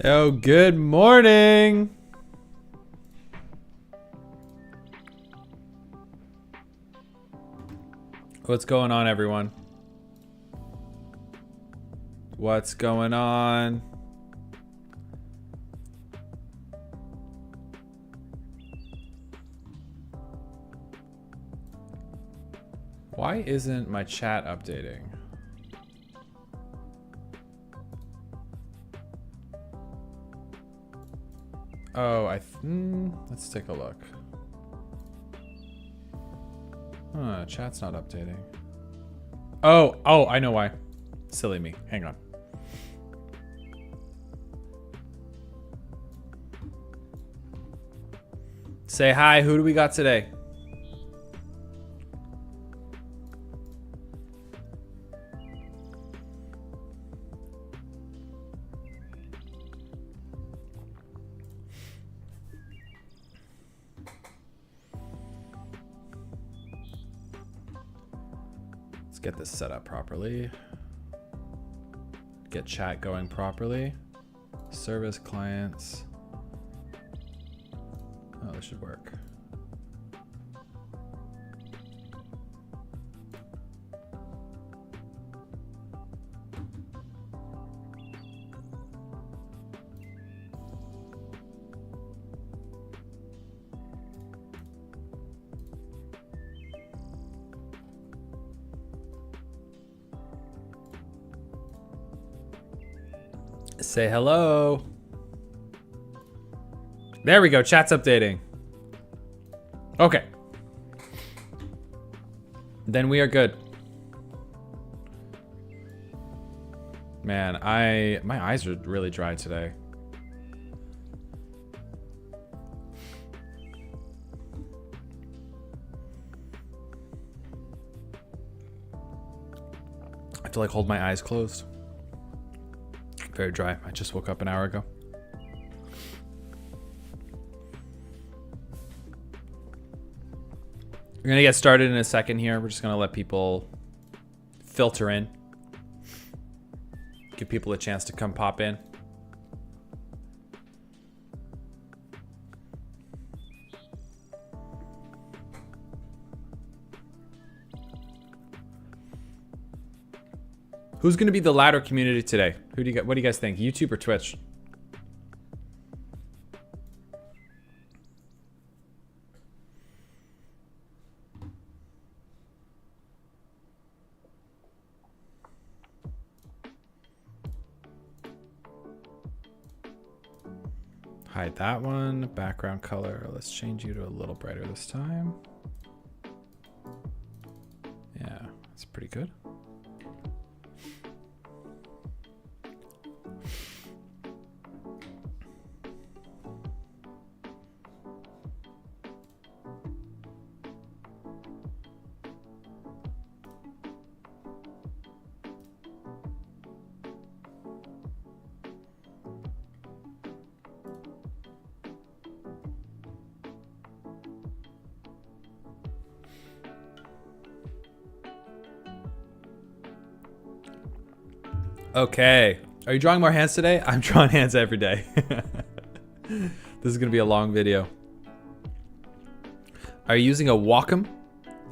Oh, good morning. What's going on, everyone? What's going on? Why isn't my chat updating? Oh, let's take a look. Huh, chat's not updating. Oh, I know why. Silly me. Hang on. Say hi, who do we got today? Let's get this set up properly. Get chat going properly. Service clients. Oh, this should work. Say hello. There we go. Chat's updating. Okay. Then we are good. Man, my eyes are really dry today. I have to like hold my eyes closed. Very dry. I just woke up an hour ago. We're gonna get started in a second here. We're just gonna let people filter in. Give people a chance to come pop in. Who's gonna be the ladder community today? What do you guys think? YouTube or Twitch? Hide that one. Background color. Let's change you to a little brighter this time. Yeah, that's pretty good. Okay. Are you drawing more hands today? I'm drawing hands every day. This is going to be a long video. Are you using a Wacom?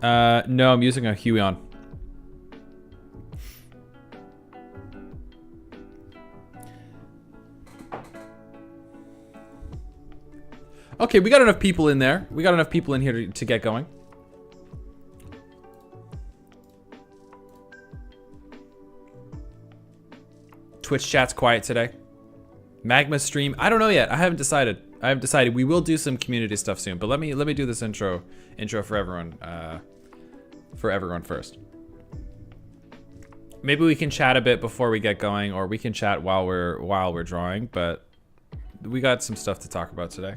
No, I'm using a Huion. Okay, we got enough people in there. We got enough people in here to get going. Twitch chat's quiet today. Magma stream, I don't know yet. I haven't decided. We will do some community stuff soon, but let me do this intro for everyone first. Maybe we can chat a bit before we get going, or we can chat while we're drawing, but we got some stuff to talk about today.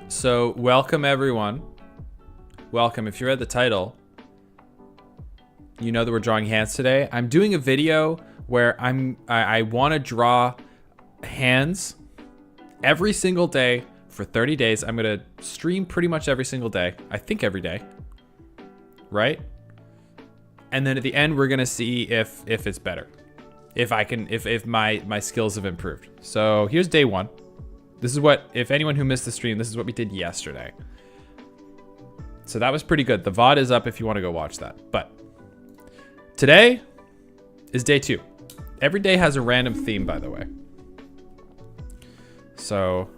So, welcome everyone. Welcome. If you read the title, you know that we're drawing hands today. I'm doing a video where I want to draw hands every single day for 30 days. I'm going to stream pretty much every single day. I think every day. Right? And then at the end, we're gonna see if it's better, if my skills have improved. So here's day 1. This is what, if anyone who missed the stream, this is what we did yesterday. So that was pretty good. The VOD is up if you want to go watch that. But today is day 2. Every day has a random theme, by the way. So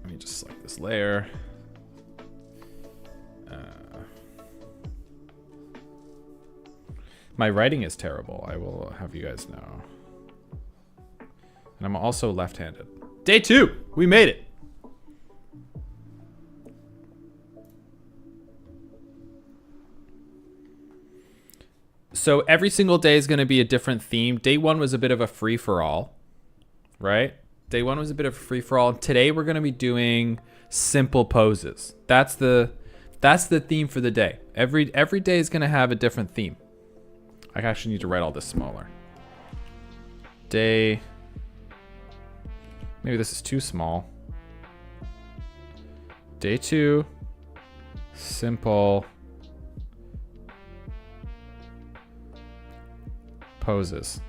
let me just select this layer. My writing is terrible, I will have you guys know. And I'm also left-handed. Day 2, we made it. So every single day is going to be a different theme. Day 1 was a bit of a free-for-all, right? Day 1 was a bit of a free-for-all. Today we're going to be doing simple poses. That's the theme for the day. Every day is going to have a different theme. I actually need to write all this smaller. Day. Maybe this is too small. Day 2. Simple poses.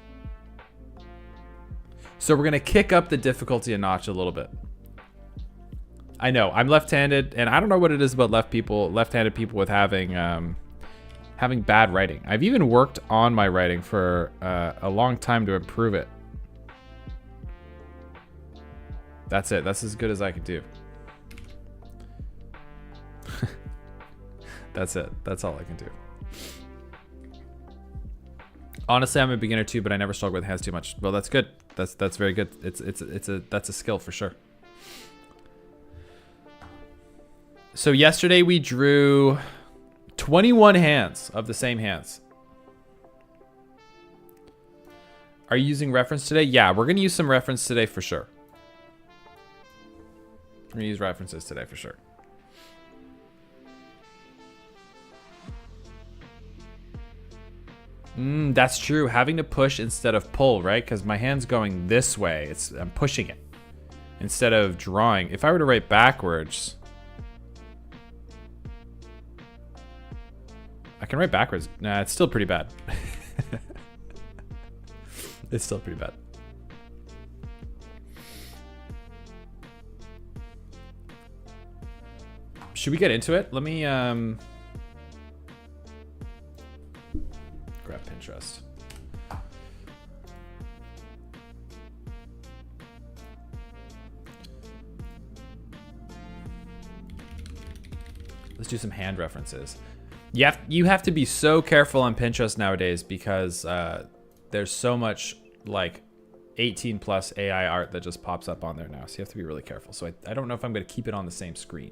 So we're going to kick up the difficulty a notch a little bit. I know, I'm left-handed, and I don't know what it is about left-handed people with having bad writing. I've even worked on my writing for a long time to improve it. That's it. That's as good as I could do. That's it. That's all I can do. Honestly, I'm a beginner too, but I never struggle with hands too much. Well, that's good. That's very good. That's a skill for sure. So yesterday we drew 21 hands of the same hands. Are you using reference today? Yeah, we're gonna use some reference today for sure. We're gonna use references today for sure. That's true. Having to push instead of pull, right? Because my hand's going this way. I'm pushing it instead of drawing. If I were to write backwards, I can write backwards. Nah, it's still pretty bad. It's still pretty bad. Should we get into it? Let me grab Pinterest. Let's do some hand references. You have to be so careful on Pinterest nowadays because there's so much like 18 plus AI art that just pops up on there now. So you have to be really careful. So I don't know if I'm going to keep it on the same screen.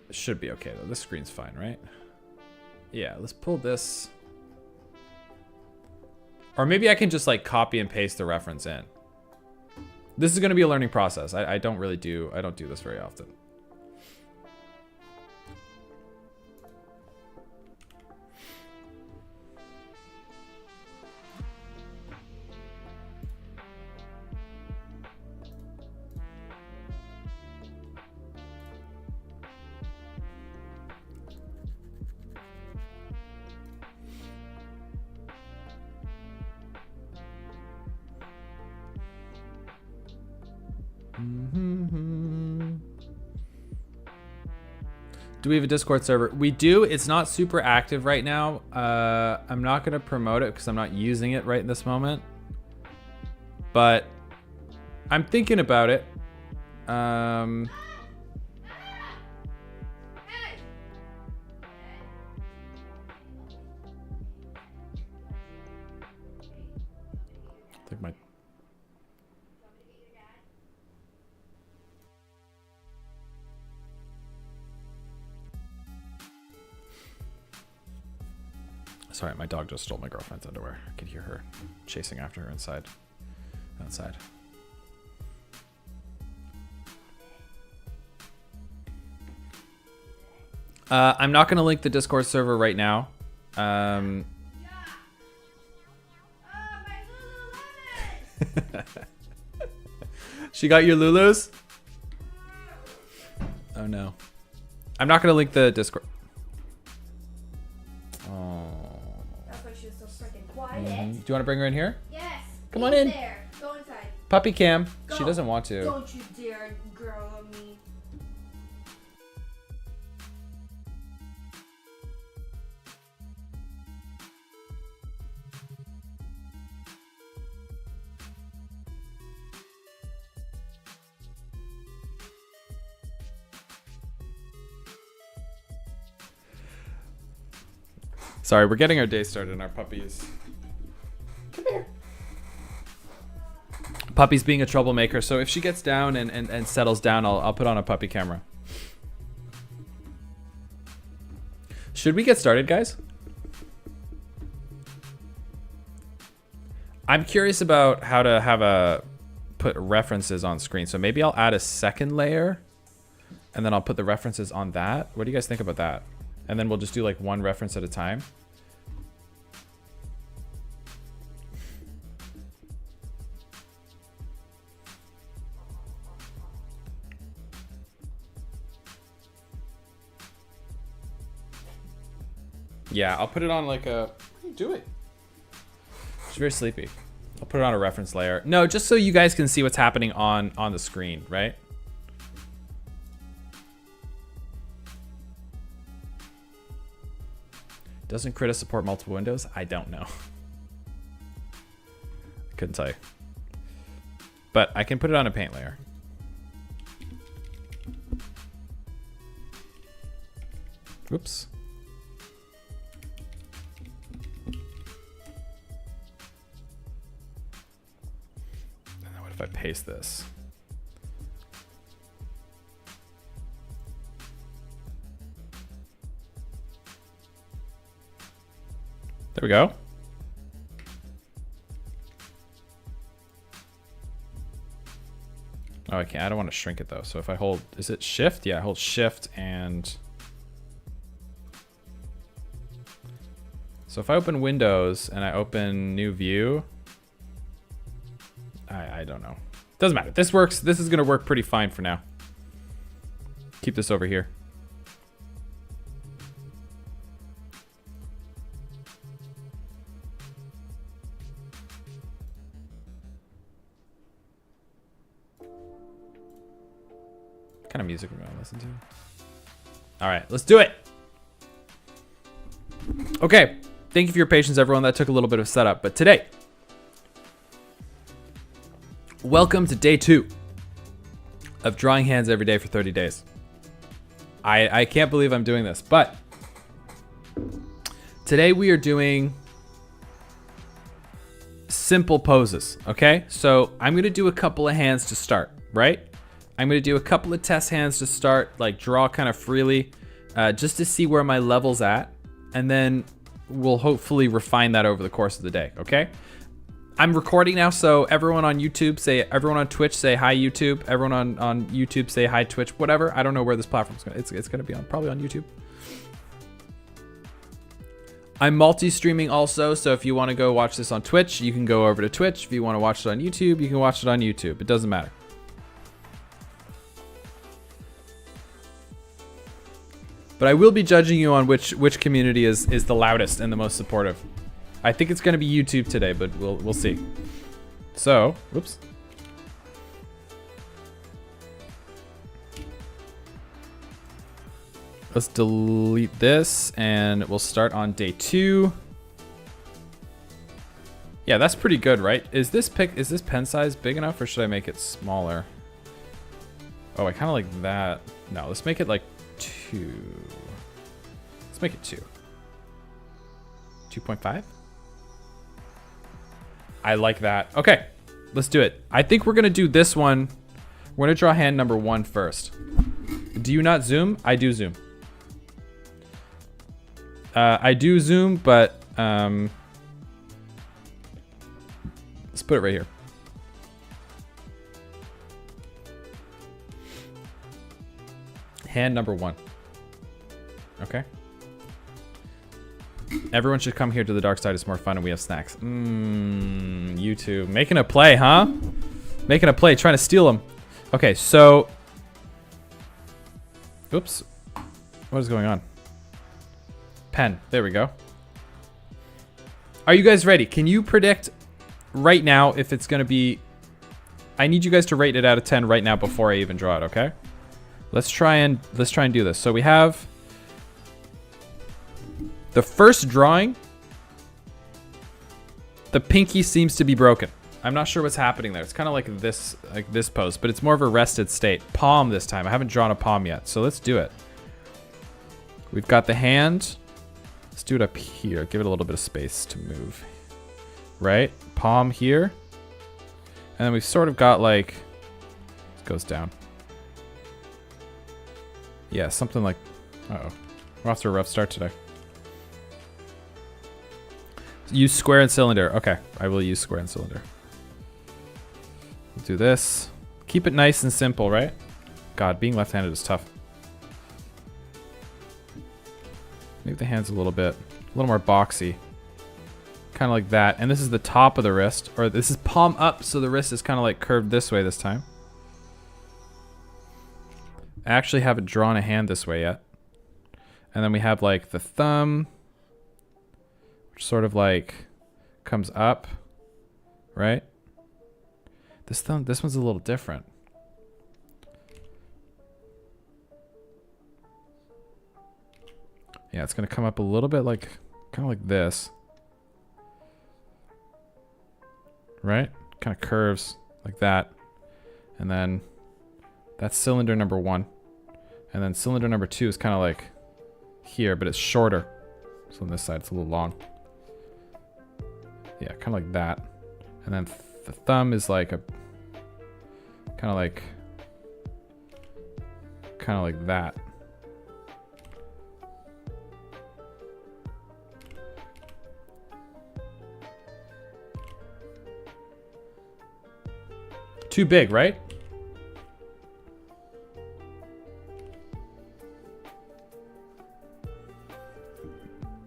It should be okay though. This screen's fine, right? Yeah, let's pull this. Or maybe I can just like copy and paste the reference in. This is going to be a learning process. I don't do this very often. Do we have a Discord server? We do. It's not super active right now. I'm not going to promote it because I'm not using it right in this moment. But I'm thinking about it. I think my... Sorry, my dog just stole my girlfriend's underwear. I could hear her chasing after her outside. I'm not going to link the Discord server right now. She got your Lulus? Oh no. I'm not going to link the Discord. you want to bring her in here? Yes. Come on in. There. Go inside. Puppy cam. Go. She doesn't want to. Don't you dare girl on me. Sorry, we're getting our day started and our puppy's... Come here. Puppy's being a troublemaker, so if she gets down and settles down, I'll put on a puppy camera. Should we get started, guys? I'm curious about how to put references on screen. So maybe I'll add a second layer and then I'll put the references on that. What do you guys think about that? And then we'll just do like one reference at a time. Yeah, I'll put it on like a... Do it. She's very sleepy. I'll put it on a reference layer. No, just so you guys can see what's happening on the screen, right? Doesn't Krita support multiple windows? I don't know. Couldn't tell you. But I can put it on a paint layer. Oops. And then what if I paste this? There we go. Oh, I can't. I don't want to shrink it though. So if I hold, is it shift? Yeah, I hold shift and. So if I open Windows and I open new view, I don't know. Doesn't matter. This works. This is going to work pretty fine for now. Keep this over here. What kind of music we're going to listen to? All right, let's do it. Okay, thank you for your patience, everyone. That took a little bit of setup, but today, welcome to day 2 of drawing hands every day for 30 days. I can't believe I'm doing this, but today we are doing simple poses, okay? So I'm gonna do a couple of hands to start, right? I'm gonna do a couple of test hands to start, like draw kind of freely, just to see where my level's at. And then we'll hopefully refine that over the course of the day, okay? I'm recording now, so everyone on YouTube everyone on Twitch say hi YouTube. Everyone on YouTube say hi Twitch, whatever. I don't know where this platform's going. It's going to be on, probably on YouTube. I'm multi-streaming also, so if you want to go watch this on Twitch, you can go over to Twitch. If you want to watch it on YouTube, you can watch it on YouTube. It doesn't matter. But I will be judging you on which community is the loudest and the most supportive. I think it's going to be YouTube today, but we'll see. So, whoops. Let's delete this and we'll start on day 2. Yeah, that's pretty good, right? Is this pen size big enough or should I make it smaller? Oh, I kind of like that. No, let's make it like 2. Let's make it 2. 2.5? I like that. Okay, let's do it. I think we're gonna do this one. We're gonna draw hand number 1 first. Do you not zoom? I do zoom. I do zoom, but let's put it right here. Hand number 1. Okay. Everyone should come here to the dark side. It's more fun and we have snacks. YouTube. Making a play, huh? Making a play, trying to steal them. Okay, so... Oops. What is going on? Pen. There we go. Are you guys ready? Can you predict right now if it's going to be... I need you guys to rate it out of 10 right now before I even draw it, okay? Let's try and do this. So we have the first drawing. The pinky seems to be broken. I'm not sure what's happening there. It's kind of like this pose, but it's more of a rested state. Palm this time. I haven't drawn a palm yet, so let's do it. We've got the hand. Let's do it up here. Give it a little bit of space to move. Right? Palm here. And then we've sort of got like... It goes down. Yeah, something like... Uh-oh. We're off to a rough start today. Use square and cylinder. Okay, I will use square and cylinder. We'll do this. Keep it nice and simple, right? God, being left-handed is tough. Make the hands a little more boxy. Kind of like that. And this is the top of the wrist. Or this is palm up, so the wrist is kind of like curved this way this time. I actually haven't drawn a hand this way yet. And then we have like the thumb, which sort of like comes up, right? This one's a little different. Yeah, it's gonna come up a little bit like, kind of like this. Right? Kind of curves like that. And then that's cylinder number 1. And then cylinder number 2 is kind of like here, but it's shorter. So on this side, it's a little long. Yeah, kind of like that. And then the thumb is like a, kind of like that. Too big, right?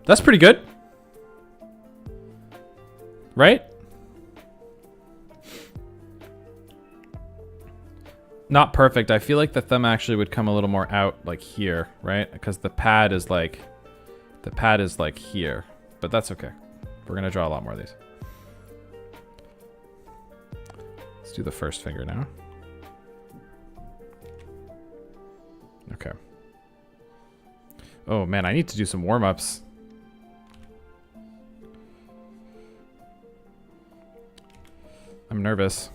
That's pretty good. Right? Not perfect. I feel like the thumb actually would come a little more out like here, right? Because the pad is like here, but that's okay. We're gonna draw a lot more of these. Let's do the first finger now. Okay. Oh man, I need to do some warm-ups. I'm nervous.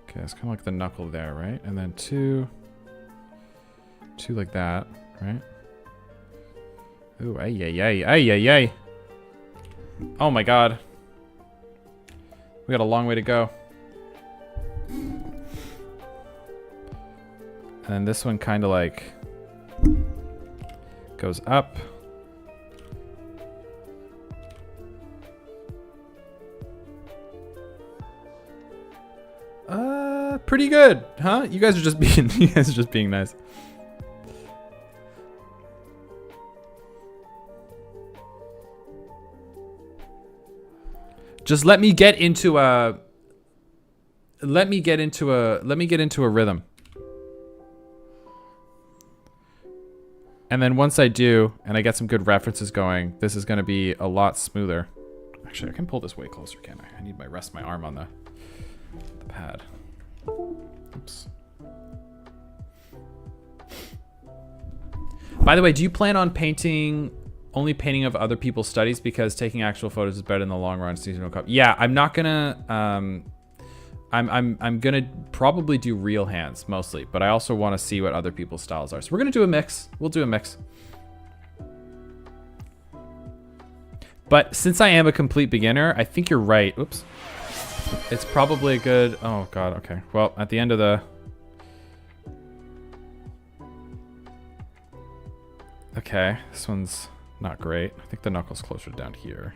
Okay, it's kind of like the knuckle there, right? And then two like that, right? Ooh, ay, ay, ay, ay, ay, ay. Oh my god. We got a long way to go. And then this one kind of like goes up. Pretty good, huh? You guys are just being nice. Just let me get into a rhythm. And then once I do, and I get some good references going, this is gonna be a lot smoother. Actually, I can pull this way closer, can't I? I need to rest my arm on the pad. Oops. By the way, do you plan on only painting of other people's studies because taking actual photos is better in the long run? Seasonal cup. Yeah, I'm not gonna. I'm gonna probably do real hands mostly, but I also want to see what other people's styles are. So we're gonna do a mix. We'll do a mix. But since I am a complete beginner, I think you're right. Oops. It's probably a good... Oh, God. Okay. Well, at the end of the... Okay. This one's not great. I think the knuckle's closer down here.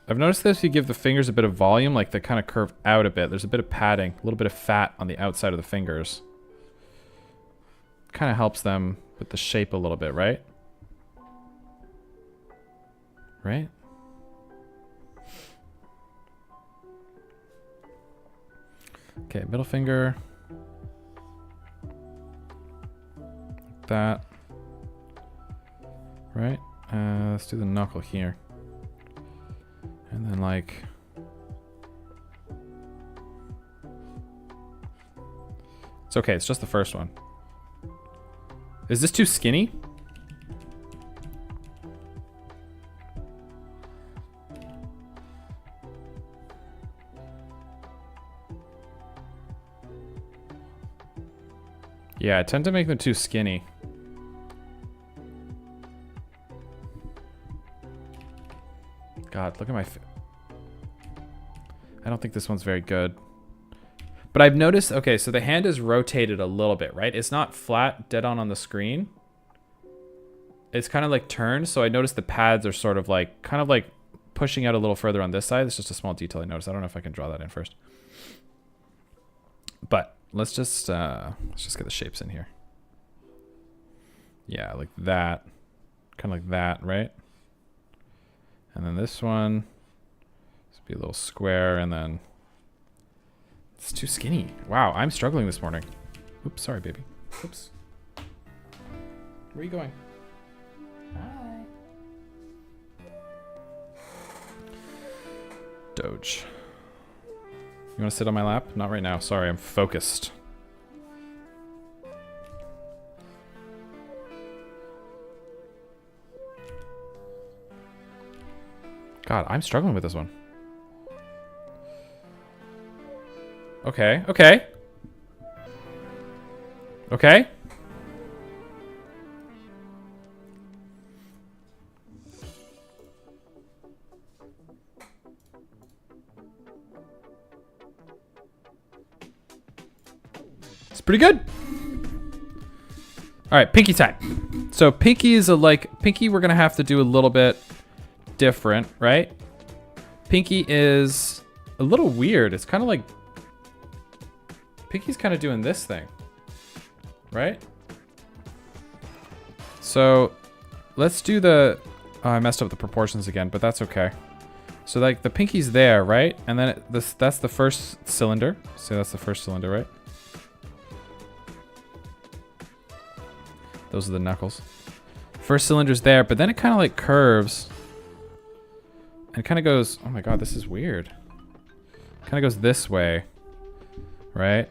I've noticed that if you give the fingers a bit of volume, like they kind of curve out a bit. There's a bit of padding, a little bit of fat on the outside of the fingers. Kind of helps them with the shape a little bit, right? Right? Okay, middle finger. that. Right? Let's do the knuckle here. And then like... It's okay, it's just the first one. Is this too skinny? Yeah, I tend to make them too skinny. God, look at my... I don't think this one's very good. But I've noticed... Okay, so the hand is rotated a little bit, right? It's not flat, dead on the screen. It's kind of like turned, so I noticed the pads are sort of like... Kind of like pushing out a little further on this side. It's just a small detail I noticed. I don't know if I can draw that in first. But let's just get the shapes in here. Yeah, like that. Kind of like that, right? And then this one, let's be a little square, and then it's too skinny. Wow, I'm struggling this morning. Oops, sorry, baby. Oops. Where are you going? Hi. Doge. You want to sit on my lap? Not right now. Sorry, I'm focused. God, I'm struggling with this one. Okay, okay. Okay. It's pretty good. All right, pinky time. So pinky is pinky we're gonna have to do a little bit different, right? Pinky is a little weird. It's kind of like pinky's kind of doing this thing, right? So let's do the I messed up the proportions again, but that's okay. So like the pinky's there, right? And then that's the first cylinder. So that's the first cylinder, right? Those are the knuckles. First cylinder's there, but then it kind of like curves. And kind of goes, oh my god, this is weird. Kind of goes this way, right?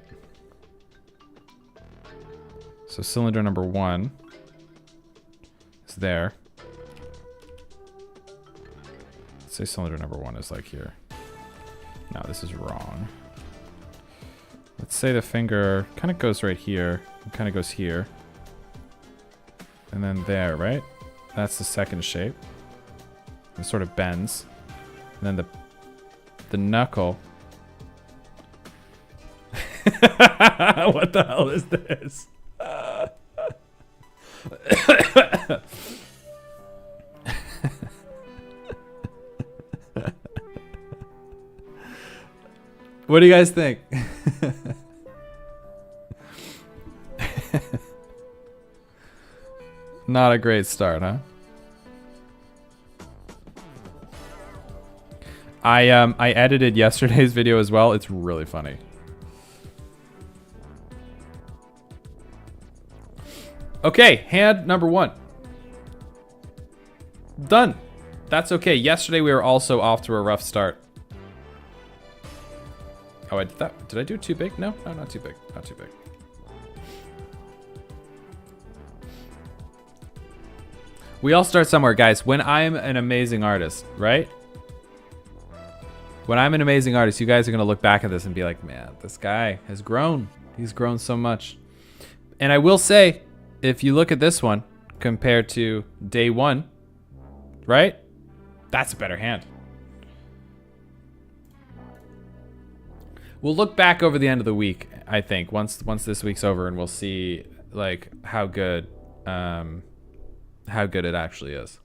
So cylinder number 1 is there. Let's say cylinder number 1 is like here. No, this is wrong. Let's say the finger kind of goes right here, and kind of goes here. And then there, right? That's the second shape. It sort of bends. And then the knuckle. What the hell is this? What do you guys think? Not a great start, huh? I edited yesterday's video as well. It's really funny. Okay, hand number 1. Done. That's okay. Yesterday we were also off to a rough start. Oh, I did that. Did I do it too big? No, not too big. Not too big. We all start somewhere, guys. When I'm an amazing artist, right? When I'm an amazing artist, you guys are going to look back at this and be like, man, this guy has grown. He's grown so much. And I will say, if you look at this one compared to day 1, right? That's a better hand. We'll look back over the end of the week, I think, once this week's over, and we'll see like how good it actually is.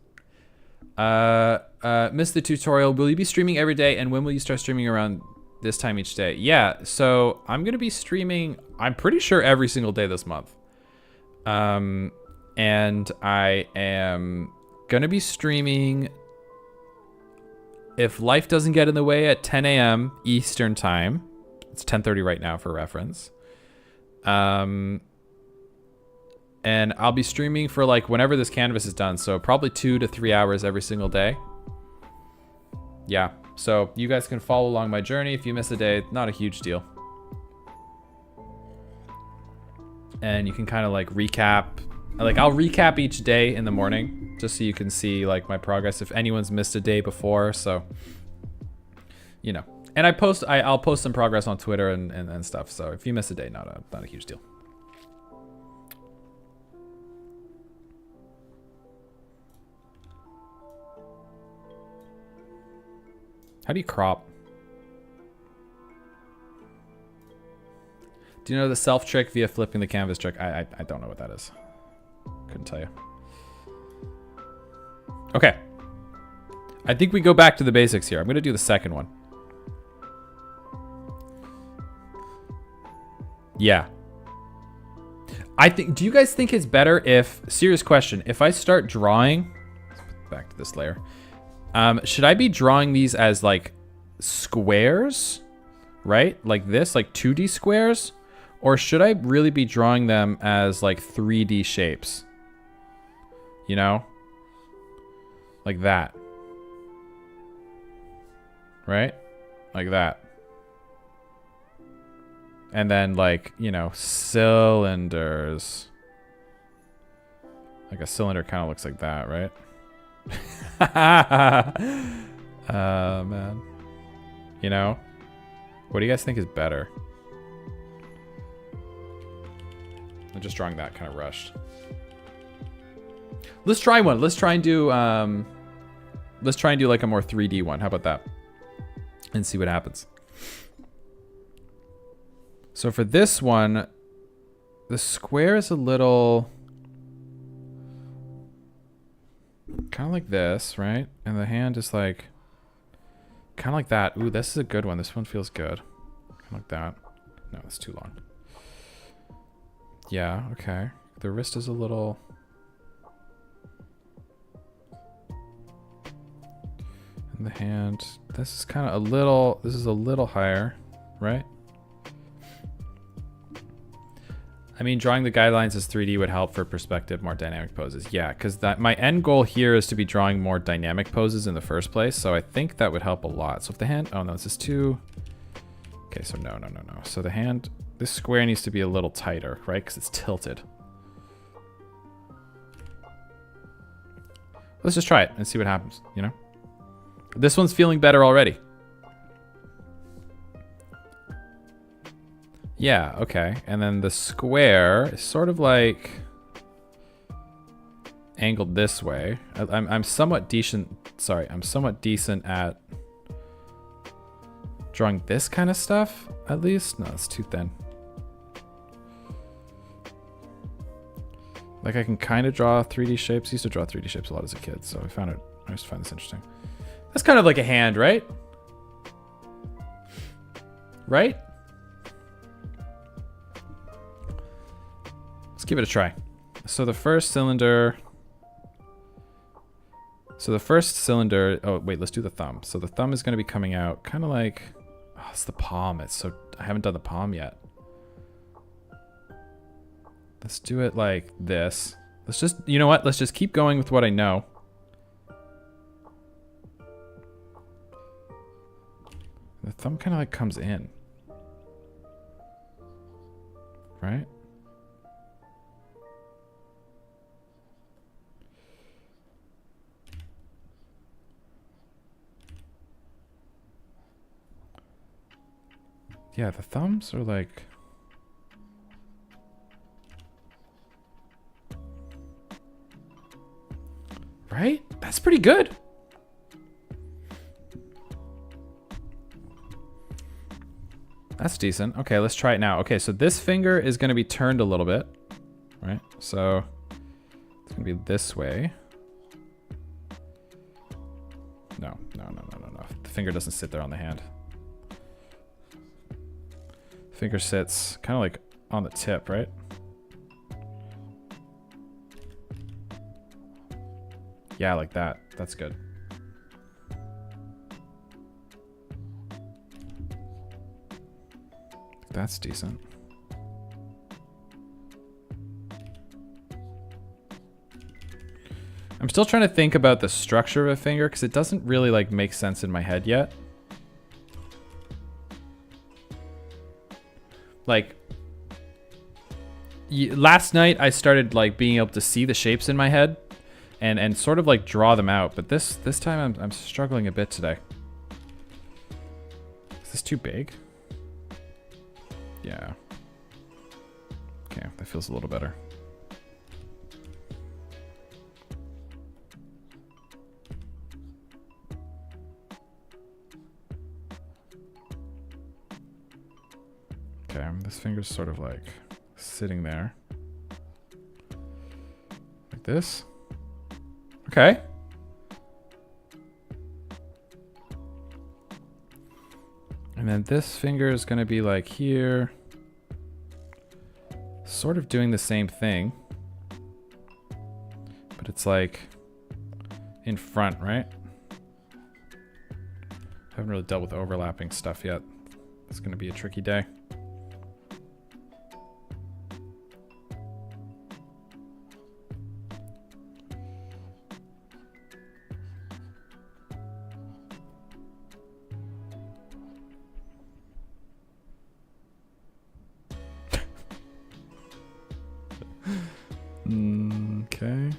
Missed the tutorial. Will you be streaming every day, and when will you start streaming around this time each day? Yeah, so I'm gonna be streaming, I'm pretty sure every single day this month. And I am gonna be streaming, if life doesn't get in the way, at 10 a.m. Eastern time. It's 10:30 right now for reference. And I'll be streaming for like whenever this canvas is done. So probably 2 to 3 hours every single day. Yeah. So you guys can follow along my journey. If you miss a day, not a huge deal. And you can kind of like recap. Like I'll recap each day in the morning just so you can see like my progress if anyone's missed a day before. So, you know, and I'll post some progress on Twitter and stuff. So if you miss a day, not a huge deal. How do you crop? Do you know the self trick via flipping the canvas trick? I don't know what that is. Couldn't tell you. Okay. I think we go back to the basics here. I'm going to do the second one. Yeah. Do you guys think it's better if, serious question, if I start drawing, let's put back to this layer. Should I be drawing these as like squares, right? Like this, like 2D squares? Or should I really be drawing them as like 3D shapes? You know? Like that. Right? Like that. And then like, you know, cylinders. Like a cylinder kind of looks like that, right? Man. You know? What do you guys think is better? I'm just drawing that kind of rushed. Let's try one. Let's try and do like a more 3D one. How about that? And see what happens. So for this one, the square is a little kind of like this, right? And the hand is like kind of like that. Ooh, this is a good one. This one feels good. Kind of like that. No, it's too long. Yeah, okay. The wrist is a little... And the hand... This is kind of a little... This is a little higher, right? I mean, drawing the guidelines as 3D would help for perspective, more dynamic poses. Yeah, because my end goal here is to be drawing more dynamic poses in the first place, so I think that would help a lot. So if the hand... Oh, no, this is too... Okay, so no. So the hand... This square needs to be a little tighter, right? Because it's tilted. Let's just try it and see what happens, you know? This one's feeling better already. Yeah, okay. And then the square is sort of like angled this way. I'm somewhat decent. Sorry, I'm somewhat decent at drawing this kind of stuff, at least. No, it's too thin. Like I can kind of draw 3D shapes. I used to draw 3D shapes a lot as a kid, so I just find this interesting. That's kind of like a hand, right? Right? Let's give it a try. So the first cylinder... Oh, wait, let's do the thumb. So the thumb is going to be coming out kind of like... Oh, it's the palm. I haven't done the palm yet. Let's do it like this. Let's just, you know what? Let's just keep going with what I know. The thumb kind of like comes in. Right? Yeah, the thumbs are like... Right? That's pretty good. That's decent. Okay, let's try it now. Okay, so this finger is going to be turned a little bit, right? So it's going to be this way. No. The finger doesn't sit there on the hand. The finger sits kind of like on the tip, right? Yeah, like that. That's good. That's decent. I'm still trying to think about the structure of a finger because it doesn't really like make sense in my head yet. Like last night I started like being able to see the shapes in my head and sort of like draw them out, but this time I'm struggling a bit today. Is this too big? Yeah. Okay, that feels a little better. Okay, this finger's sort of like sitting there. Like this. Okay. And then this finger is going to be like here. Sort of doing the same thing. But it's like in front, right? Haven't really dealt with overlapping stuff yet. It's going to be a tricky day. Okay.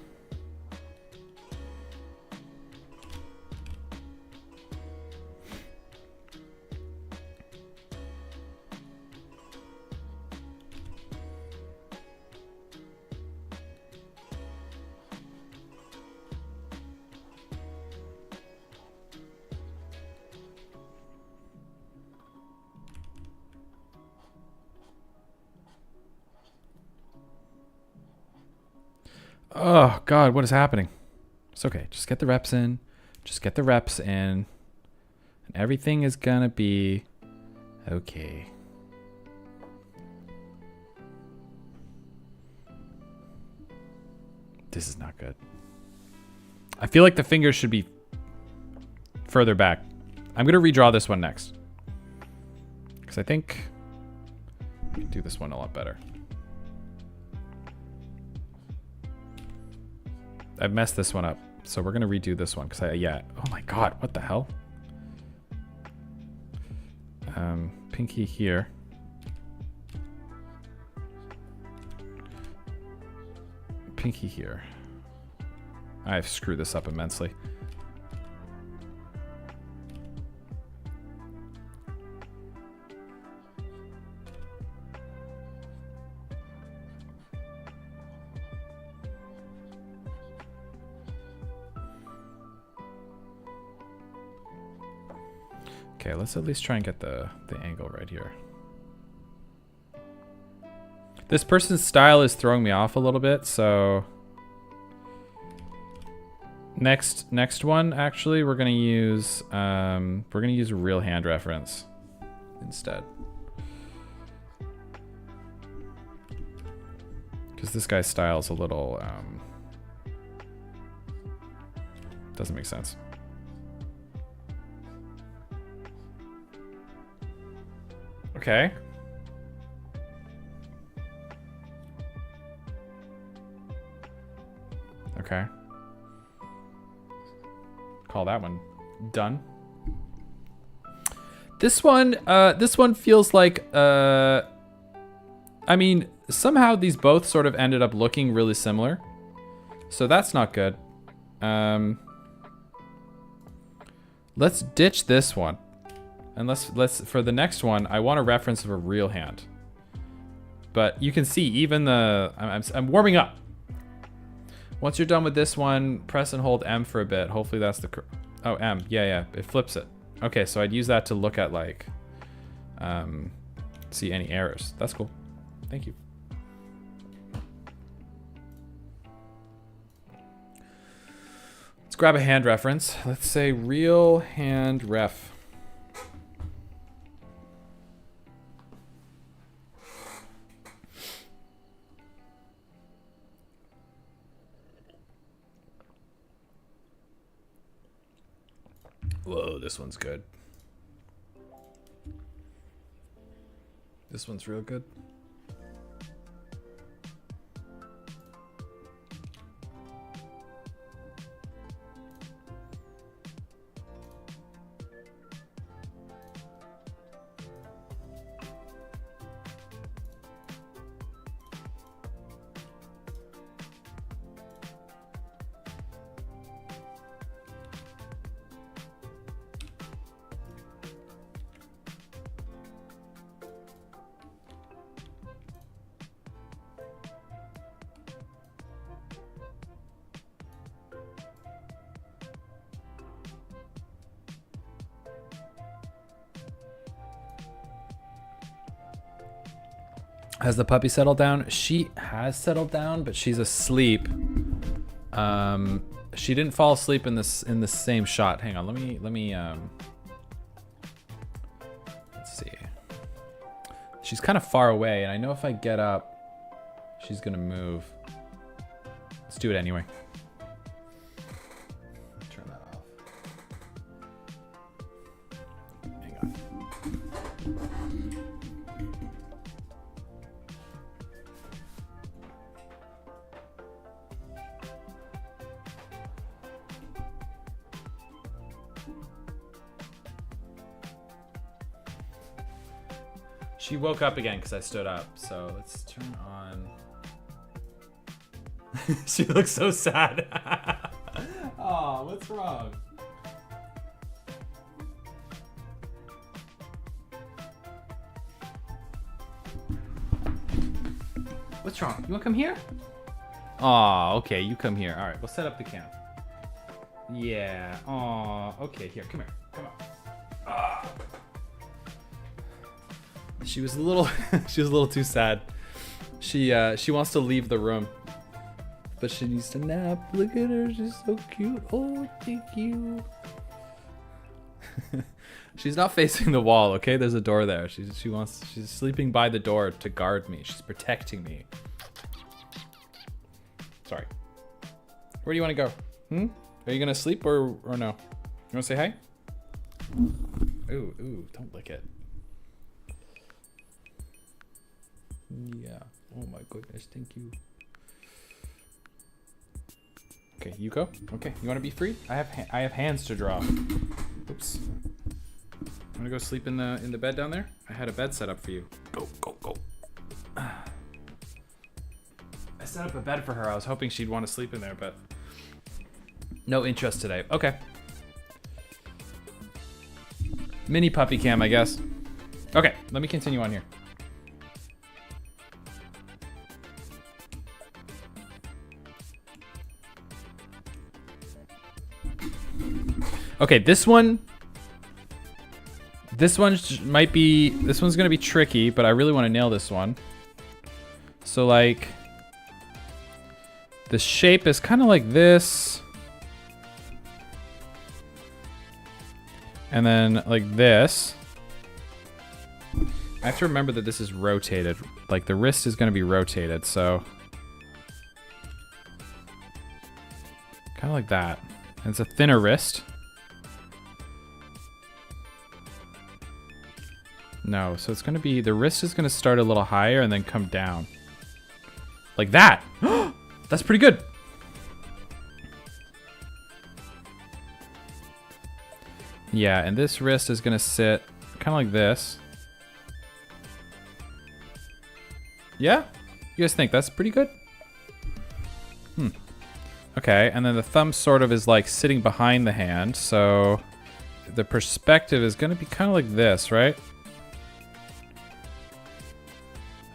Oh, God, what is happening? It's okay. Just get the reps in. Just get the reps in. And everything is gonna be okay. This is not good. I feel like the fingers should be further back. I'm gonna redraw this one next. Because I think I can do this one a lot better. I've messed this one up, so we're gonna redo this one because oh my God, what the hell? Pinky here. Pinky here. I've screwed this up immensely. Okay, let's at least try and get the angle right here. This person's style is throwing me off a little bit, so next one actually we're gonna use a real hand reference instead. Because this guy's style is a little doesn't make sense. Okay. Okay. Call that one done. This one feels like I mean, somehow these both sort of ended up looking really similar. So that's not good. Let's ditch this one. And let's for the next one, I want a reference of a real hand. But you can see even I'm warming up. Once you're done with this one, press and hold M for a bit. Hopefully that's the oh, M. Yeah, it flips it. Okay, so I'd use that to look at like see any errors. That's cool. Thank you. Let's grab a hand reference. Let's say real hand ref. Whoa, this one's good. This one's real good. Has the puppy settled down? She has settled down, but she's asleep. She didn't fall asleep in the same shot. Hang on, let me let's see. She's kind of far away, and I know if I get up, she's gonna move. Let's do it anyway. Turn that off. Hang on. She woke up again because I stood up, so let's turn on. She looks so sad. Oh, what's wrong? What's wrong? You wanna come here? Oh, okay, you come here. All right, we'll set up the cam. Yeah. Oh, okay, here, come here. Come on. Ah. She was a little she was a little too sad. She wants to leave the room. But she needs to nap. Look at her, she's so cute. Oh, thank you. She's not facing the wall, okay? There's a door there. She's sleeping by the door to guard me. She's protecting me. Sorry. Where do you want to go? Are you gonna sleep or no? You wanna say hi? Ooh, don't lick it. Yeah. Oh my goodness, thank you. Okay, you go. Okay, you want to be free? I have hands to draw. Oops. Want to go sleep in the bed down there? I had a bed set up for you. Go. I set up a bed for her. I was hoping she'd want to sleep in there, but no interest today. Okay. Mini puppy cam, I guess. Okay, let me continue on here. Okay, this one's gonna be tricky, but I really want to nail this one. So like, the shape is kind of like this, and then like this. I have to remember that this is rotated. Like the wrist is gonna be rotated, so kind of like that. And it's a thinner wrist. No, so it's gonna be, the wrist is gonna start a little higher and then come down. Like that! That's pretty good! Yeah, and this wrist is gonna sit kind of like this. Yeah? You guys think that's pretty good? Okay, and then the thumb sort of is like sitting behind the hand, so the perspective is gonna be kind of like this, right?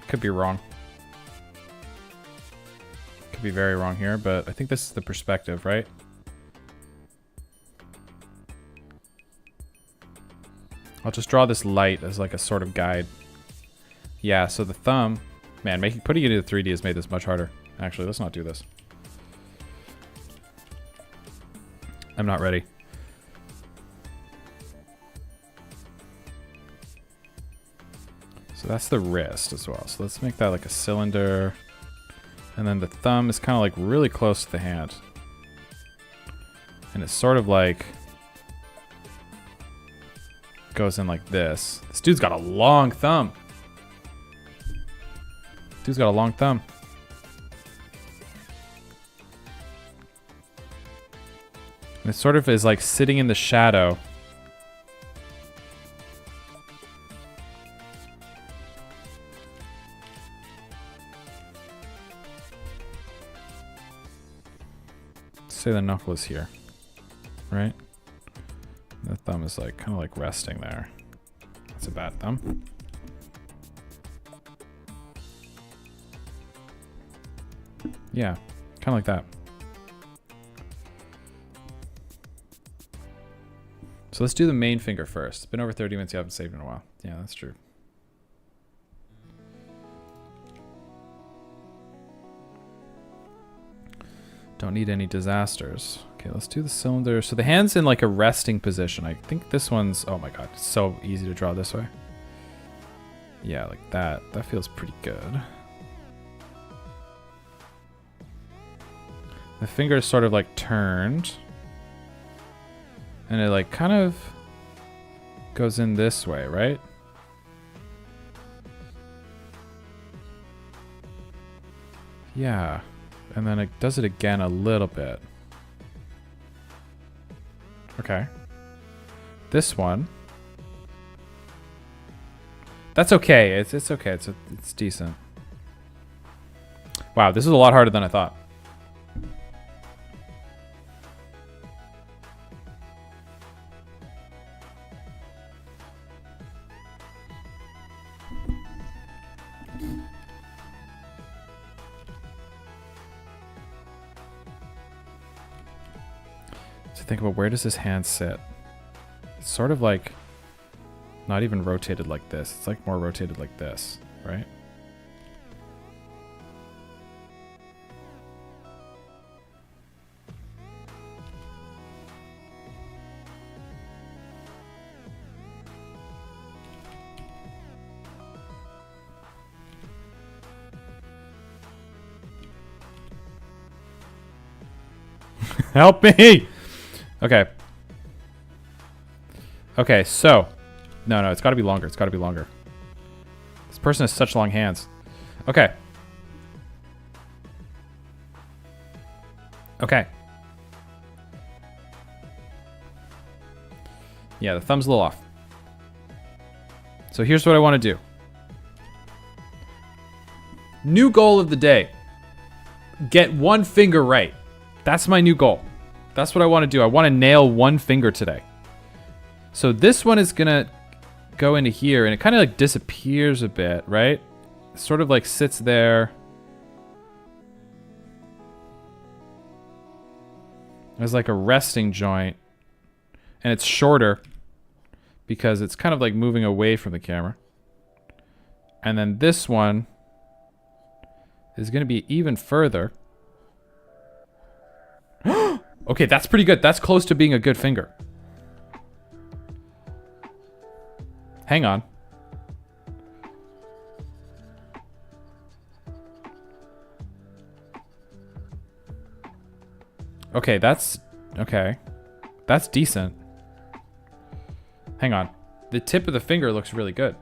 Could be wrong. Could be very wrong here, but I think this is the perspective, right? I'll just draw this light as like a sort of guide. Yeah, so the thumb, man, putting it into 3D has made this much harder. Actually, let's not do this. I'm not ready. So that's the wrist as well. So let's make that like a cylinder. And then the thumb is kind of like really close to the hand. And it's sort of like goes in like this. This dude's got a long thumb. Dude's got a long thumb. And it sort of is like sitting in the shadow. Say the knuckle is here, right? The thumb is like kind of like resting there. That's a bad thumb. Yeah, kind of like that. So let's do the main finger first. It's been over 30 minutes. You haven't saved in a while. Yeah, that's true. Don't need any disasters. Okay, let's do the cylinder. So the hand's in like a resting position. I think this one's, oh my god, it's so easy to draw this way. Yeah, like that. That feels pretty good. The finger is sort of like turned. And it like kind of goes in this way, right? Yeah. And then it does it again a little bit. Okay. This one. That's okay. It's okay. It's decent. Wow, this is a lot harder than I thought. So think about, where does his hand sit? It's sort of like not even rotated like this. It's like more rotated like this, right? Help me! Okay. Okay, so. No, it's gotta be longer. It's gotta be longer. This person has such long hands. Okay. Okay. Yeah, the thumb's a little off. So here's what I want to do. New goal of the day. Get one finger right. That's my new goal. That's what I want to do. I want to nail one finger today. So this one is going to go into here, and it kind of like disappears a bit, right? It sort of like sits there. There's like a resting joint, and it's shorter because it's kind of like moving away from the camera. And then this one is going to be even further. Okay, that's pretty good. That's close to being a good finger. Hang on. Okay, that's... Okay. That's decent. Hang on. The tip of the finger looks really good.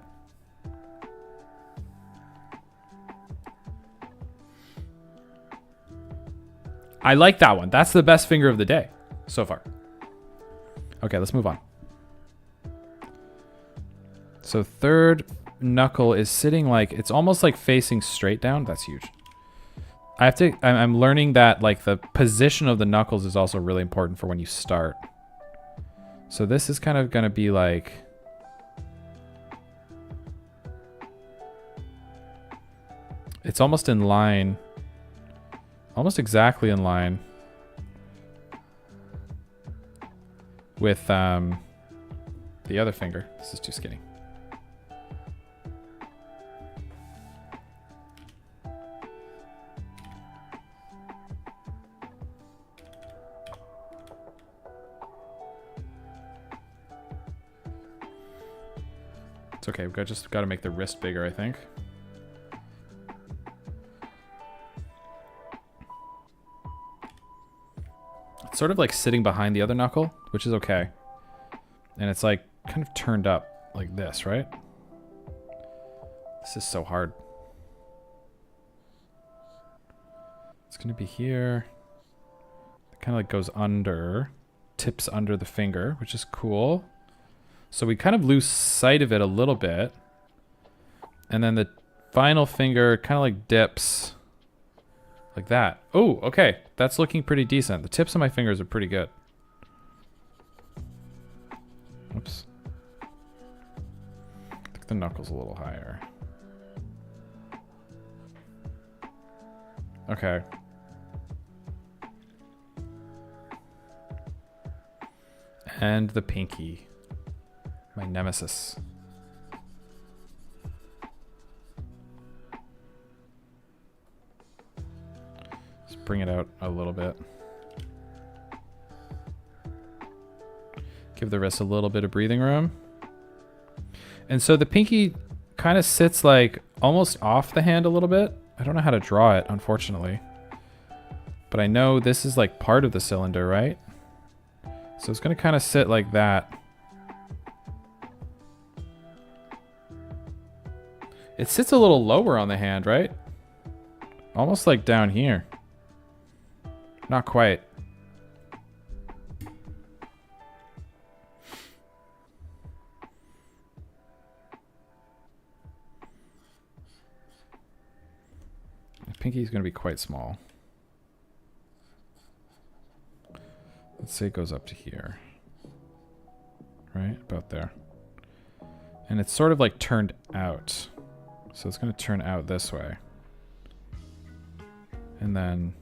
I like that one. That's the best finger of the day so far. Okay, let's move on. So third knuckle is sitting like, it's almost like facing straight down. That's huge. I'm learning that like the position of the knuckles is also really important for when you start. So this is kind of going to be like, it's almost in line, almost exactly in line with the other finger. This is too skinny. It's okay, we've just got to make the wrist bigger, I think. It's sort of like sitting behind the other knuckle, which is okay. And it's like kind of turned up like this, right? This is so hard. It's going to be here. It kind of like goes under, tips under the finger, which is cool. So we kind of lose sight of it a little bit. And then the final finger kind of like dips like that. Oh, okay. That's looking pretty decent. The tips of my fingers are pretty good. Oops. I think the knuckle's a little higher. Okay. And the pinky. My nemesis. It's bring it out a little bit. Give the wrist a little bit of breathing room. And so the pinky kind of sits like almost off the hand a little bit. I don't know how to draw it, unfortunately. But I know this is like part of the cylinder, right? So it's going to kind of sit like that. It sits a little lower on the hand, right? Almost like down here. Not quite. Pinky's going to be quite small. Let's say it goes up to here. Right? About there. And it's sort of like turned out. So it's going to turn out this way. And then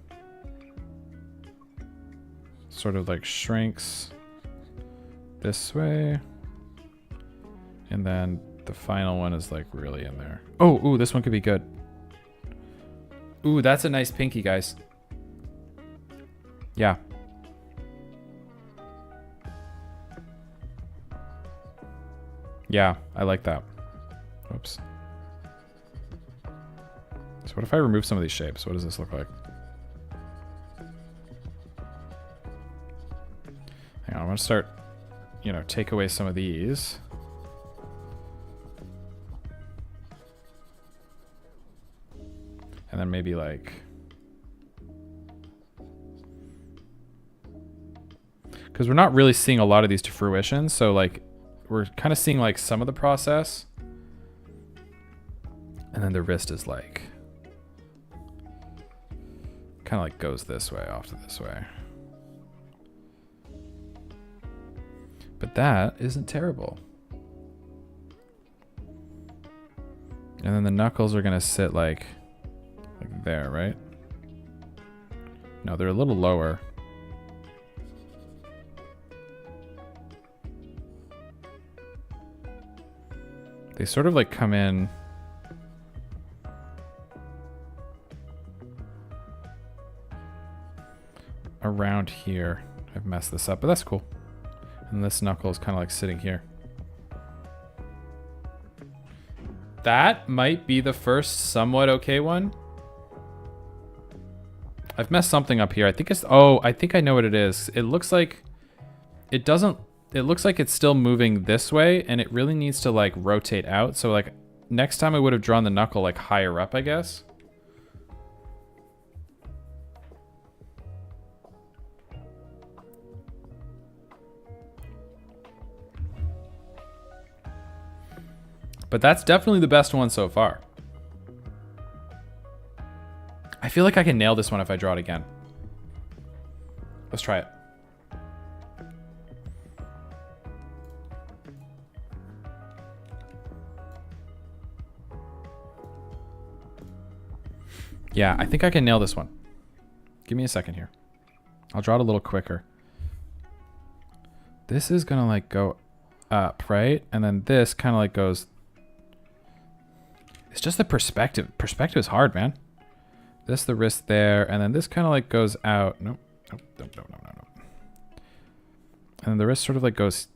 sort of like shrinks this way. And then the final one is like really in there. Oh, ooh, this one could be good. Ooh, that's a nice pinky, guys. Yeah. Yeah, I like that. Oops. So what if I remove some of these shapes? What does this look like? Hang on, I'm gonna start, you know, take away some of these. And then maybe like... Because we're not really seeing a lot of these to fruition, so like we're kind of seeing like some of the process. And then the wrist is like... kind of like goes this way, off to this way. But that isn't terrible. And then the knuckles are going to sit like there, right? No, they're a little lower. They sort of like come in around here. I've messed this up, but that's cool. And this knuckle is kind of like sitting here. That might be the first somewhat okay one. I've messed something up here. I think it's... Oh, I think I know what it is. It looks like... It doesn't... It looks like it's still moving this way, and it really needs to, like, rotate out. So, like, next time I would have drawn the knuckle, like, higher up, I guess. But that's definitely the best one so far. I feel like I can nail this one if I draw it again. Let's try it. Yeah, I think I can nail this one. Give me a second here. I'll draw it a little quicker. This is gonna like go up, right? And then this kind of like goes... It's just the perspective. Perspective is hard, man. This, the wrist there, and then this kind of like goes out. Nope. Nope. No. And then the wrist sort of like goes...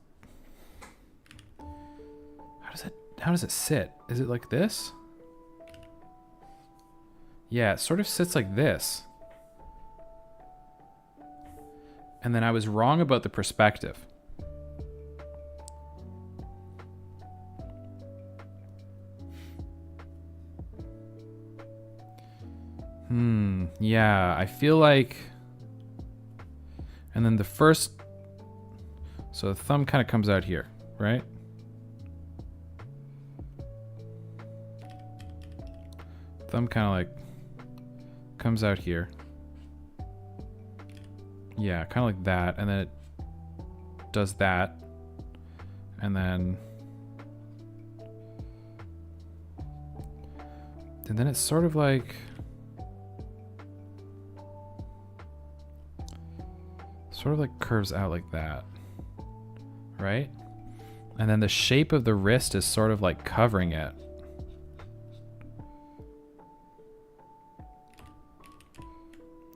How does it sit? Is it like this? Yeah, it sort of sits like this. And then I was wrong about the perspective. Yeah, I feel like... And then the first... So the thumb kind of comes out here, right? Thumb kind of like comes out here. Yeah, kind of like that. And then it does that. And then... And then it's sort of like... Sort of like curves out like that. Right? And then the shape of the wrist is sort of like covering it.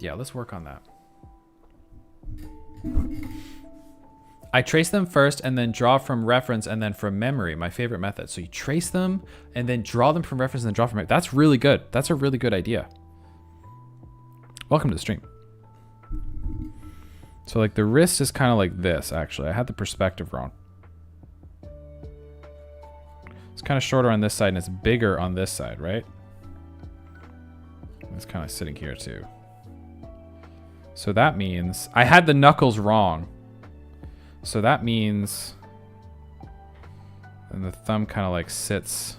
Yeah, let's work on that. I trace them first and then draw from reference and then from memory, my favorite method. So you trace them and then draw them from reference and then draw from memory. That's really good. That's a really good idea. Welcome to the stream. So like the wrist is kind of like this, actually. I had the perspective wrong. It's kind of shorter on this side and it's bigger on this side, right? It's kind of sitting here too. So that means I had the knuckles wrong. So that means, and the thumb kind of like sits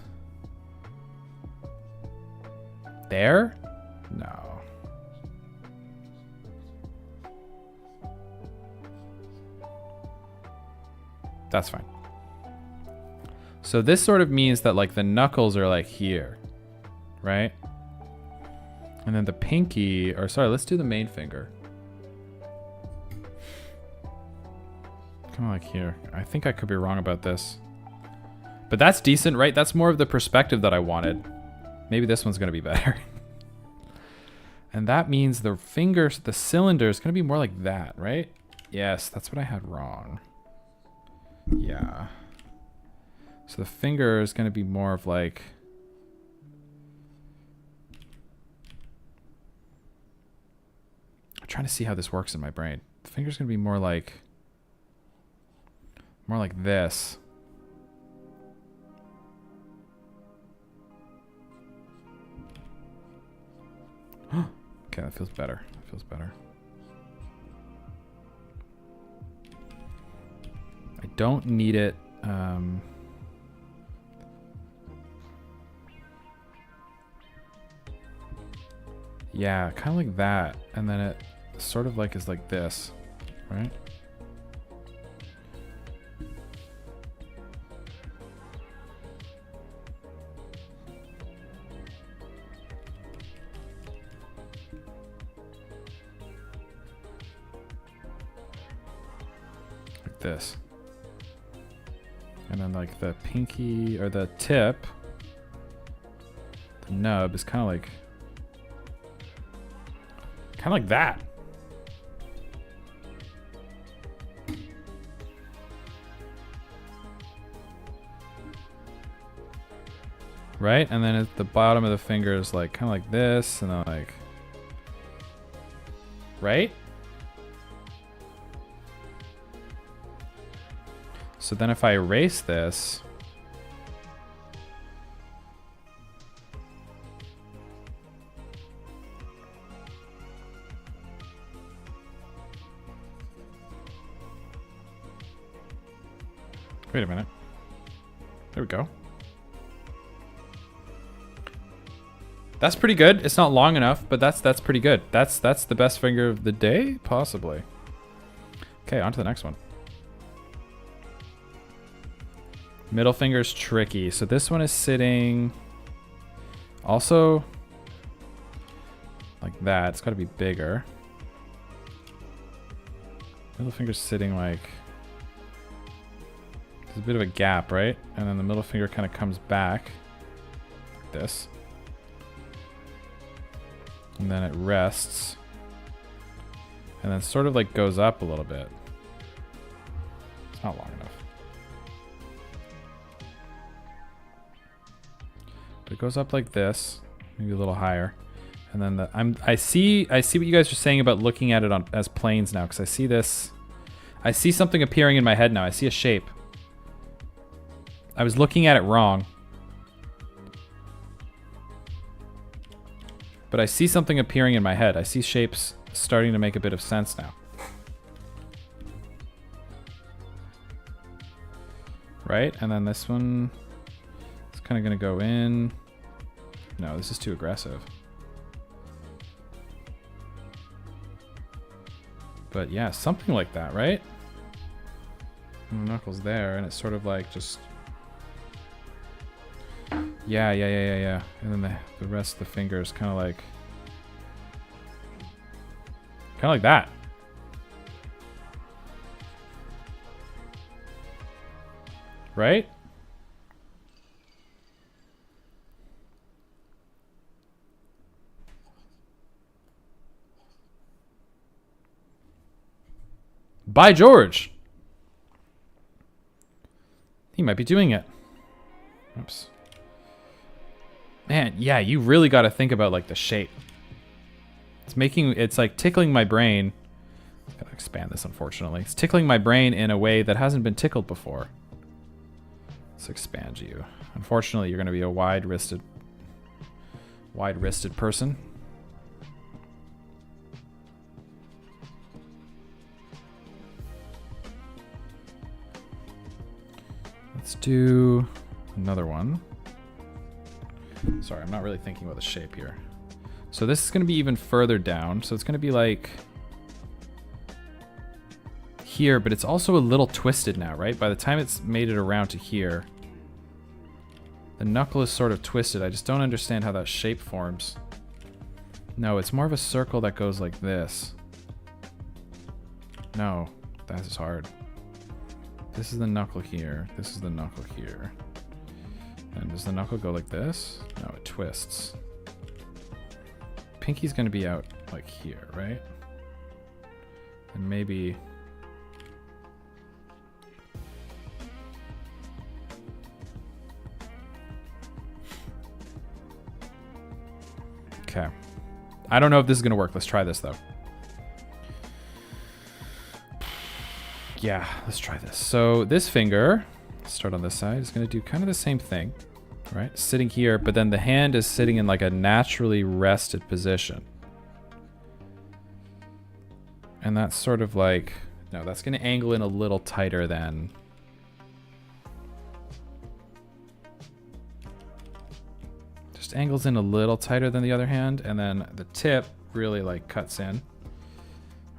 there? No. That's fine. So this sort of means that like the knuckles are like here, right? And then the pinky, or sorry, let's do the main finger. Kind of like here. I think I could be wrong about this. But that's decent, right? That's more of the perspective that I wanted. Maybe this one's going to be better. And that means the fingers, the cylinder is going to be more like that, right? Yes, that's what I had wrong. Yeah. So the finger is going to be more of like... I'm trying to see how this works in my brain. The finger's going to be more like this. Okay, that feels better. That feels better. I don't need it. Yeah, kind of like that. And then it sort of like is like this, right? Like this. And then like the pinky or the tip, the nub is kind of like that. Right? And then at the bottom of the finger is like kind of like this, and then like, right? So then if I erase this, wait a minute. There we go. That's pretty good. It's not long enough, but that's pretty good. That's the best finger of the day, possibly. Okay, on to the next one. Middle finger's tricky. So this one is sitting also like that. It's got to be bigger. Middle finger's sitting like, there's a bit of a gap, right? And then the middle finger kind of comes back like this. And then it rests. And then sort of like goes up a little bit. It's not long enough. But it goes up like this, maybe a little higher. And then I see what you guys are saying about looking at it as planes now, because I see this. I see something appearing in my head now. I see a shape. I was looking at it wrong. But I see something appearing in my head. I see shapes starting to make a bit of sense now. Right? And then this one is kind of going to go in. No, this is too aggressive. But yeah, something like that, right? And the knuckles there, and it's sort of like just... Yeah. And then the rest of the fingers kind of like that. Right? By George! He might be doing it. Oops. Man, yeah, you really got to think about like the shape. It's like tickling my brain. Gotta expand this, unfortunately. It's tickling my brain in a way that hasn't been tickled before. Let's expand you. Unfortunately, you're gonna be a wide-wristed person. Let's do another one. Sorry, I'm not really thinking about the shape here. So this is going to be even further down. So it's going to be like here, but it's also a little twisted now, right? By the time it's made it around to here, the knuckle is sort of twisted. I just don't understand how that shape forms. No, it's more of a circle that goes like this. No, that is hard. This is the knuckle here. This is the knuckle here. And does the knuckle go like this? No, it twists. Pinky's gonna be out like here, right? And maybe... Okay. I don't know if this is gonna work. Let's try this though. Yeah, let's try this. So this finger, start on this side, is gonna do kind of the same thing. Right, sitting here, but then the hand is sitting in like a naturally rested position. And that's sort of like, no, that's gonna angle in a little tighter than. Just angles in a little tighter than the other hand, and then the tip really like cuts in.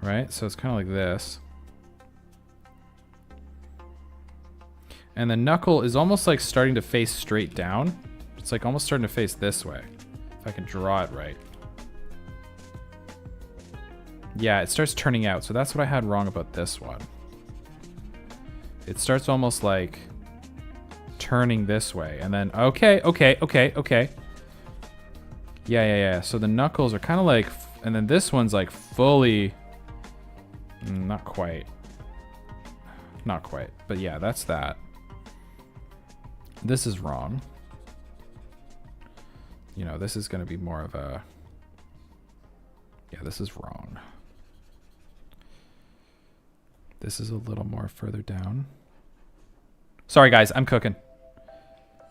Right, so it's kind of like this. And the knuckle is almost like starting to face straight down. It's like almost starting to face this way. If I can draw it right. Yeah, it starts turning out. So that's what I had wrong about this one. It starts almost like turning this way. And then, okay. Yeah. So the knuckles are kind of like, and then this one's like fully, not quite. But yeah, that's that. This is wrong. You know, this is going to be more of a... Yeah, this is wrong. This is a little more further down. Sorry, guys, I'm cooking.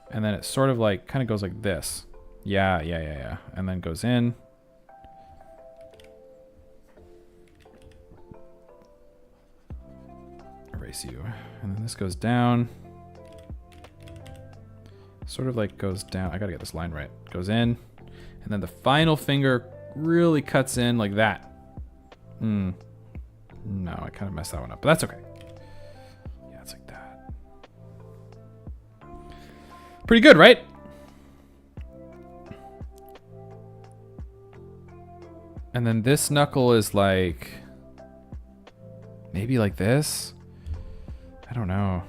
And then it sort of like, kind of goes like this. Yeah. And then goes in. Erase you. And then this goes down. Sort of like goes down. I gotta get this line right. Goes in. And then the final finger really cuts in like that. No, I kind of messed that one up, but that's okay. Yeah, it's like that. Pretty good, right? And then this knuckle is like... maybe like this? I don't know.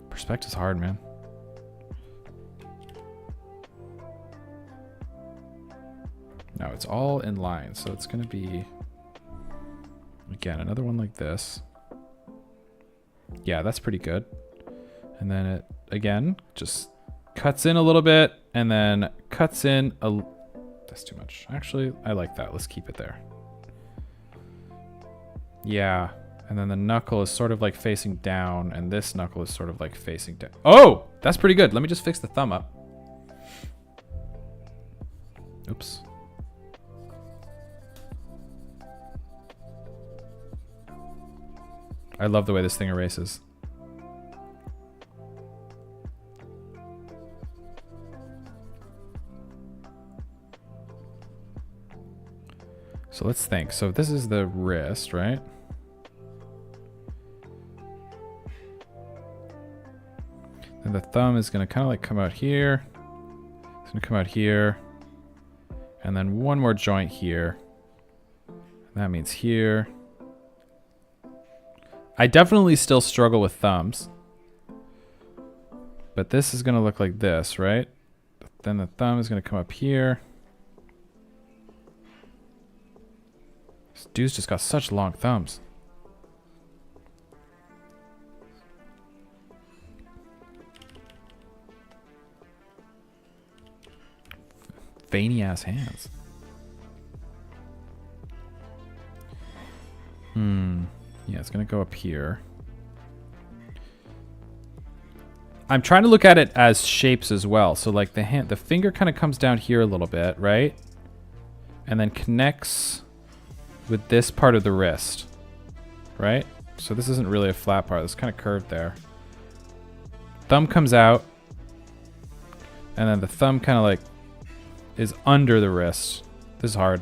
Perspective's hard, man. No, it's all in line, so it's gonna be, again, another one like this. Yeah, that's pretty good. And then it, again, just cuts in a little bit, and then cuts in a, that's too much. Actually, I like that. Let's keep it there. Yeah, and then the knuckle is sort of like facing down, and this knuckle is sort of like facing down. Oh, that's pretty good. Let me just fix the thumb up. Oops. I love the way this thing erases. So let's think. So this is the wrist, right? And the thumb is going to kind of like come out here. It's going to come out here. And then one more joint here. That means here. I definitely still struggle with thumbs. But this is going to look like this, right? Then the thumb is going to come up here. This dude's just got such long thumbs. veiny ass hands. Yeah, it's gonna go up here. I'm trying to look at it as shapes as well. So like the finger kind of comes down here a little bit, right? And then connects with this part of the wrist, right? So this isn't really a flat part. It's kind of curved there. Thumb comes out, and then the thumb kind of like is under the wrist. This is hard.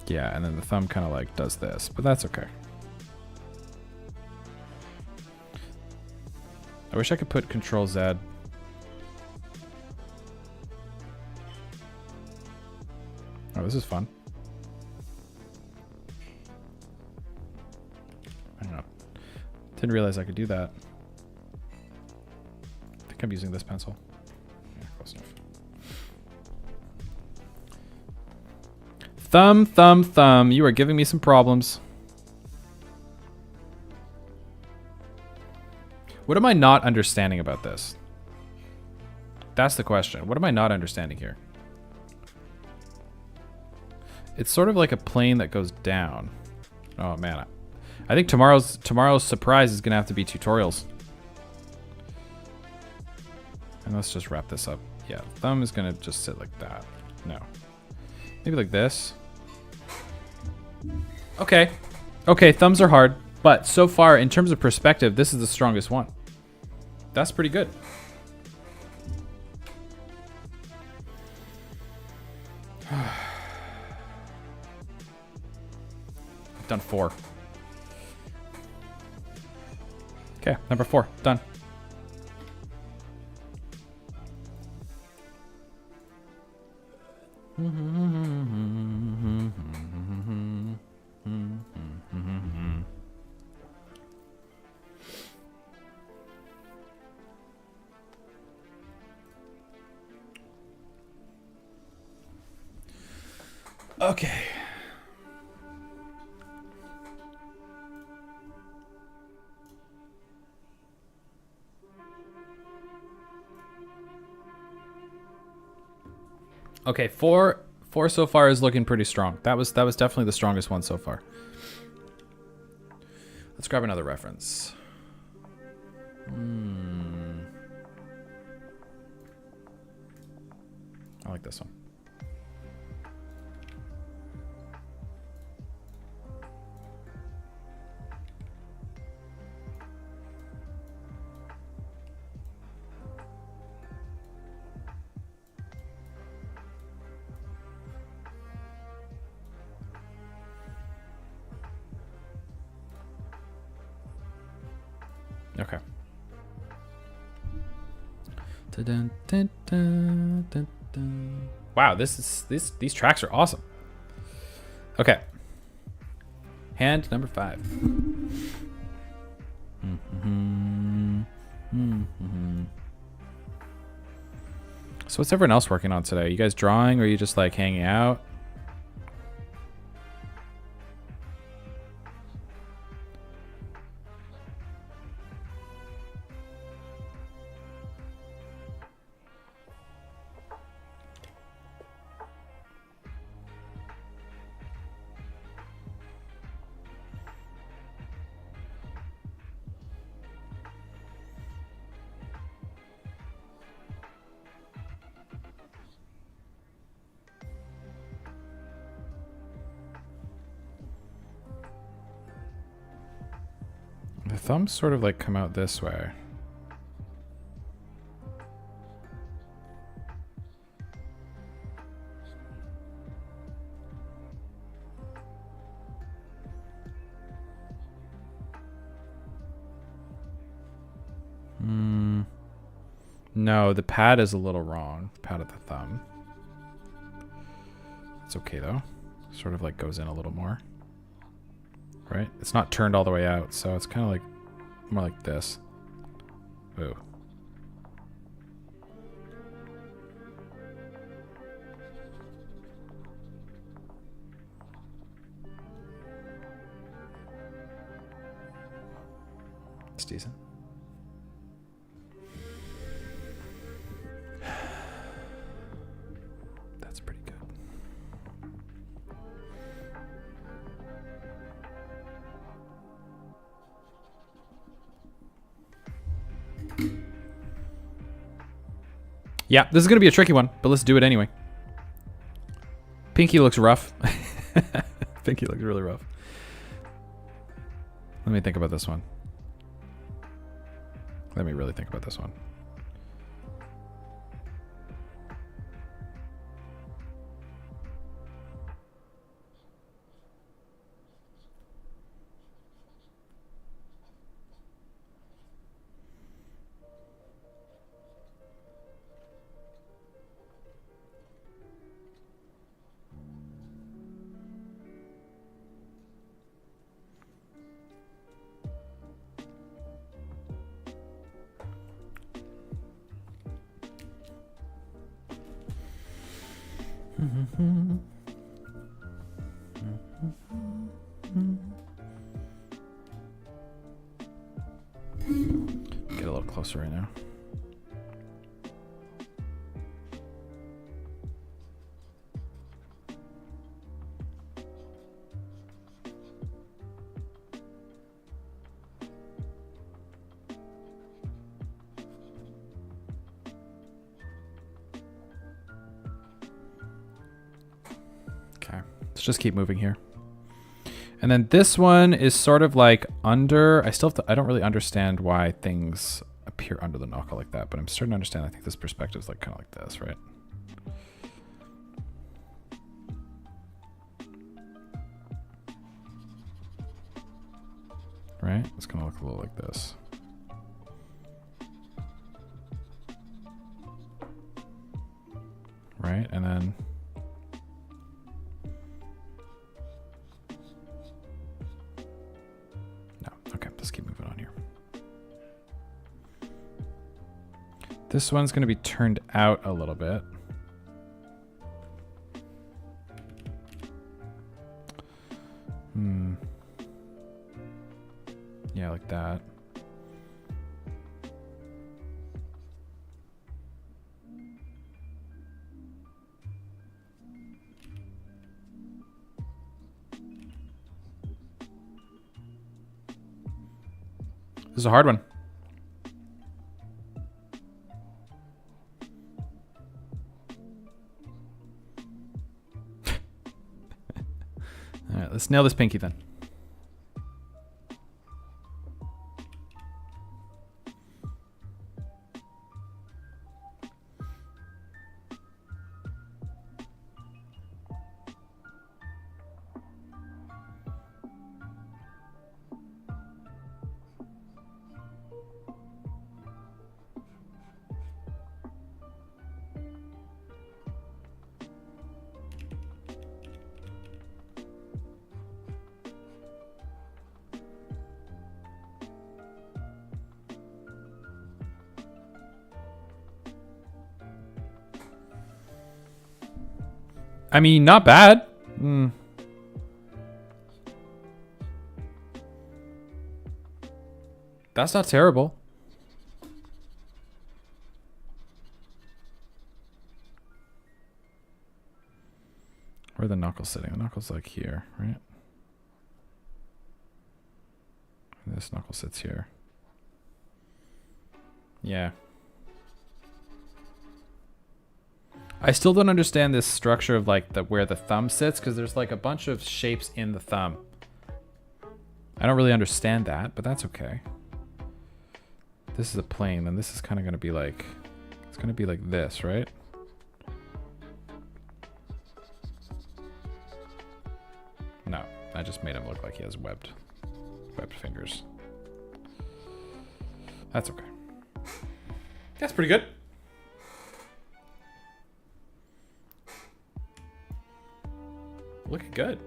Yeah, and then the thumb kind of like does this, but that's okay. I wish I could put Control Z. Oh, this is fun. Hang on. Didn't realize I could do that. I think I'm using this pencil. Yeah, close enough. Thumb, thumb, thumb. You are giving me some problems. What am I not understanding about this? That's the question. What am I not understanding here? It's sort of like a plane that goes down. Oh man, I think tomorrow's surprise is gonna have to be tutorials. And let's just wrap this up. Yeah, thumb is gonna just sit like that. No, maybe like this. Okay, okay, thumbs are hard, but so far in terms of perspective, this is the strongest one. That's pretty good. Done 4. Okay, number 4, done. Okay. Okay, 4 so far is looking pretty strong. That was definitely the strongest one so far. Let's grab another reference. I like this one. Okay. Dun, dun, dun, dun, dun. Wow, these tracks are awesome. Okay. Hand number 5. So what's everyone else working on today? You guys drawing or are you just like hanging out? The thumbs sort of like come out this way. No, the pad is a little wrong. The pad of the thumb. It's okay though. Sort of like goes in a little more. Right? It's not turned all the way out, so it's kind of like more like this. Ooh. It's decent. Yeah, this is going to be a tricky one, but let's do it anyway. Pinky looks rough. Pinky looks really rough. Let me think about this one. Let me really think about this one. Get a little closer right now. Okay, let's just keep moving here. And then this one is sort of like under. I still have to, I don't really understand why things appear under the knuckle like that, but I'm starting to understand. I think this perspective is like kind of like this, right? Right? It's gonna look a little like this. Right? And then okay, let's keep moving on here. This one's going to be turned out a little bit. Yeah, like that. This is a hard one. All right, let's nail this pinky then. I mean, not bad. That's not terrible. Where are the knuckles sitting? The knuckles like here, right? This knuckle sits here. Yeah. I still don't understand this structure of like where the thumb sits, because there's like a bunch of shapes in the thumb. I don't really understand that, but that's okay. This is a plane, then this is kind of going to be like, it's going to be like this, right? No, I just made him look like he has webbed fingers. That's okay. That's pretty good. Looking good.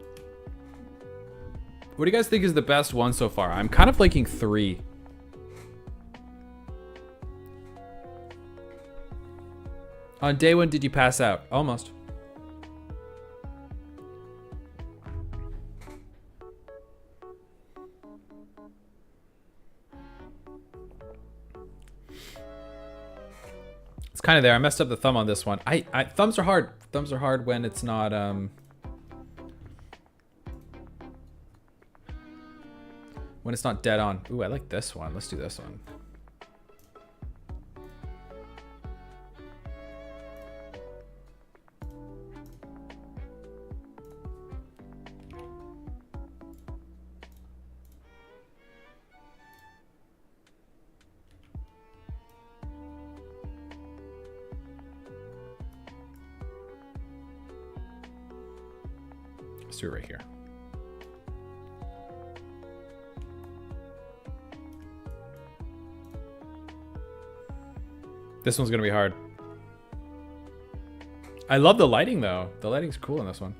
What do you guys think is the best one so far? I'm kind of liking 3. On day 1, did you pass out? Almost. It's kind of there. I messed up the thumb on this one. Thumbs are hard. Thumbs are hard when it's not when it's not dead on. Ooh, I like this one. Let's do this one. Let's do it right here. This one's gonna be hard. I love the lighting though. The lighting's cool in this one.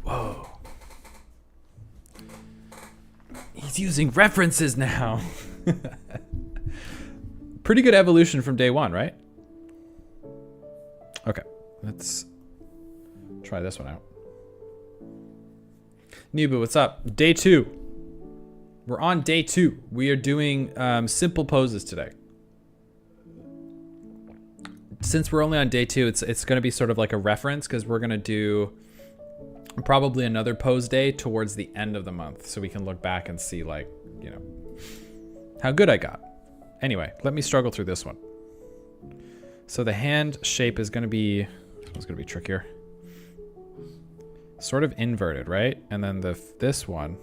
Whoa. He's using references now. Pretty good evolution from day one, right? Okay, let's try this one out. Nibu, what's up? Day 2. We're on day 2. We are doing simple poses today. Since we're only on day 2, it's going to be sort of like a reference because we're going to do probably another pose day towards the end of the month, so we can look back and see, like, you know, how good I got. Anyway, let me struggle through this one. So the hand shape is going to be, this one's going to be trickier. Sort of inverted, right? And then this one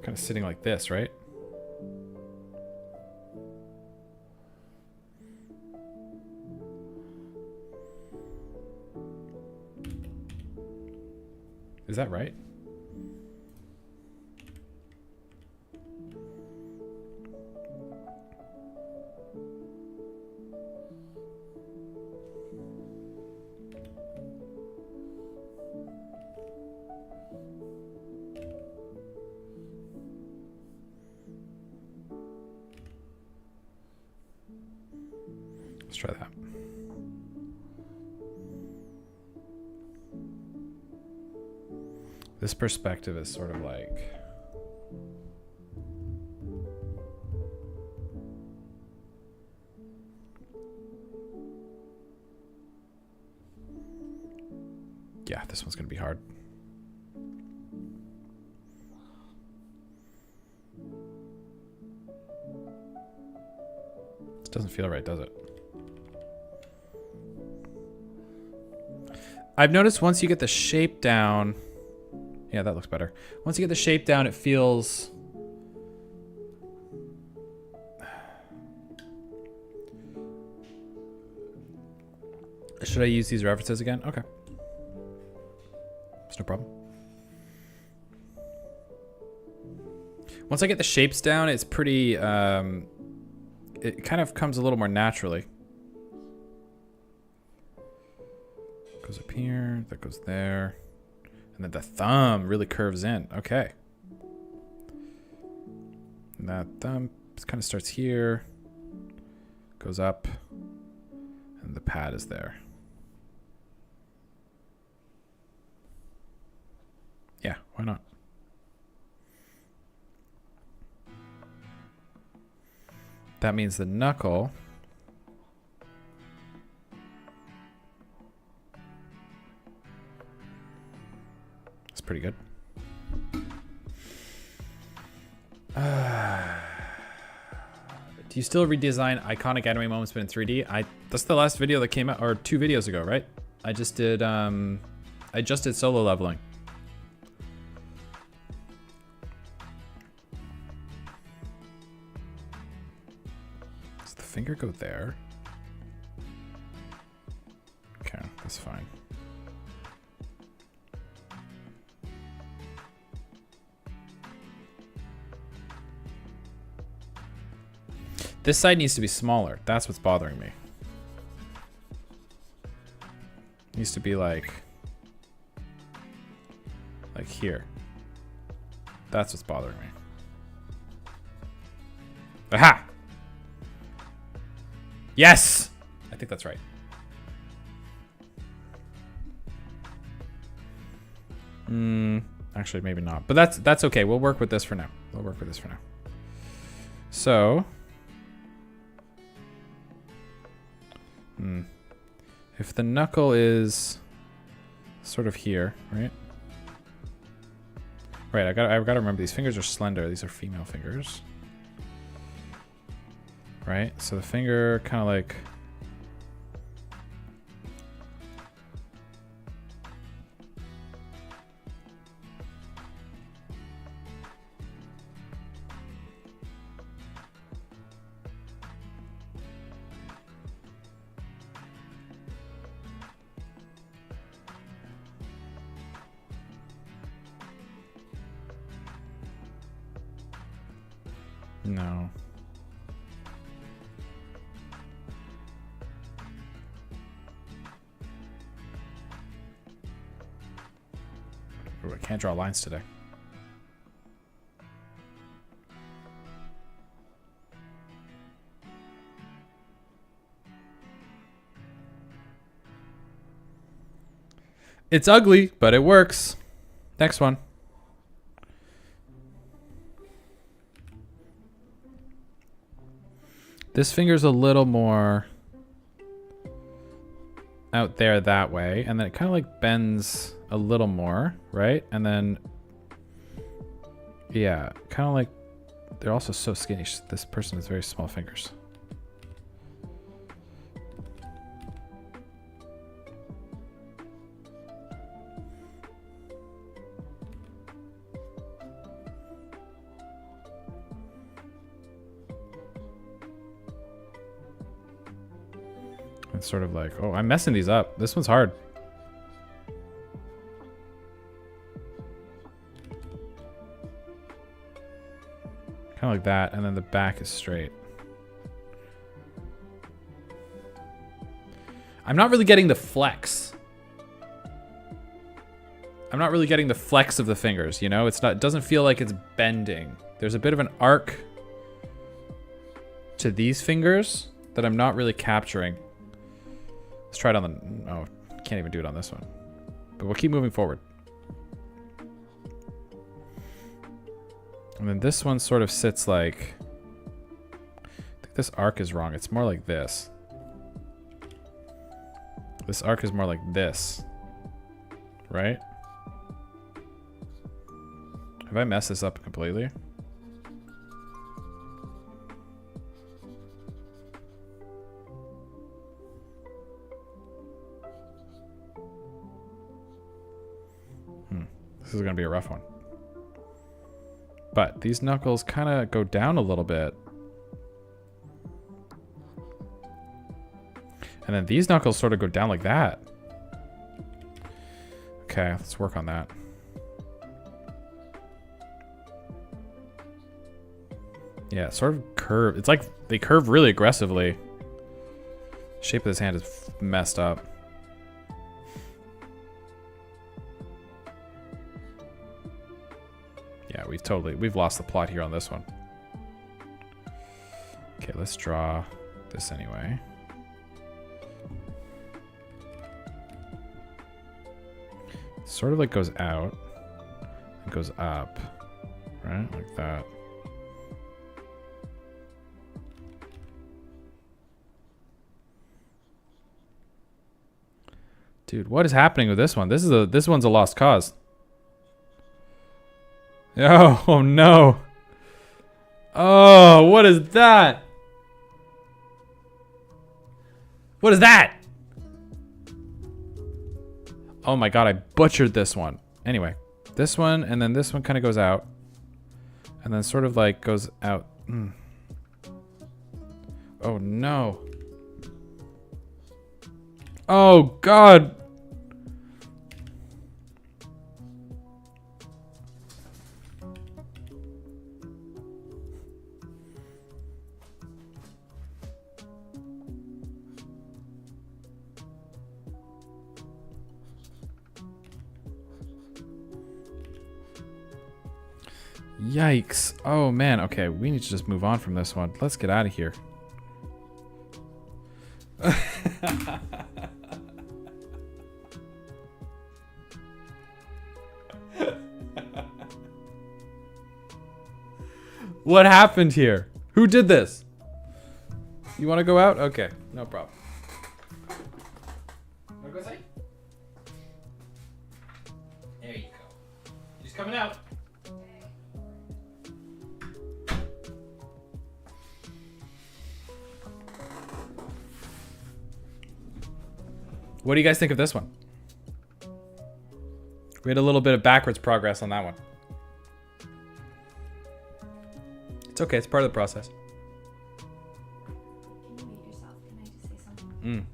kind of sitting like this, right? Is that right? Let's try that. This perspective is sort of like, yeah, this one's gonna be hard. This doesn't feel right, does it? I've noticed once you get the shape down, yeah, that looks better. Once you get the shape down, it feels, should I use these references again? Okay. It's no problem. Once I get the shapes down, it's pretty, it kind of comes a little more naturally. Goes up here, that goes there. And then the thumb really curves in. Okay. And that thumb kind of starts here, goes up, and the pad is there. Yeah, why not? That means the knuckle is pretty good. Do you still redesign iconic anime moments but in 3D? That's the last video that came out, or 2 videos ago, right? I just did solo leveling. Does the finger go there? Okay, that's fine. This side needs to be smaller. That's what's bothering me. It needs to be like here. That's what's bothering me. Aha! Yes! I think that's right. Actually, maybe not. But that's okay. We'll work with this for now. We'll work with this for now. So, if the knuckle is sort of here, right? Right, I've got to remember these fingers are slender. These are female fingers. Right? So the finger kind of like No. Ooh, I can't draw lines today. It's ugly, but it works. Next one. This finger's a little more out there that way, and then it kind of like bends a little more, right? And then, yeah, kind of like, they're also so skinny. This person has very small fingers. It's sort of like, oh, I'm messing these up. This one's hard. Kind of like that, and then the back is straight. I'm not really getting the flex. I'm not really getting the flex of the fingers, you know? It doesn't feel like it's bending. There's a bit of an arc to these fingers that I'm not really capturing. Let's try it on the... Oh, can't even do it on this one. But we'll keep moving forward. And then this one sort of sits like... I think this arc is wrong. It's more like this. This arc is more like this. Right? Have I messed this up completely? This is going to be a rough one. But these knuckles kind of go down a little bit. And then these knuckles sort of go down like that. Okay, let's work on that. Yeah, sort of curve. It's like they curve really aggressively. Shape of this hand is messed up. Yeah, we've lost the plot here on this one. Okay, let's draw this anyway. Sort of like goes out and goes up, right? Like that. Dude, what is happening with this one? This one's a lost cause. Oh no. Oh, what is that? What is that? Oh my god, I butchered this one. Anyway, this one and then this one kind of goes out. And then sort of like goes out. Oh no. Oh god. Yikes. Oh man, okay, we need to just move on from this one. Let's get out of here. What happened here? Who did this? You want to go out? Okay, no problem. Want to go outside? There you go. He's coming out. What do you guys think of this one? We had a little bit of backwards progress on that one. It's okay, it's part of the process. Can you mute yourself? Can I just say something?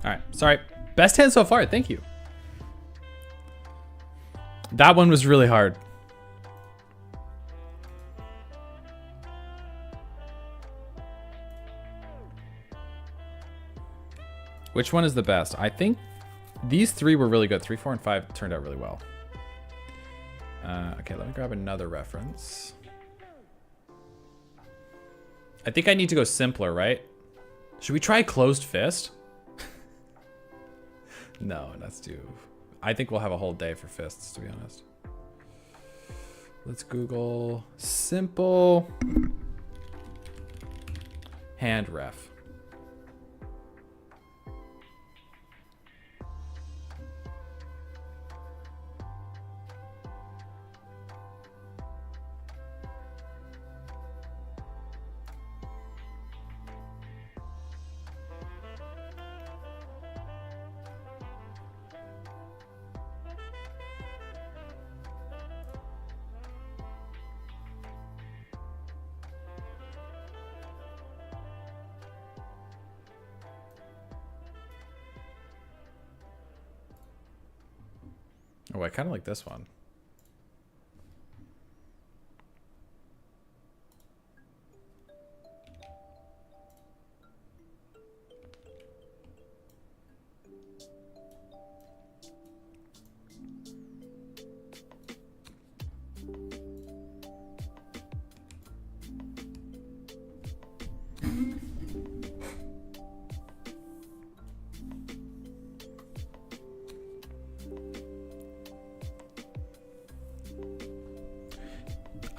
All right, sorry. Best hand so far. Thank you. That one was really hard. Which one is the best? I think these three were really good. 3, 4, and 5 turned out really well. Okay, let me grab another reference. I think I need to go simpler, right? Should we try closed fist? No, that's too... I think we'll have a whole day for fists, to be honest. Let's Google simple hand ref. Oh, I kind of like this one.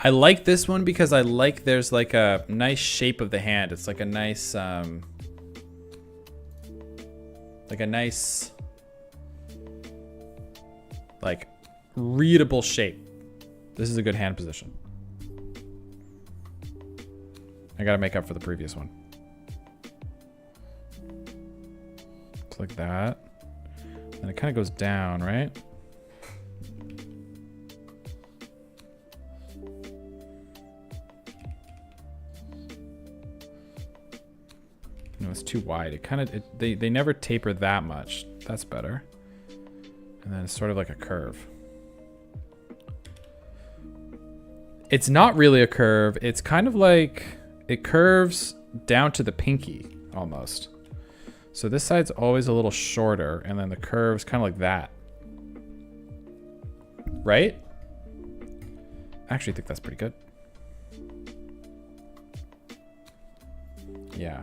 I like this one because I like there's like a nice shape of the hand. It's like a nice like readable shape. This is a good hand position. I gotta make up for the previous one. It's like that. And it kind of goes down, right? No, it's too wide. It kind of, they never taper that much. That's better. And then it's sort of like a curve. It's not really a curve. It's kind of like, it curves down to the pinky almost. So this side's always a little shorter, and then the curve's kind of like that. Right? I actually think that's pretty good. Yeah.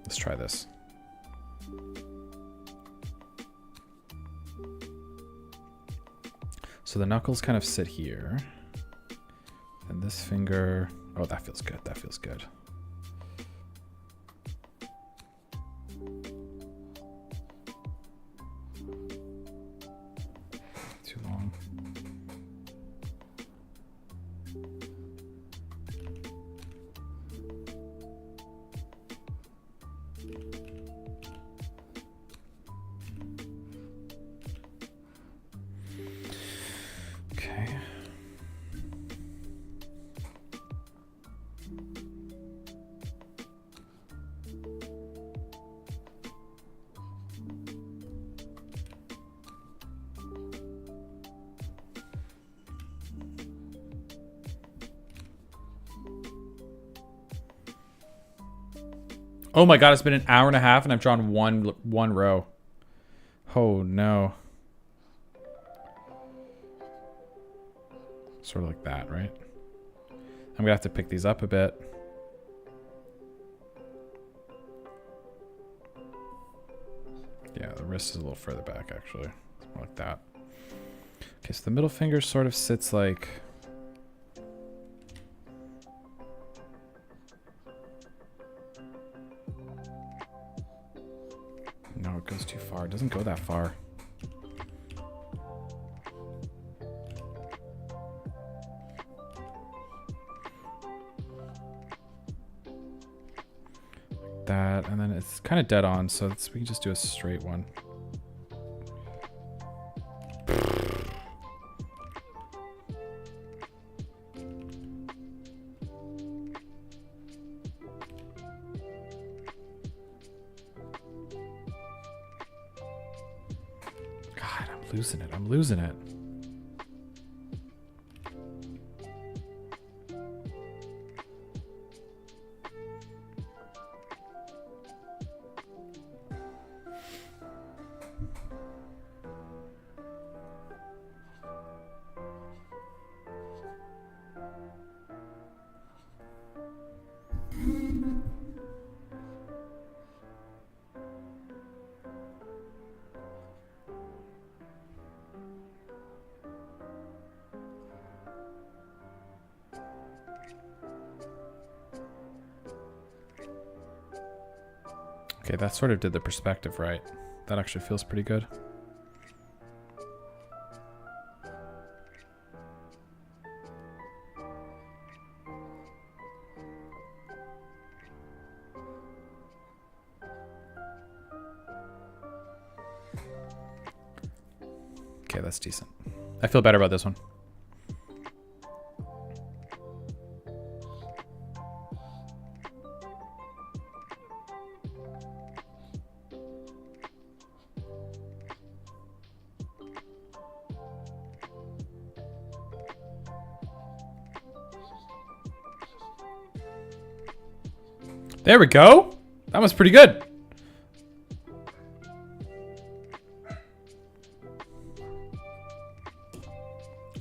Let's try this. So the knuckles kind of sit here. And this finger, oh, that feels good. That feels good. Too long. Okay. Oh my god, it's been an hour and a half and I've drawn one row. Oh no. Sort of like that, right? I'm gonna have to pick these up a bit. Yeah, the wrist is a little further back actually. It's more like that. Okay, so the middle finger sort of sits like... No, it goes too far. It doesn't go that far. Like that, and then it's kind of dead on, so we can just do a straight one. losing it. I'm losing it. Okay, that sort of did the perspective right. That actually feels pretty good. Okay, that's decent. I feel better about this one. There we go. That was pretty good.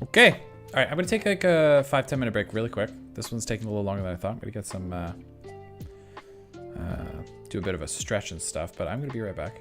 Okay. All right, I'm going to take like a 5-10 minute break really quick. This one's taking a little longer than I thought. I'm going to get some, do a bit of a stretch and stuff, but I'm going to be right back.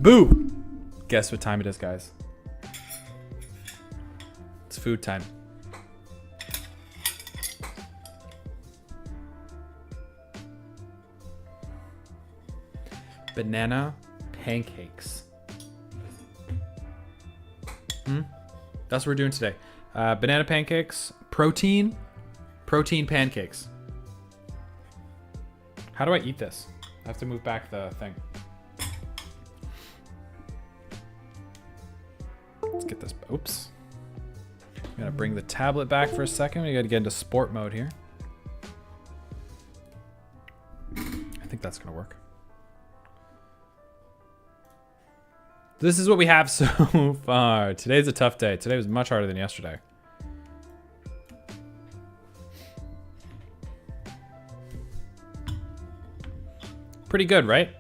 Boo! Guess what time it is, guys? It's food time. Banana pancakes. That's what we're doing today. Banana pancakes, protein pancakes. How do I eat this? I have to move back the thing. Let's get this. Oops. I'm gonna bring the tablet back for a second. We gotta get into sport mode here. I think that's gonna work. This is what we have so far. Today's a tough day. Today was much harder than yesterday. Pretty good, right?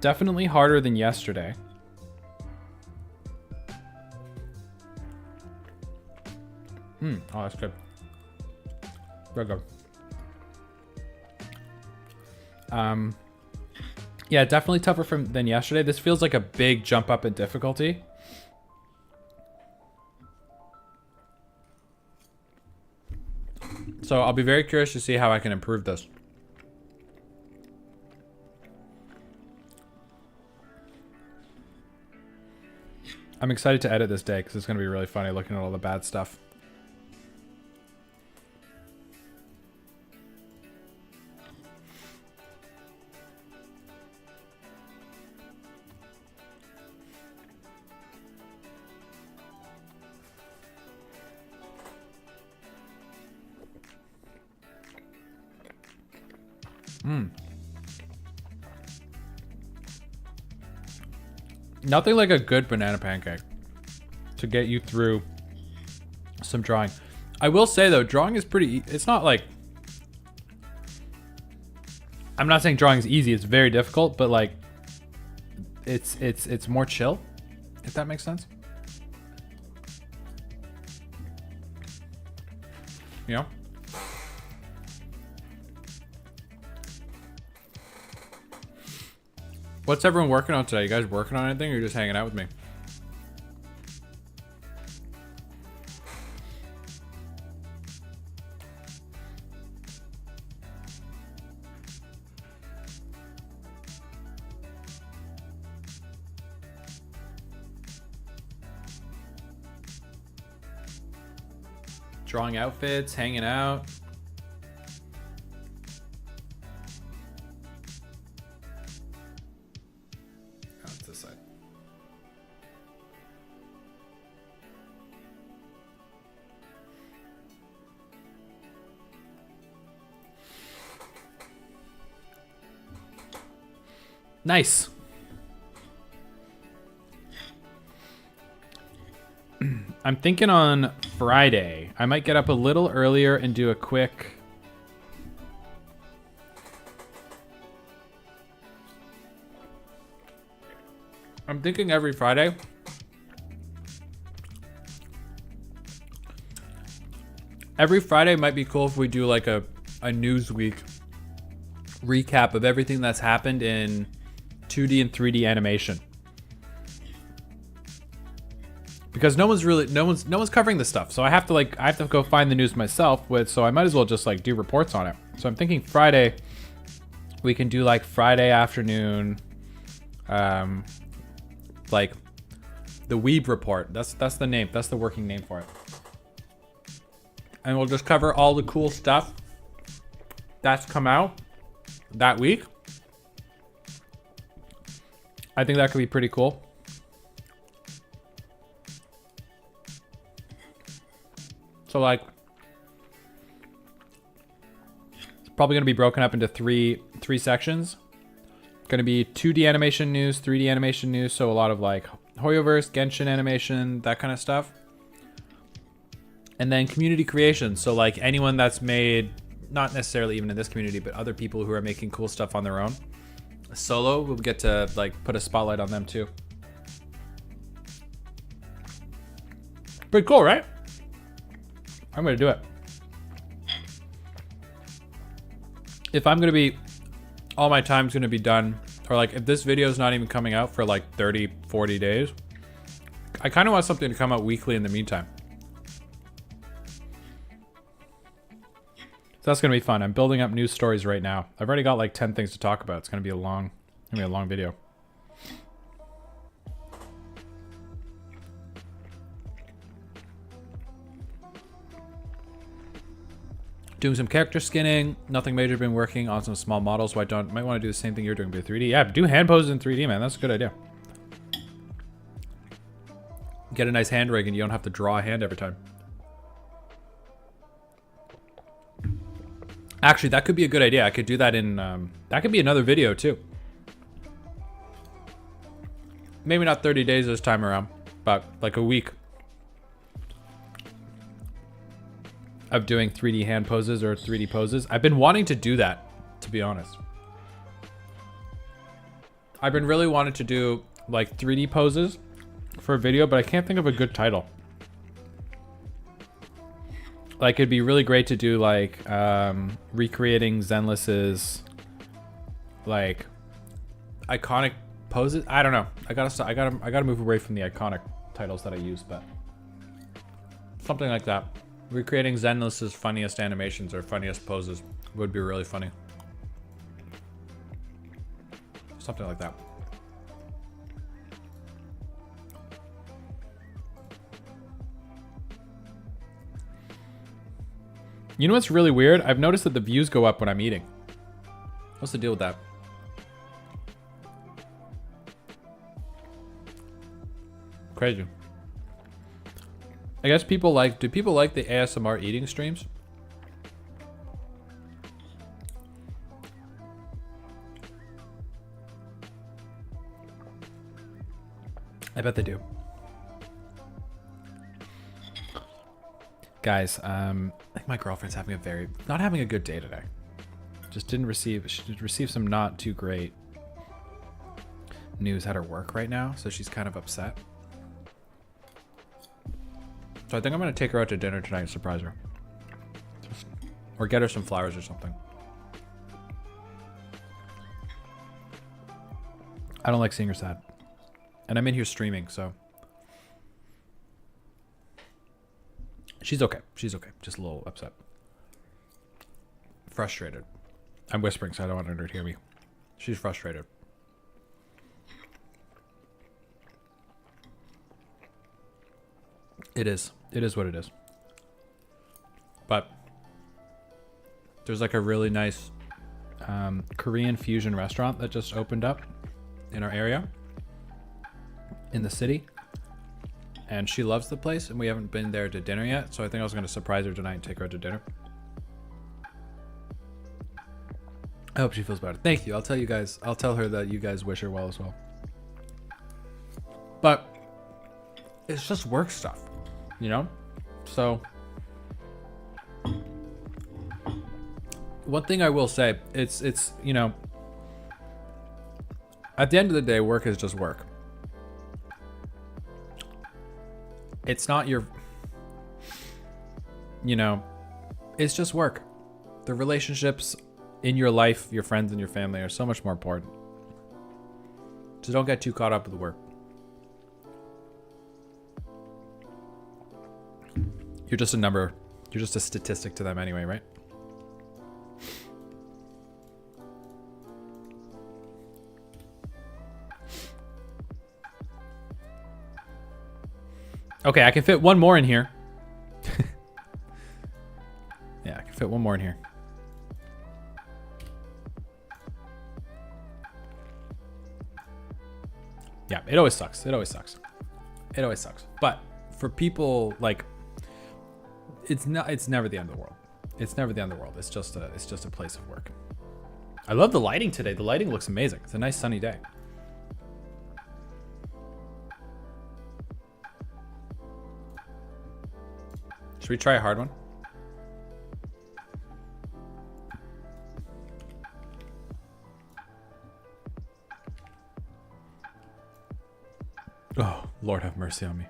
Definitely harder than yesterday. Oh, that's good. Very good. Yeah, definitely tougher than yesterday. This feels like a big jump up in difficulty. So I'll be very curious to see how I can improve this. I'm excited to edit this day because it's going to be really funny looking at all the bad stuff. Nothing like a good banana pancake to get you through some drawing. I will say though, drawing is pretty, it's not like, I'm not saying drawing is easy, it's very difficult, but like, it's more chill, if that makes sense. You know? What's everyone working on today? You guys working on anything or you're just hanging out with me? Drawing outfits, hanging out. Nice. I'm thinking on Friday, I might get up a little earlier and do a quick... I'm thinking every Friday. Every Friday might be cool if we do like a Newsweek recap of everything that's happened in 2D and 3D animation, because no one's covering this stuff. So I have to go find the news myself so I might as well just like do reports on it. So I'm thinking Friday we can do like Friday afternoon, like the Weeb report. That's the name. That's the working name for it. And we'll just cover all the cool stuff that's come out that week. I think that could be pretty cool. So like, it's probably going to be broken up into three sections. Going to be 2D animation news, 3D animation news. So a lot of like Hoyoverse, Genshin animation, that kind of stuff. And then community creation. So like anyone that's made, not necessarily even in this community, but other people who are making cool stuff on their own. Solo, we'll get to like put a spotlight on them too. Pretty cool, right? I'm gonna do it. If I'm gonna be, all my time's gonna be done or like if this video is not even coming out for like 30, 40 days, I kind of want something to come out weekly in the meantime. So that's gonna be fun. I'm building up news stories right now. I've already got like 10 things to talk about. It's gonna be a long video. Doing some character skinning. Nothing major. Been working on some small models. Might want to do the same thing you're doing, but 3D. Yeah, do hand poses in 3D, man. That's a good idea. Get a nice hand rig, and you don't have to draw a hand every time. Actually, that could be a good idea. I could do that in. That could be another video too. Maybe not 30 days this time around, but like a week of doing 3D hand poses or 3D poses. I've been wanting to do that, to be honest. I've been really wanting to do like 3D poses for a video, but I can't think of a good title. Like it'd be really great to do like recreating Zenless's like iconic poses. I don't know. I gotta move away from the iconic titles that I use, but something like that. Recreating Zenless's funniest animations or funniest poses would be really funny. Something like that. You know what's really weird? I've noticed that the views go up when I'm eating. What's the deal with that? Crazy. I guess people like, do people like the ASMR eating streams? I bet they do. Guys, I think my girlfriend's having not having a good day today. She received some not too great news at her work right now, so she's kind of upset. So I think I'm gonna take her out to dinner tonight and surprise her. Or get her some flowers or something. I don't like seeing her sad. And I'm in here streaming, so. She's okay. She's okay. Just a little upset. Frustrated. I'm whispering, so I don't want her to hear me. She's frustrated. It is. It is what it is. But there's like a really nice Korean fusion restaurant that just opened up in our area, in the city. And she loves the place, and we haven't been there to dinner yet, so I think I was going to surprise her tonight and take her out to dinner. I hope she feels better. Thank you. I'll tell her that you guys wish her well as well. But it's just work stuff, you know? So one thing I will say, it's you know, at the end of the day, work is just work. It's not your, you know, it's just work. The relationships in your life, your friends and your family are so much more important. So don't get too caught up with the work. You're just a number. You're just a statistic to them anyway, right? Okay, I can fit one more in here. Yeah, I can fit one more in here. Yeah, it always sucks. It always sucks. It always sucks. But for people like, it's never the end of the world. It's never the end of the world. It's just a place of work. I love the lighting today. The lighting looks amazing. It's a nice sunny day. Should we try a hard one? Oh, Lord have mercy on me.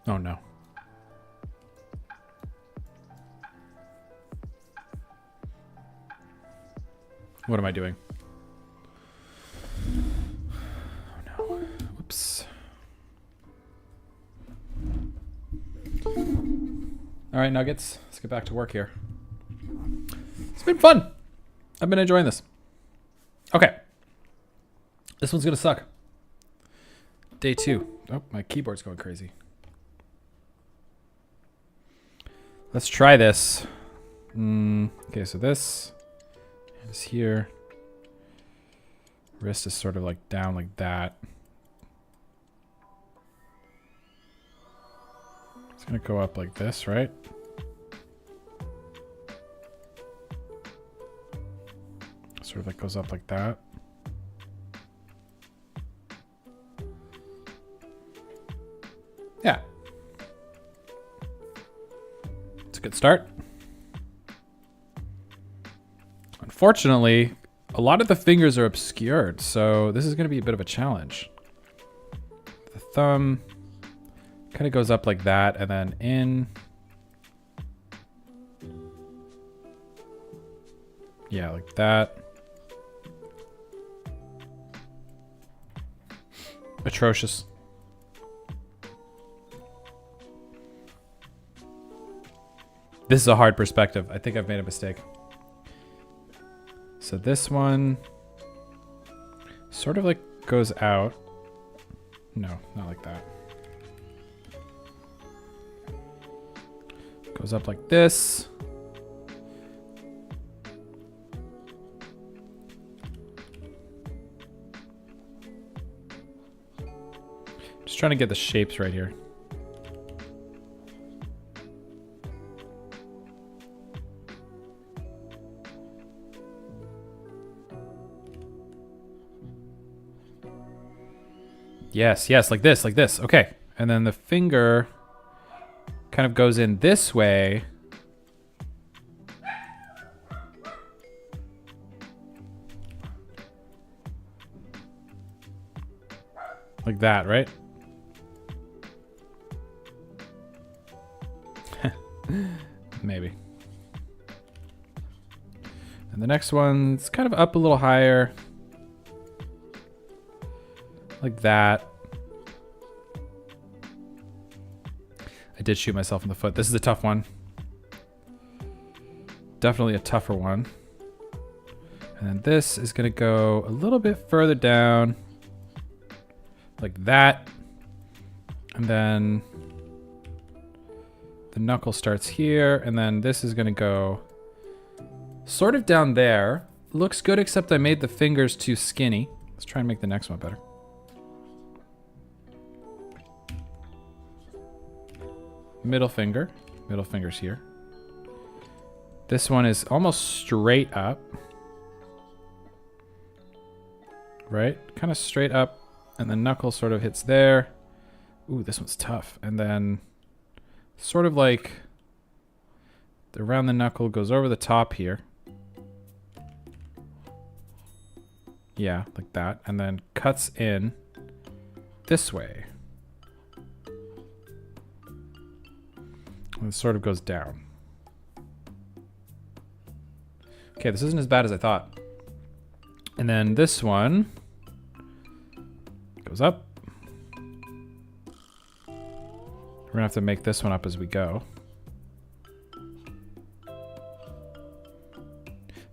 Oh no. What am I doing? Oh no. Whoops. All right, Nuggets. Let's get back to work here. It's been fun. I've been enjoying this. Okay. This one's going to suck. Day 2. Oh, my keyboard's going crazy. Let's try this. Okay, so this is here. Wrist is sort of like down like that. It's going to go up like this, right? Sort of like goes up like that. Yeah. It's a good start. Unfortunately, a lot of the fingers are obscured, so this is going to be a bit of a challenge. The thumb kind of goes up like that and then in. Yeah, like that. Atrocious. This is a hard perspective. I think I've made a mistake. So this one sort of like goes out. No, not like that. Goes up like this. Just trying to get the shapes right here. Yes, yes, like this, like this. Okay. And then the finger kind of goes in this way. Like that, right? Maybe. And the next one's kind of up a little higher. Like that. I did shoot myself in the foot. This is a tough one. Definitely a tougher one. And then this is going to go a little bit further down. Like that. And then the knuckle starts here. And then this is going to go sort of down there. Looks good, except I made the fingers too skinny. Let's try and make the next one better. Middle finger. Middle finger's here. This one is almost straight up. Right? Kind of straight up. And the knuckle sort of hits there. Ooh, this one's tough. And then sort of like around the knuckle goes over the top here. Yeah, like that. And then cuts in this way. And it sort of goes down. Okay, this isn't as bad as I thought. And then this one goes up. We're gonna have to make this one up as we go.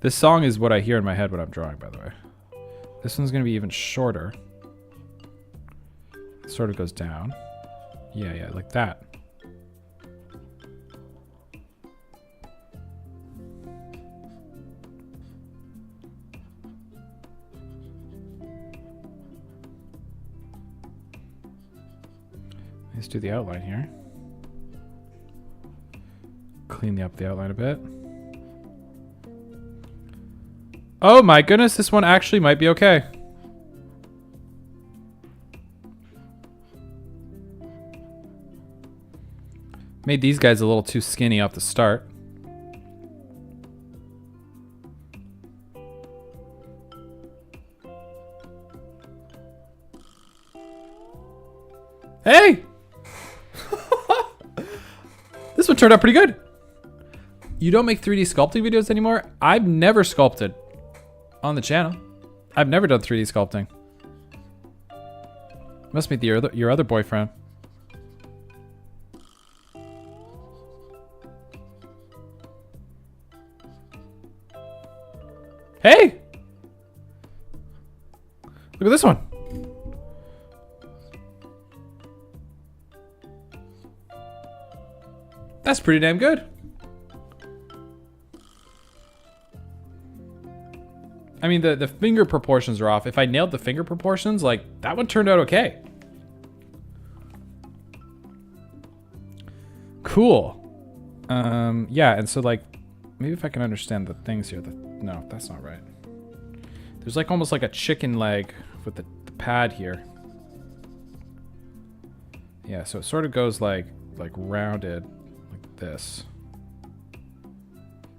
This song is what I hear in my head when I'm drawing, by the way. This one's gonna be even shorter. It sort of goes down. Yeah, like that. Let's do the outline here. Clean up the outline a bit. Oh my goodness, this one actually might be okay. Made these guys a little too skinny off the start. Hey! This one turned out pretty good. You don't make 3D sculpting videos anymore? I've never sculpted. on the channel. I've never done 3D sculpting. Must meet your other boyfriend. Hey! Look at this one. That's pretty damn good. I mean, the finger proportions are off. If I nailed the finger proportions, like, that one turned out okay. Cool. Yeah, and so, like, maybe if I can understand the things here. No, that's not right. There's, like, almost like a chicken leg with the pad here. Yeah, so it sort of goes, like rounded, like this.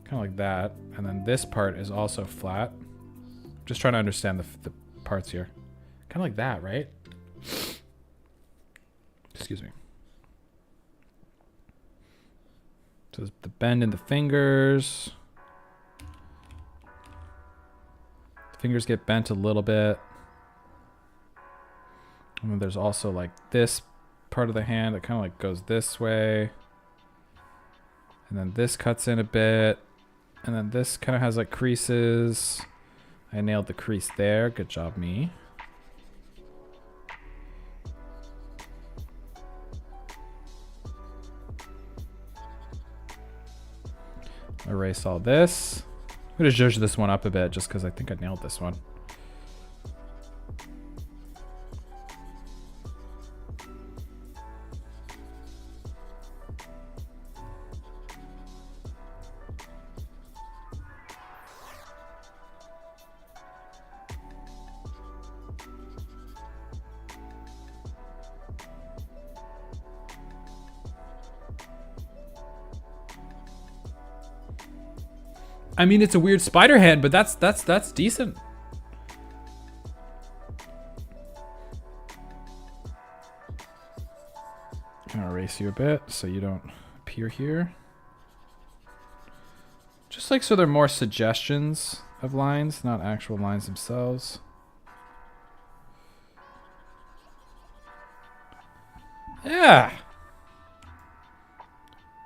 Kind of like that. And then this part is also flat. Just trying to understand the parts here. Kind of like that, right? Excuse me. So the bend in the fingers. The fingers get bent a little bit. And then there's also like this part of the hand that kind of like goes this way. And then this cuts in a bit. And then this kind of has like creases. I nailed the crease there. Good job, me. Erase all this. I'm going to zhuzh this one up a bit just because I think I nailed this one. I mean, it's a weird spider hand, but that's decent. I'm gonna erase you a bit so you don't appear here. Just like so they're more suggestions of lines, not actual lines themselves. Yeah.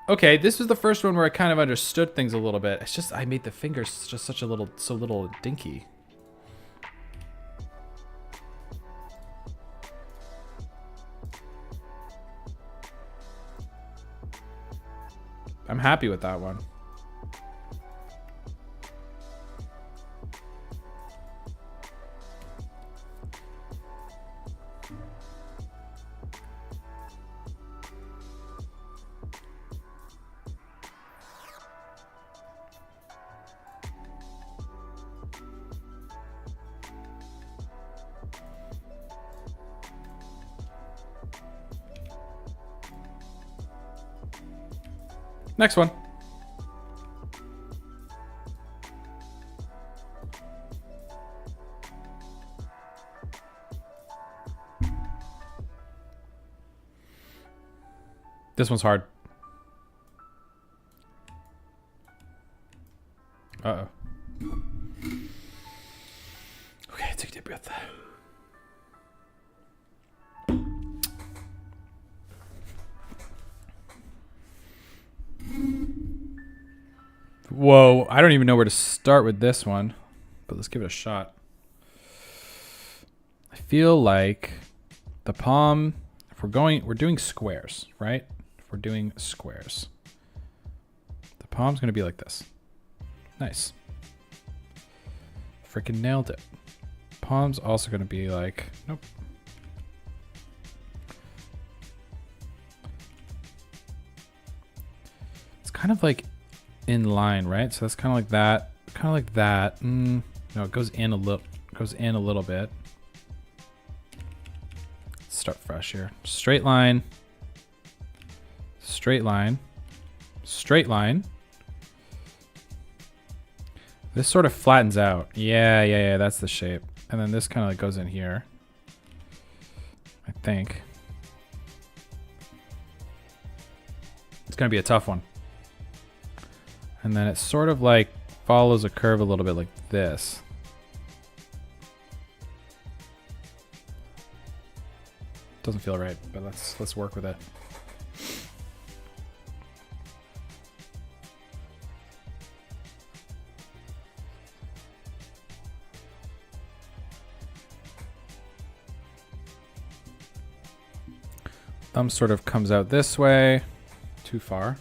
Okay, this was the first one where I kind of understood things a little bit. It's just I made the fingers just so little dinky. I'm happy with that one. Next one. This one's hard. Uh-oh. Okay, take a deep breath. Whoa, I don't even know where to start with this one, but let's give it a shot. I feel like the palm, if we're doing squares, right? If we're doing squares, the palm's gonna be like this. Nice. Freaking nailed it. Palm's also gonna be like, nope. It's kind of like in line, right? So that's kind of like that, kind of like that. No, it goes in a little bit. Let's start fresh here. Straight line, straight line, straight line. This sort of flattens out. Yeah, that's the shape. And then this kind of like goes in here, I think. It's gonna be a tough one. And then it sort of like follows a curve a little bit like this. Doesn't feel right, but let's work with it. Thumb sort of comes out this way. Too far.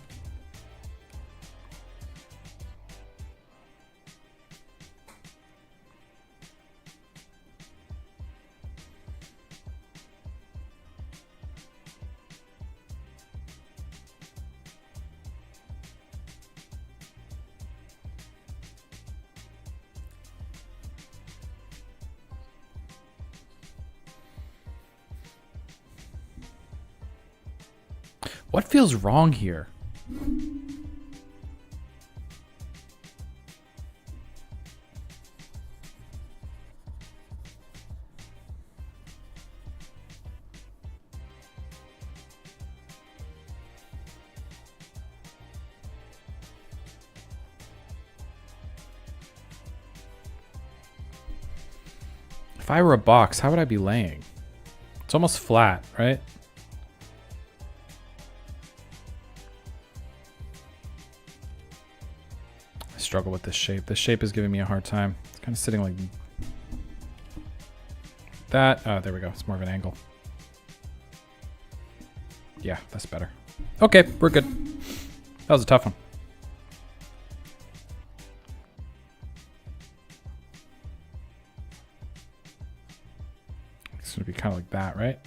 What feels wrong here? If I were a box, how would I be laying? It's almost flat, right? I struggle with this shape. This shape is giving me a hard time. It's kind of sitting like that. Oh, there we go. It's more of an angle. Yeah, that's better. Okay, we're good. That was a tough one. It's gonna be kind of like that, right?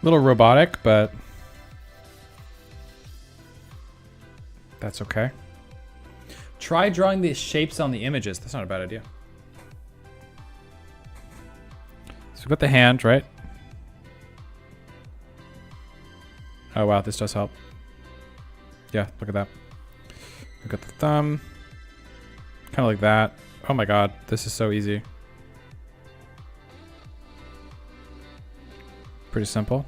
Little robotic, but that's okay. Try drawing the shapes on the images. That's not a bad idea. So we've got the hand, right? Oh wow, this does help. Yeah, look at that. We've got the thumb. Kind of like that. Oh my god, this is so easy. Pretty simple.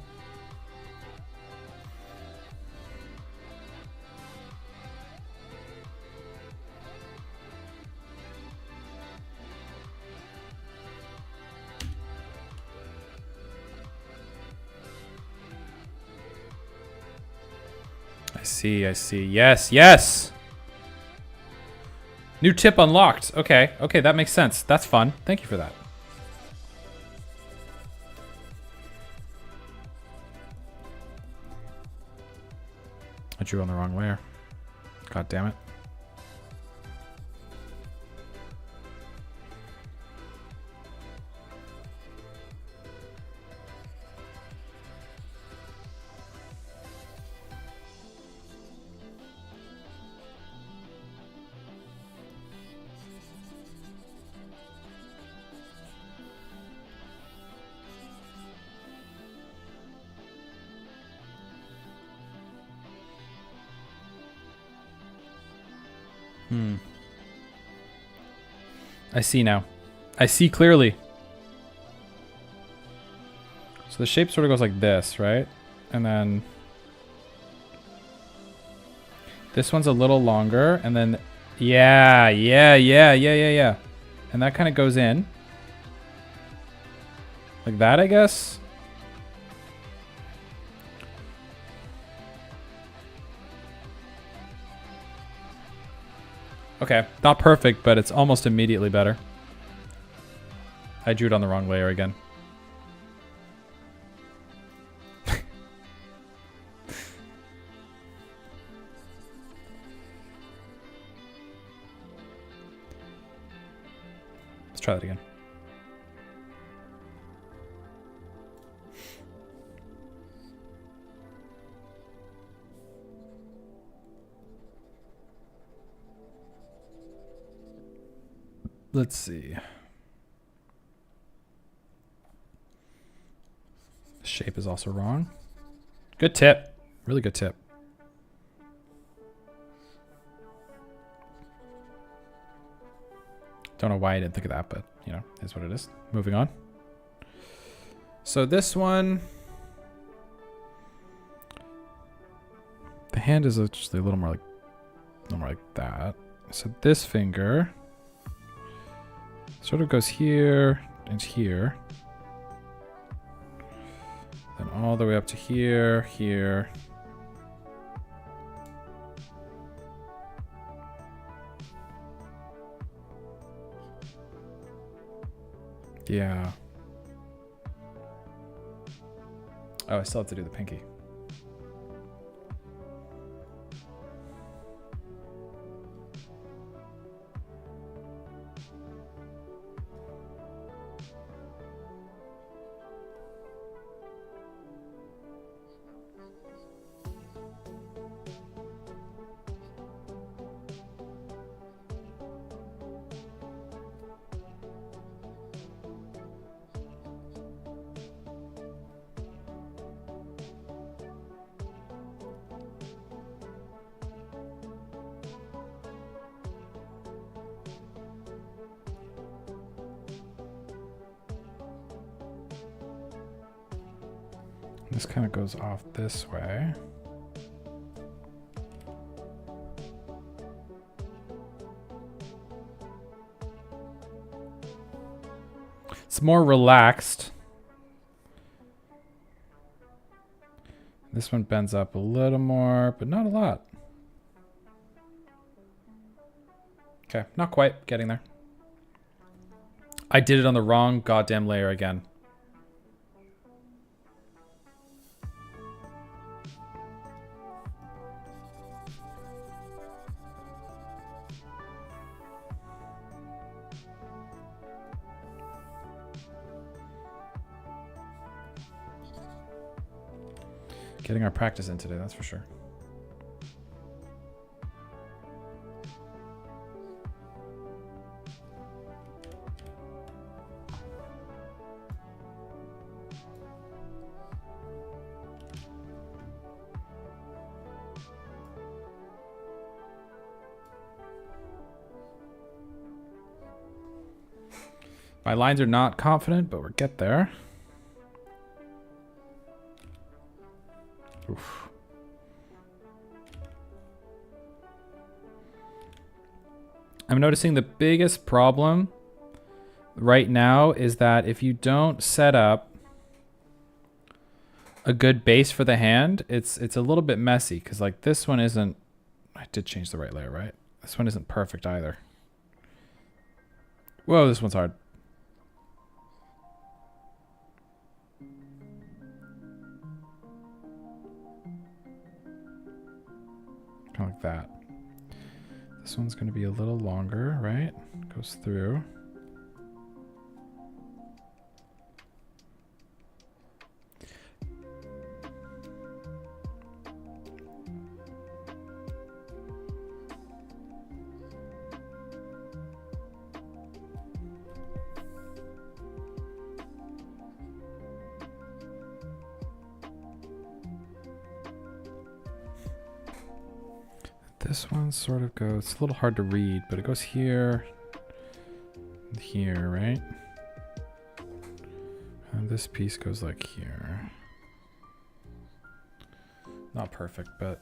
I see. Yes, yes! New tip unlocked. Okay, okay, that makes sense. That's fun. Thank you for that. I drew on the wrong layer. God damn it. I see now. I see clearly. So the shape sort of goes like this, right? And then this one's a little longer, and then yeah. And that kind of goes in. Like that, I guess. Okay, not perfect, but it's almost immediately better. I drew it on the wrong layer again. try that again. Let's see. The shape is also wrong. Good tip. Really good tip. Don't know why I didn't think of that, but you know, is what it is. Moving on. So this one, the hand is just a little more like that. So this finger sort of goes here and here. Then all the way up to here, here. Yeah. Oh, I still have to do the pinky. This kind of goes off this way. It's more relaxed. This one bends up a little more, but not a lot. Okay, not quite getting there. I did it on the wrong goddamn layer again. Getting our practice in today, that's for sure. My lines are not confident, but we'll get there. Oof. I'm noticing the biggest problem right now is that if you don't set up a good base for the hand, it's a little bit messy because like this one isn't, I did change the right layer, right? This one isn't perfect either. Whoa, this one's hard. Like that. This one's going to be a little longer, right? Goes through. This one sort of goes, it's a little hard to read, but it goes here, and here, right? And this piece goes like here. Not perfect, but...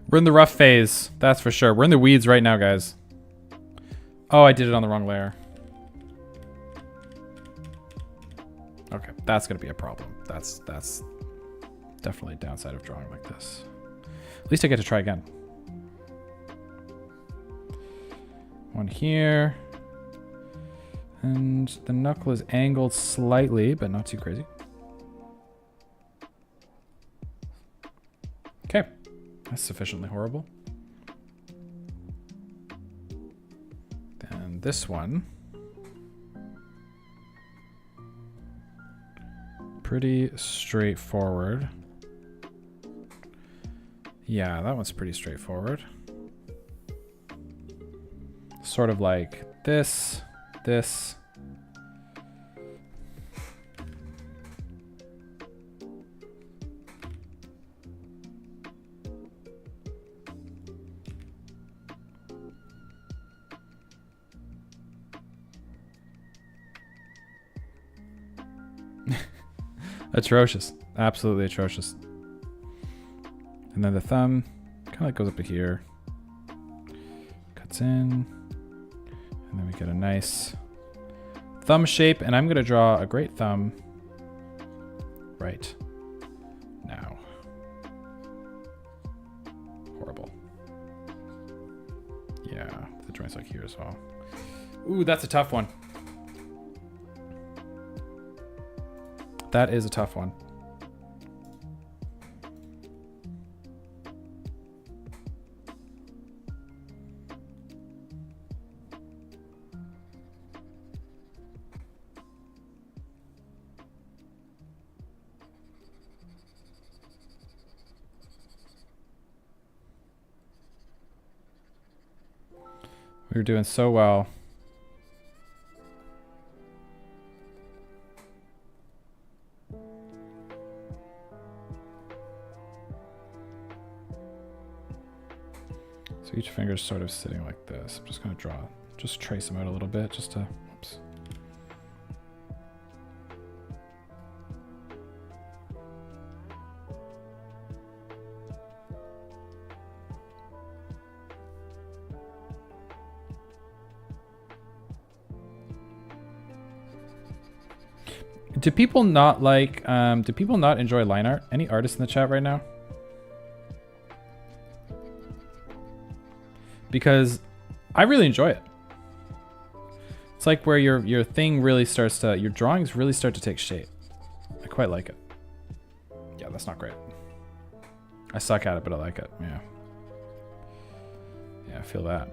We're in the rough phase, that's for sure. We're in the weeds right now, guys. Oh, I did it on the wrong layer. Okay, that's gonna be a problem. That's definitely a downside of drawing like this. At least I get to try again. One here. And the knuckle is angled slightly, but not too crazy. Okay, that's sufficiently horrible. Then this one. Pretty straightforward. Yeah, that one's pretty straightforward. Sort of like this, this. Atrocious. Absolutely atrocious. And then the thumb kind of like goes up to here. Cuts in. And then we get a nice thumb shape. And I'm going to draw a great thumb right now. Horrible. Yeah, the joint's like here as well. Ooh, that's a tough one. That is a tough one. We were doing so well. So each finger's sort of sitting like this. I'm just going to just trace them out a little bit just to, oops. Do people not enjoy line art? Any artists in the chat right now? Because I really enjoy it. It's like where your thing really starts to, your drawings really start to take shape. I quite like it. Yeah, that's not great. I suck at it, but I like it. Yeah. Yeah, I feel that.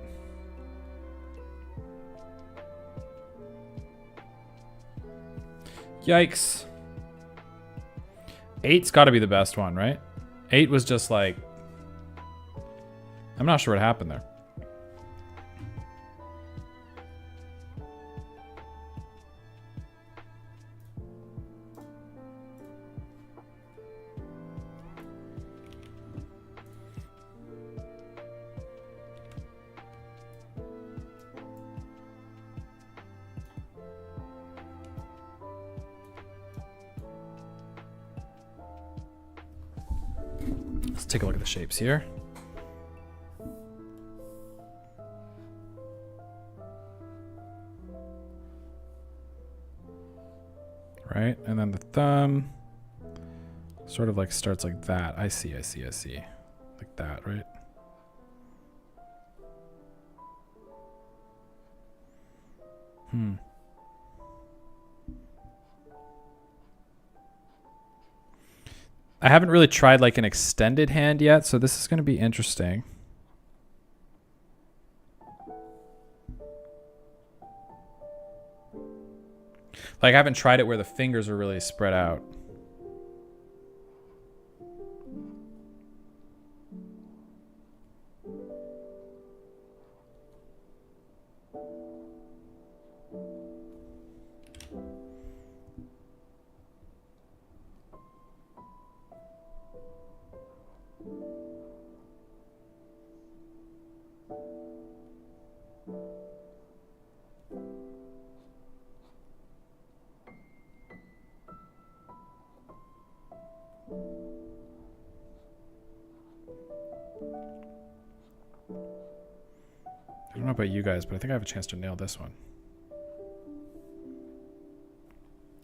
Yikes. 8's got to be the best one, right? 8 was just like, I'm not sure what happened there. Let's take a look at the shapes here. Right, and then the thumb sort of like starts like that. I see. Like that, right? I haven't really tried like an extended hand yet, so this is going to be interesting. Like I haven't tried it where the fingers are really spread out. know about you guys, but I think I have a chance to nail this one.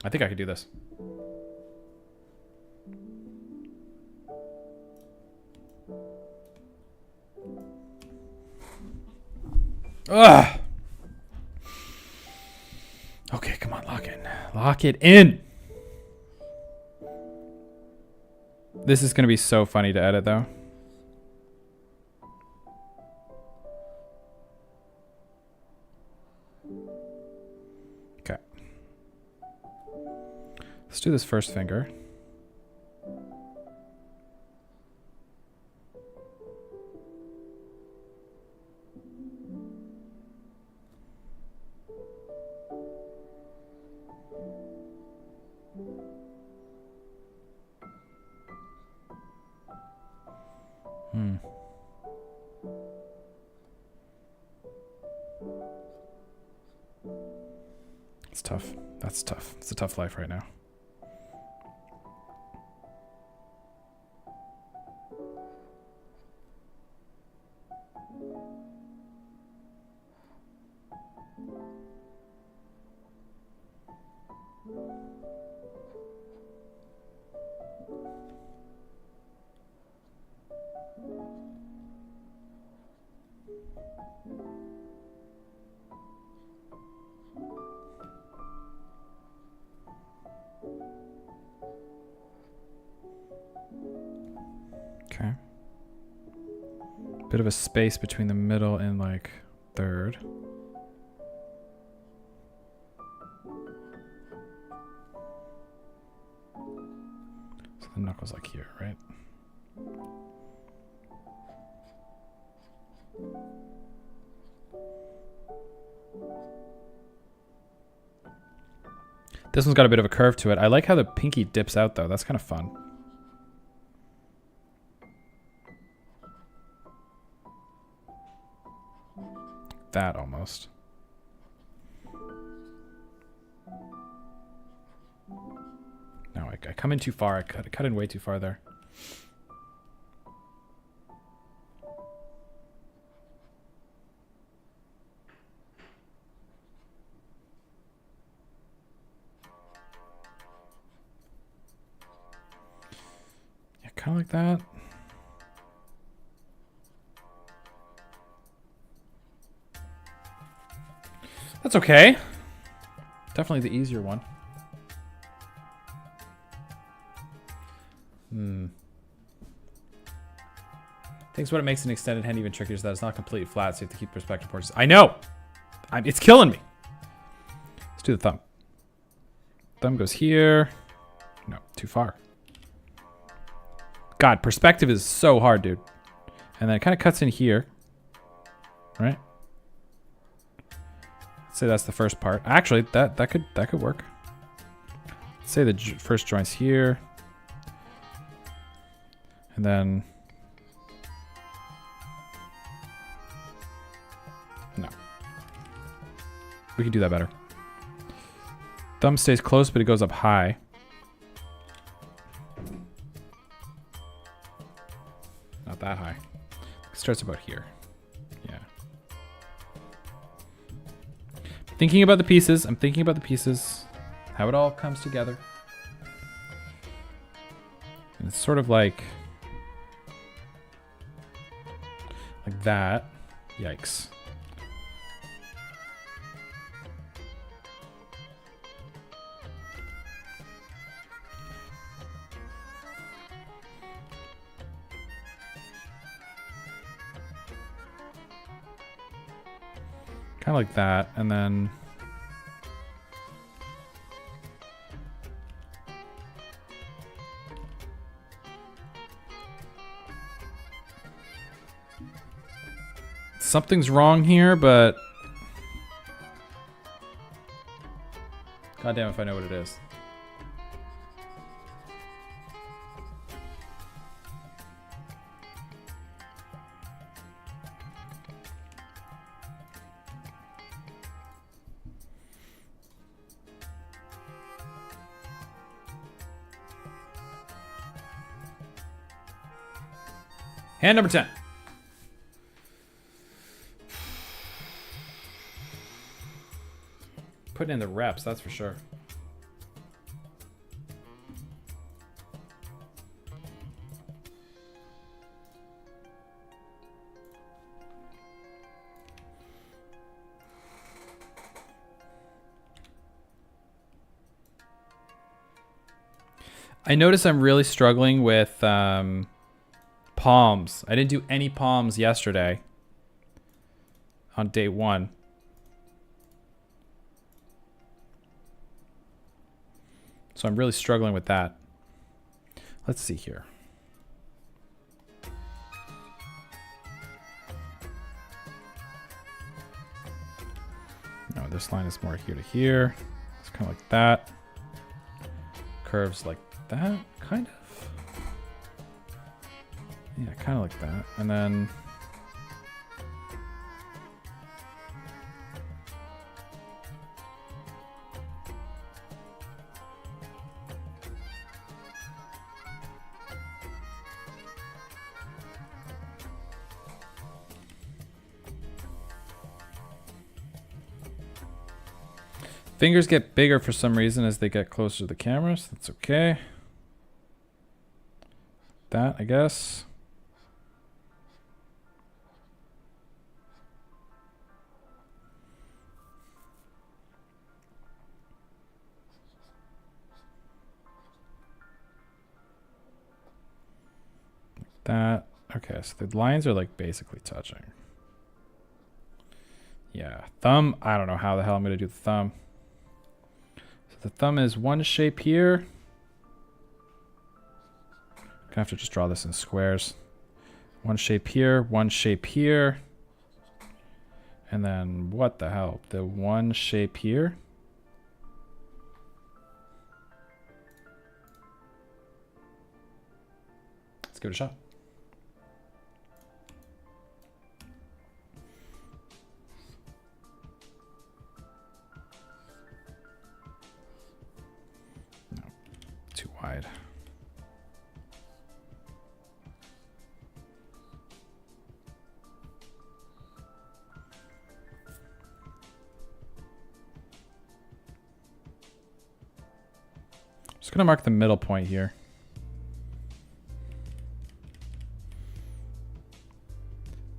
I think I could do this. Ugh. Okay, come on, lock in. Lock it in. This is going to be so funny to edit, though. Okay. Let's do this first finger. It's tough. That's tough. It's a tough life right now. Okay. Bit of a space between the middle and like third. So the knuckles like here, right? This one's got a bit of a curve to it. I like how the pinky dips out though. That's kind of fun. That almost. No, I come in too far. I cut in way too far there. Yeah, kind of like that. That's okay. Definitely the easier one. I think what it makes an extended hand even trickier is that it's not completely flat, so you have to keep perspective portions. I know! It's killing me! Let's do the thumb. Thumb goes here. No, too far. God, perspective is so hard, dude. And then it kind of cuts in here. Right? Let's say that's the first part. Actually, that could work. Let's say the first joint's here. And then... No. We can do that better. Thumb stays close, but it goes up high. Not that high. It starts about here. Yeah. Thinking about the pieces. I'm thinking about the pieces. How it all comes together. And it's sort of like that. Yikes. Kind of like that, and then something's wrong here, but goddamn if I know what it is. Hand number 10. putting in the reps, that's for sure. I notice I'm really struggling with palms. I didn't do any palms yesterday on day 1. So I'm really struggling with that. Let's see here. No, this line is more here to here. It's kind of like that. Curves like that, kind of. Yeah, kind of like that. And then fingers get bigger for some reason as they get closer to the cameras. That's okay. That, I guess. Like that. Okay, so the lines are like basically touching. Yeah, thumb. I don't know how the hell I'm going to do the thumb. So the thumb is one shape here. I have to just draw this in squares. One shape here, one shape here. And then what the hell? The one shape here. Let's give it a shot. No, too wide. Just gonna mark the middle point here.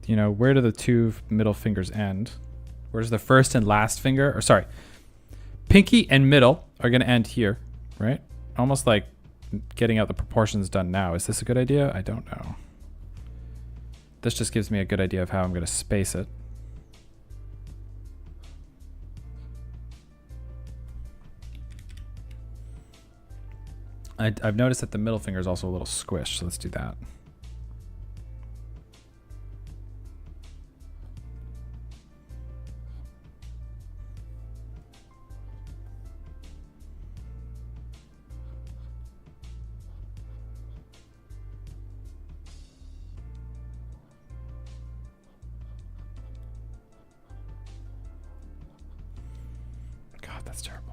You know, where do the two middle fingers end? Where's the first and last finger? Or sorry, pinky and middle are gonna end here, right? Almost like getting out the proportions done now. Is this a good idea? I don't know. This just gives me a good idea of how I'm gonna space it. I've noticed that the middle finger is also a little squished, so let's do that. God, that's terrible.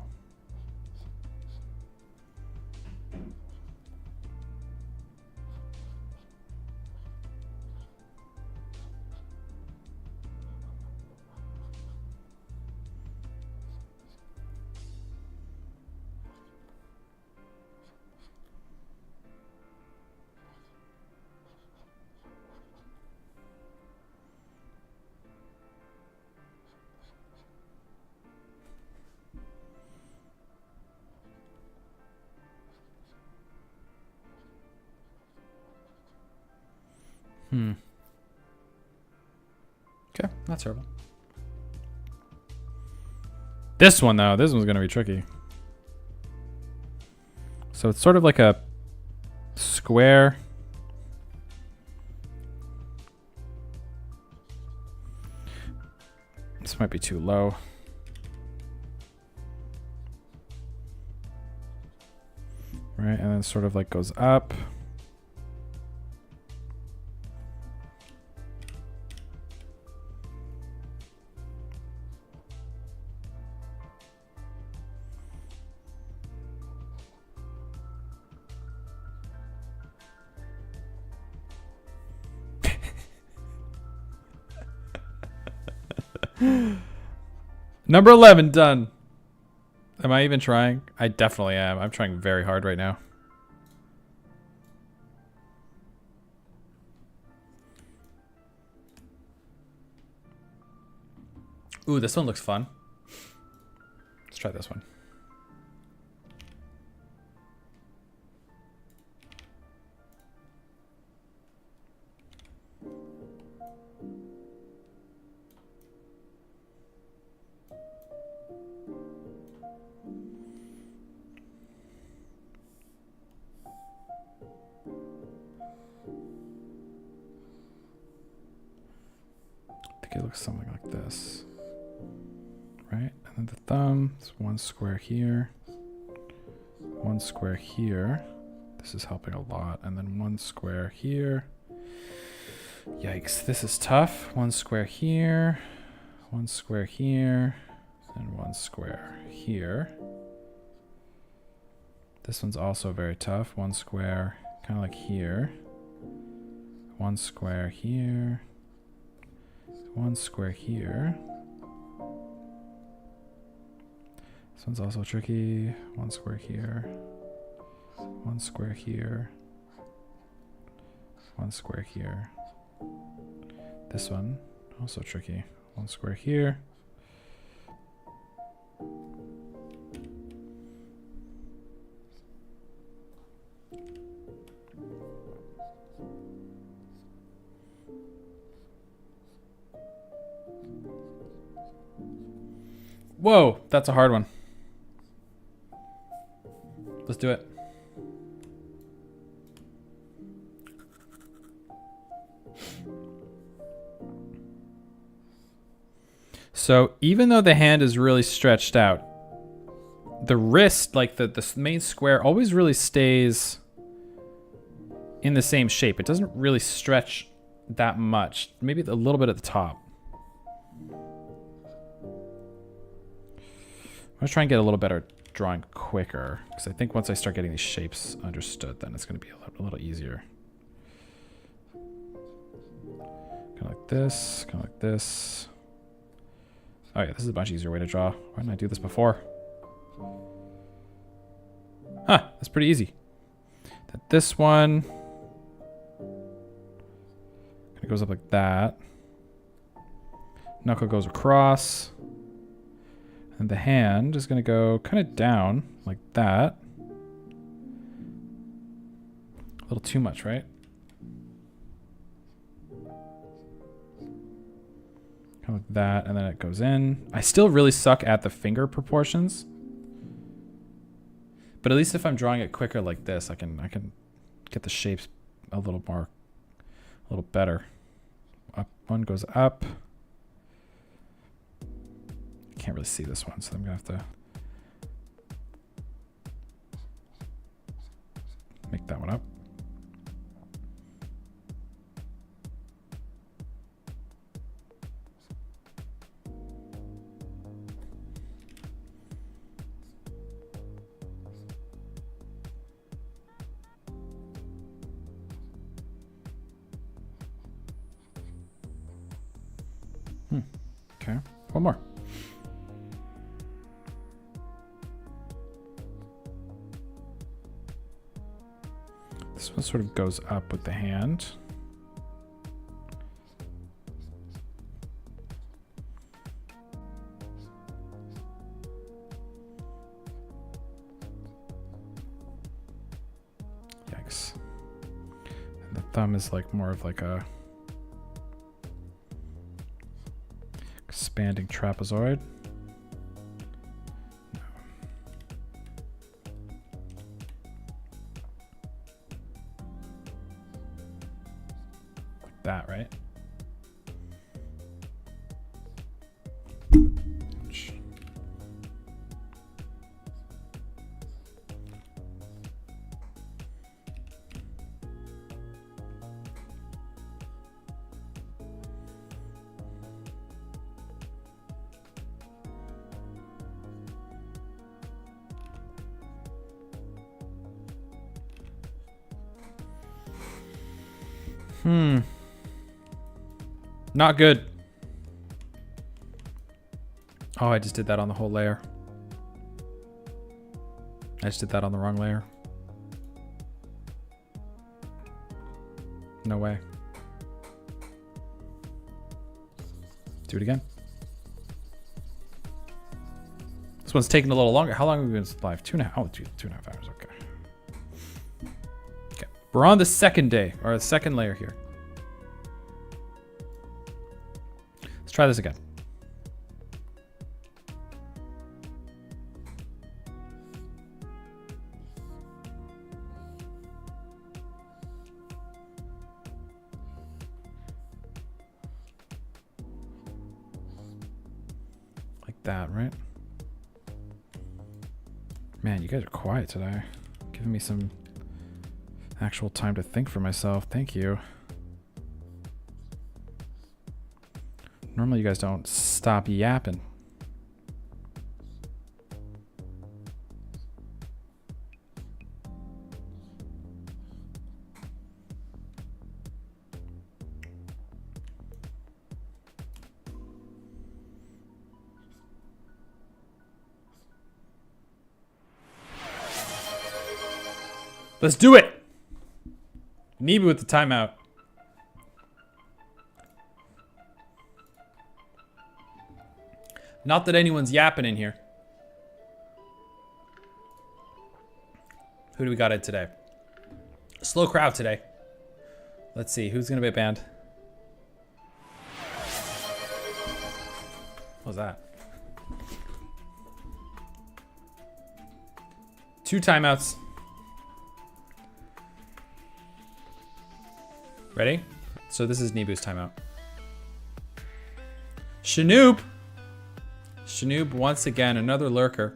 Okay, not terrible. This one, though, this one's going to be tricky. So it's sort of like a square. This might be too low. Right, and then sort of like goes up. Number 11 done. Am I even trying? I definitely am. I'm trying very hard right now. Ooh, this one looks fun. Let's try this one. I think it looks something like this. Right? And then the thumb, it's one square here. One square here. This is helping a lot. And then one square here. Yikes, this is tough. One square here. One square here. And one square here. This one's also very tough. One square, kind of like here. One square here. One square here. This one's also tricky. One square here. One square here. One square here. This one, also tricky. One square here. Whoa, that's a hard one. Let's do it. So even though the hand is really stretched out, the wrist, like the main square, always really stays in the same shape. It doesn't really stretch that much. Maybe a little bit at the top. I'm gonna try and get a little better at drawing quicker, because I think once I start getting these shapes understood, then it's gonna be a little easier. Kind of like this, kind of like this. Oh yeah, this is a much easier way to draw. Why didn't I do this before? Huh, that's pretty easy. Then this one kind of goes up like that. Knuckle goes across. And the hand is going to go kind of down like that. A little too much, right? Kind of like that, and then it goes in. I still really suck at the finger proportions. But at least if I'm drawing it quicker like this, I can get the shapes a little better. Up, one goes up. Can't really see this one, so I'm gonna have to make that one up. Okay, one more. This one sort of goes up with the hand. Yikes. And the thumb is like more of like a expanding trapezoid. That, right? Not good. Oh, I just did that on the whole layer. I just did that on the wrong layer. No way. Do it again. This one's taking a little longer. How long have we been live? 2.5. Oh, 2.5 hours. Okay. Okay. We're on the second day, or the second layer here. Let's try this again. Like that, right? Man, you guys are quiet today. Giving me some actual time to think for myself. Thank you. Normally you guys don't stop yapping. Let's do it. Nibu with the timeout. Not that anyone's yapping in here. Who do we got in today? Slow crowd today. Let's see, who's gonna be banned? What was that? 2 timeouts. Ready? So this is Nibu's timeout. Shanoop! Shanoop once again, another lurker.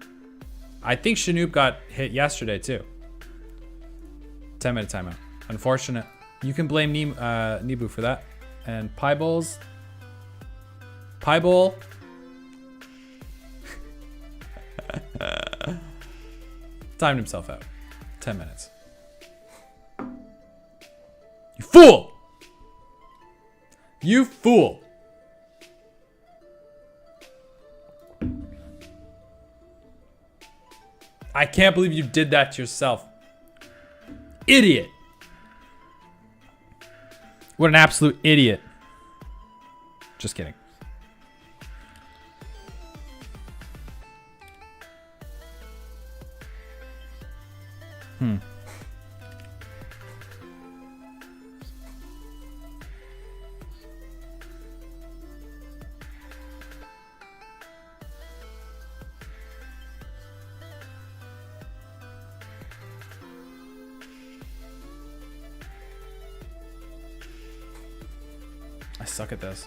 I think Shanoop got hit yesterday too. 10-minute timeout. Unfortunate. You can blame Nibu for that. And Piebowls. Piebol. Timed himself out. 10 minutes. You fool! You fool! I can't believe you did that to yourself. Idiot! What an absolute idiot. Just kidding. I suck at this.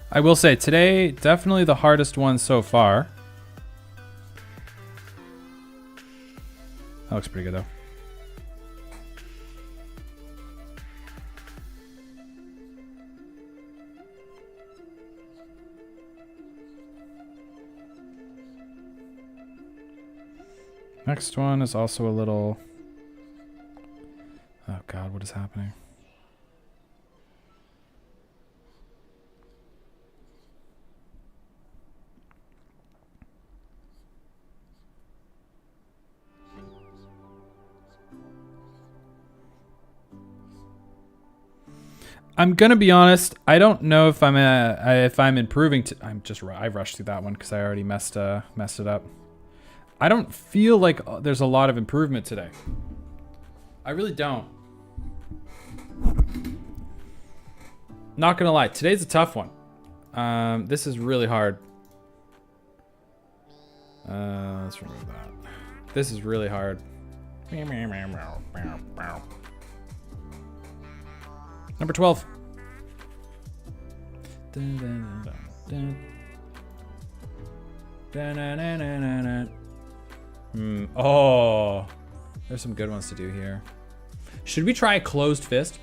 I will say today, definitely the hardest one so far. That looks pretty good though. Next one is also a little... Oh God, what is happening? I'm gonna be honest. I don't know if I'm improving. I rushed through that one because I already messed it up. I don't feel like there's a lot of improvement today. I really don't. Not gonna lie, today's a tough one. This is really hard. Let's remove that. This is really hard. Number 12. Oh, there's some good ones to do here. Should we try a closed fist?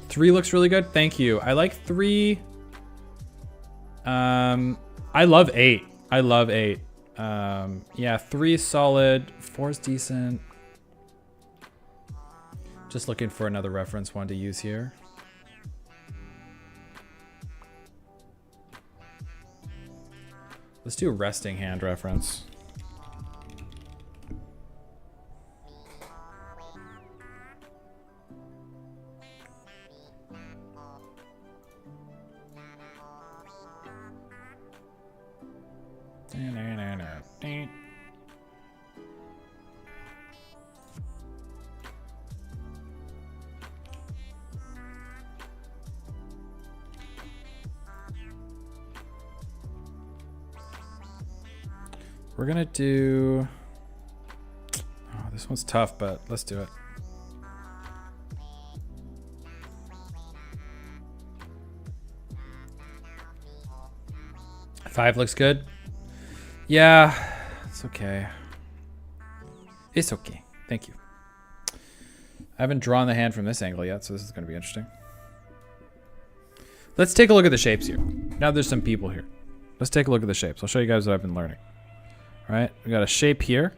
3 looks really good. Thank you. I like 3. I love 8. I love 8. Yeah, 3 is solid, 4 is decent. Just looking for another reference one to use here. Let's do a resting hand reference. We're gonna do... Oh, this one's tough, but let's do it. Five looks good. Yeah, it's okay. It's okay. Thank you. I haven't drawn the hand from this angle yet, so this is going to be interesting. Let's take a look at the shapes here. Now there's some people here. Let's take a look at the shapes. I'll show you guys what I've been learning. All right, we got a shape here.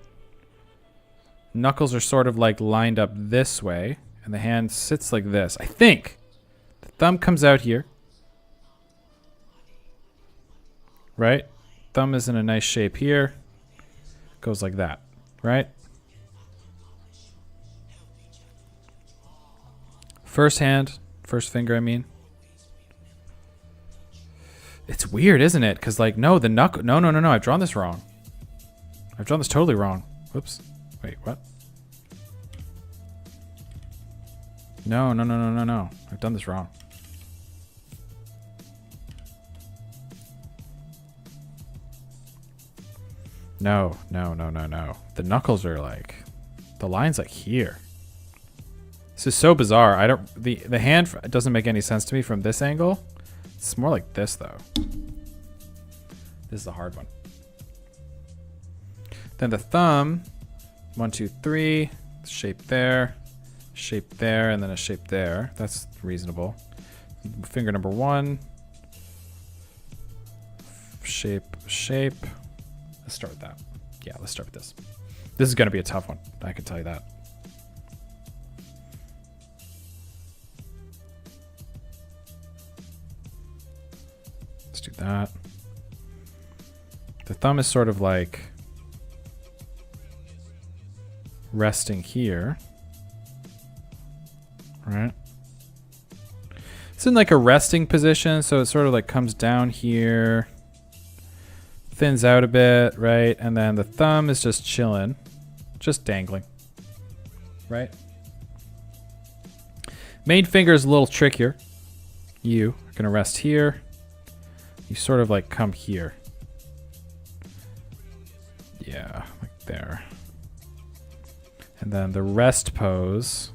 Knuckles are sort of like lined up this way, and the hand sits like this. I think the thumb comes out here. Right? Thumb is in a nice shape here. Goes like that, right? First hand, first finger, I mean. It's weird, isn't it? Because, like, no, the knuckle... No, I've drawn this wrong. I've drawn this totally wrong. Whoops. Wait, what? No. I've done this wrong. No. The knuckles are like... The line's like here. This is so bizarre. I don't... The hand doesn't make any sense to me from this angle. It's more like this, though. This is the hard one. Then the thumb. 1, 2, 3. Shape there. Shape there. And then a shape there. That's reasonable. Finger number 1. Shape. Let's start with that. Yeah, let's start with this. This is going to be a tough one. I can tell you that. Let's do that. The thumb is sort of like resting here. Right? It's in like a resting position, so it sort of like comes down here. Thins out a bit, right? And then the thumb is just chilling, just dangling, right? Main finger is a little trickier. You are gonna rest here. You sort of like come here. Yeah, like there. And then the rest pose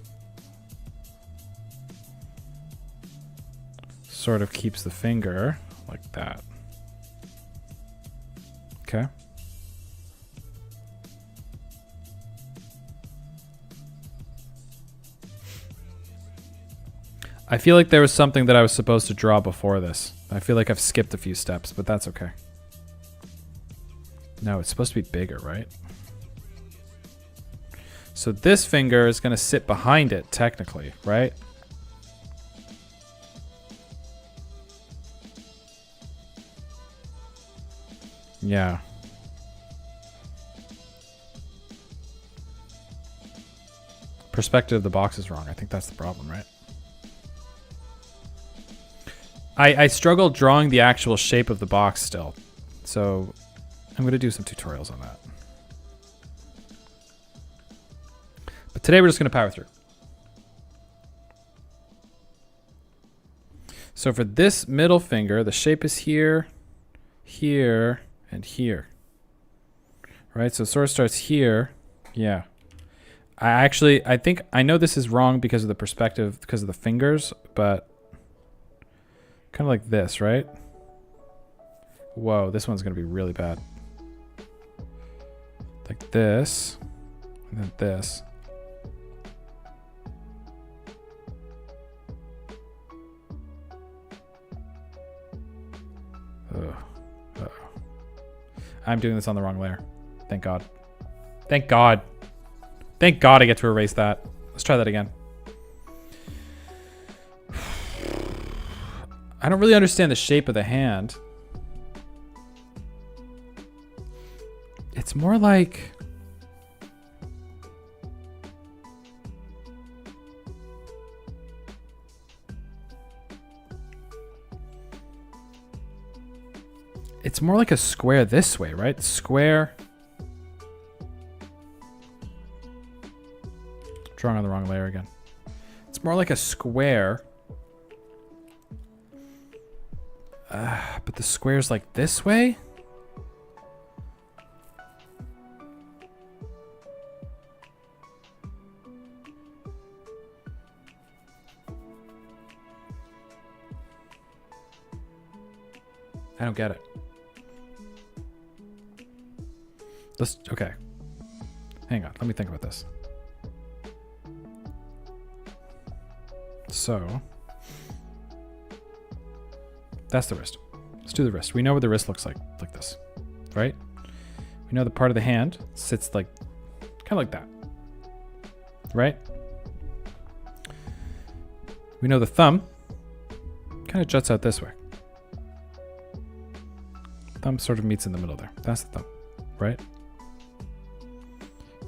sort of keeps the finger like that. Okay. I feel like there was something that I was supposed to draw before this. I feel like I've skipped a few steps, but that's okay. No, it's supposed to be bigger, right? So this finger is going to sit behind it, technically, right? Yeah. Perspective of the box is wrong. I think that's the problem, right? I struggle drawing the actual shape of the box still. So I'm going to do some tutorials on that. But today we're just going to power through. So for this middle finger, the shape is here, here, and here. Right? So it sort of starts here. Yeah. I think I know this is wrong because of the perspective, because of the fingers, but kind of like this, right? Whoa, this one's going to be really bad. Like this, and then this. I'm doing this on the wrong layer. Thank God. Thank God. Thank God I get to erase that. Let's try that again. I don't really understand the shape of the hand. It's more like... It's more like a square this way, right? Square. Drawing on the wrong layer again. It's more like a square. But the square's like this way? I don't get it. Okay. Hang on, let me think about this. So, that's the wrist. Let's do the wrist. We know what the wrist looks like this, right? We know the part of the hand sits like, kind of like that, right? We know the thumb kind of juts out this way. Thumb sort of meets in the middle there. That's the thumb, right?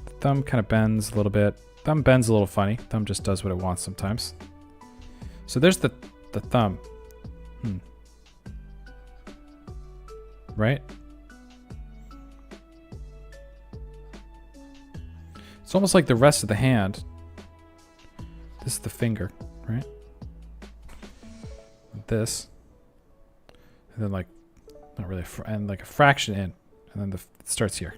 The thumb kind of bends a little bit. Thumb bends a little funny. Thumb just does what it wants sometimes. So there's the thumb. Right? It's almost like the rest of the hand. This is the finger, right? This. And then like, not really, and like a fraction in. And then it starts here.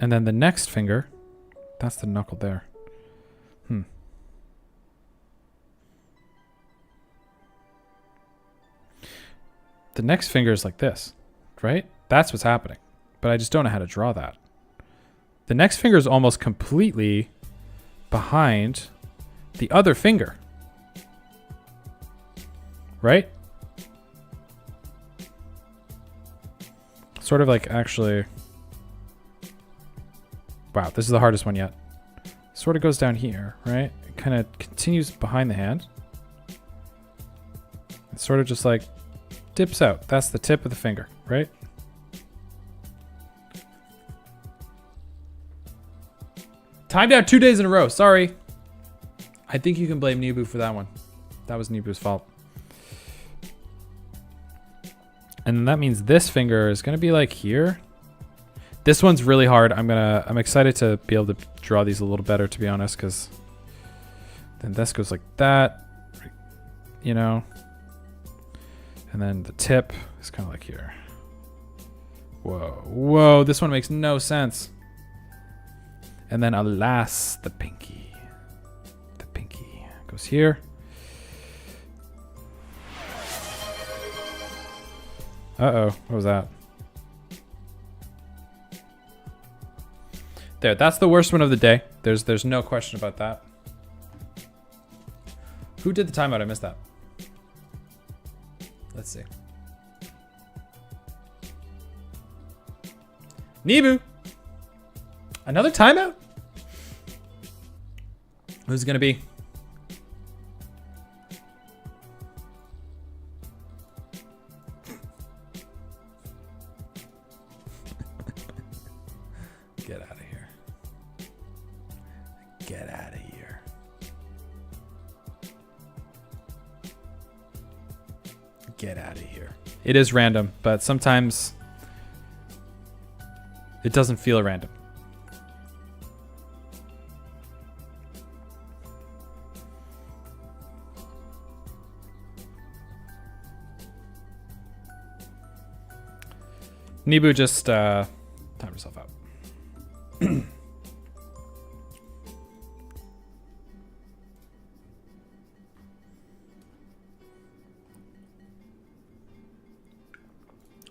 And then the next finger, that's the knuckle there. The next finger is like this, right? That's what's happening. But I just don't know how to draw that. The next finger is almost completely behind the other finger. Right? Sort of like actually... Wow, this is the hardest one yet. Sort of goes down here, right? It kind of continues behind the hand. It sort of just like dips out. That's the tip of the finger, right? Timed out 2 days in a row. Sorry. I think you can blame Nibu for that one. That was Nibu's fault. And that means this finger is going to be like here. This one's really hard. I'm excited to be able to draw these a little better, to be honest, because then this goes like that, you know, and then the tip is kind of like here. Whoa, this one makes no sense. And then alas, the pinky goes here. Uh-oh, what was that? There, that's the worst one of the day. There's no question about that. Who did the timeout? I missed that. Let's see. Nibu! Another timeout? Who's it gonna be? Get out of here. Get out of here. Get out of here. It is random, but sometimes it doesn't feel random. Nibu just timed herself out.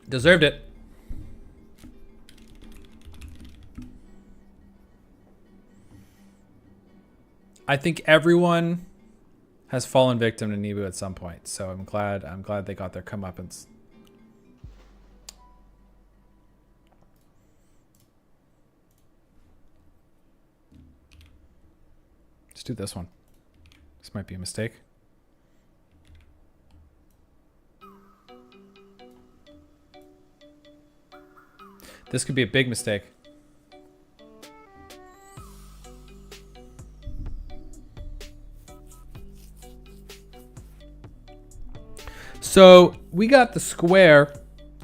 Deserved it. I think everyone has fallen victim to Nebu at some point. So I'm glad they got their comeuppance. Let's do this one. This might be a mistake. This could be a big mistake. So we got the square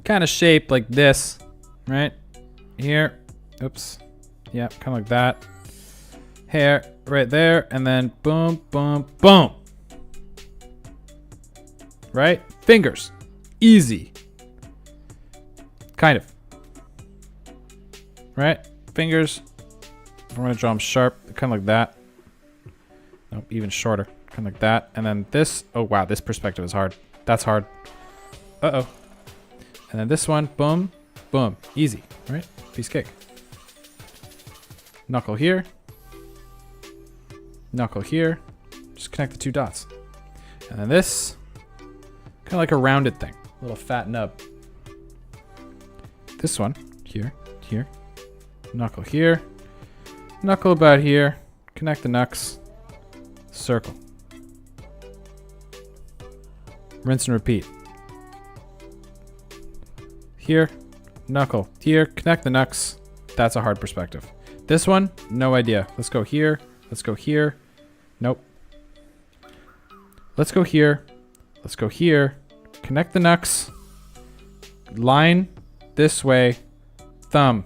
kind of shaped like this, right? Here. Oops. Yeah, kind of like that. Hair right there, and then boom, boom, boom. Right? Fingers. Easy. Kind of. Right? Fingers. I'm gonna draw them sharp, kind of like that. Nope, even shorter. Kind of like that. And then this. Oh, wow, this perspective is hard. That's hard. Uh-oh. And then this one. Boom. Boom. Easy. Right? Piece of cake. Knuckle here. Knuckle here. Just connect the two dots. And then this. Kind of like a rounded thing. A little fat nub. This one. Here. Here. Knuckle here. Knuckle about here. Connect the knucks. Circle. Rinse and repeat. Here. Knuckle. Here. Connect the knucks. That's a hard perspective. This one, no idea. Let's go here. Let's go here. Nope. Let's go here. Let's go here. Connect the knucks. Line this way. Thumb.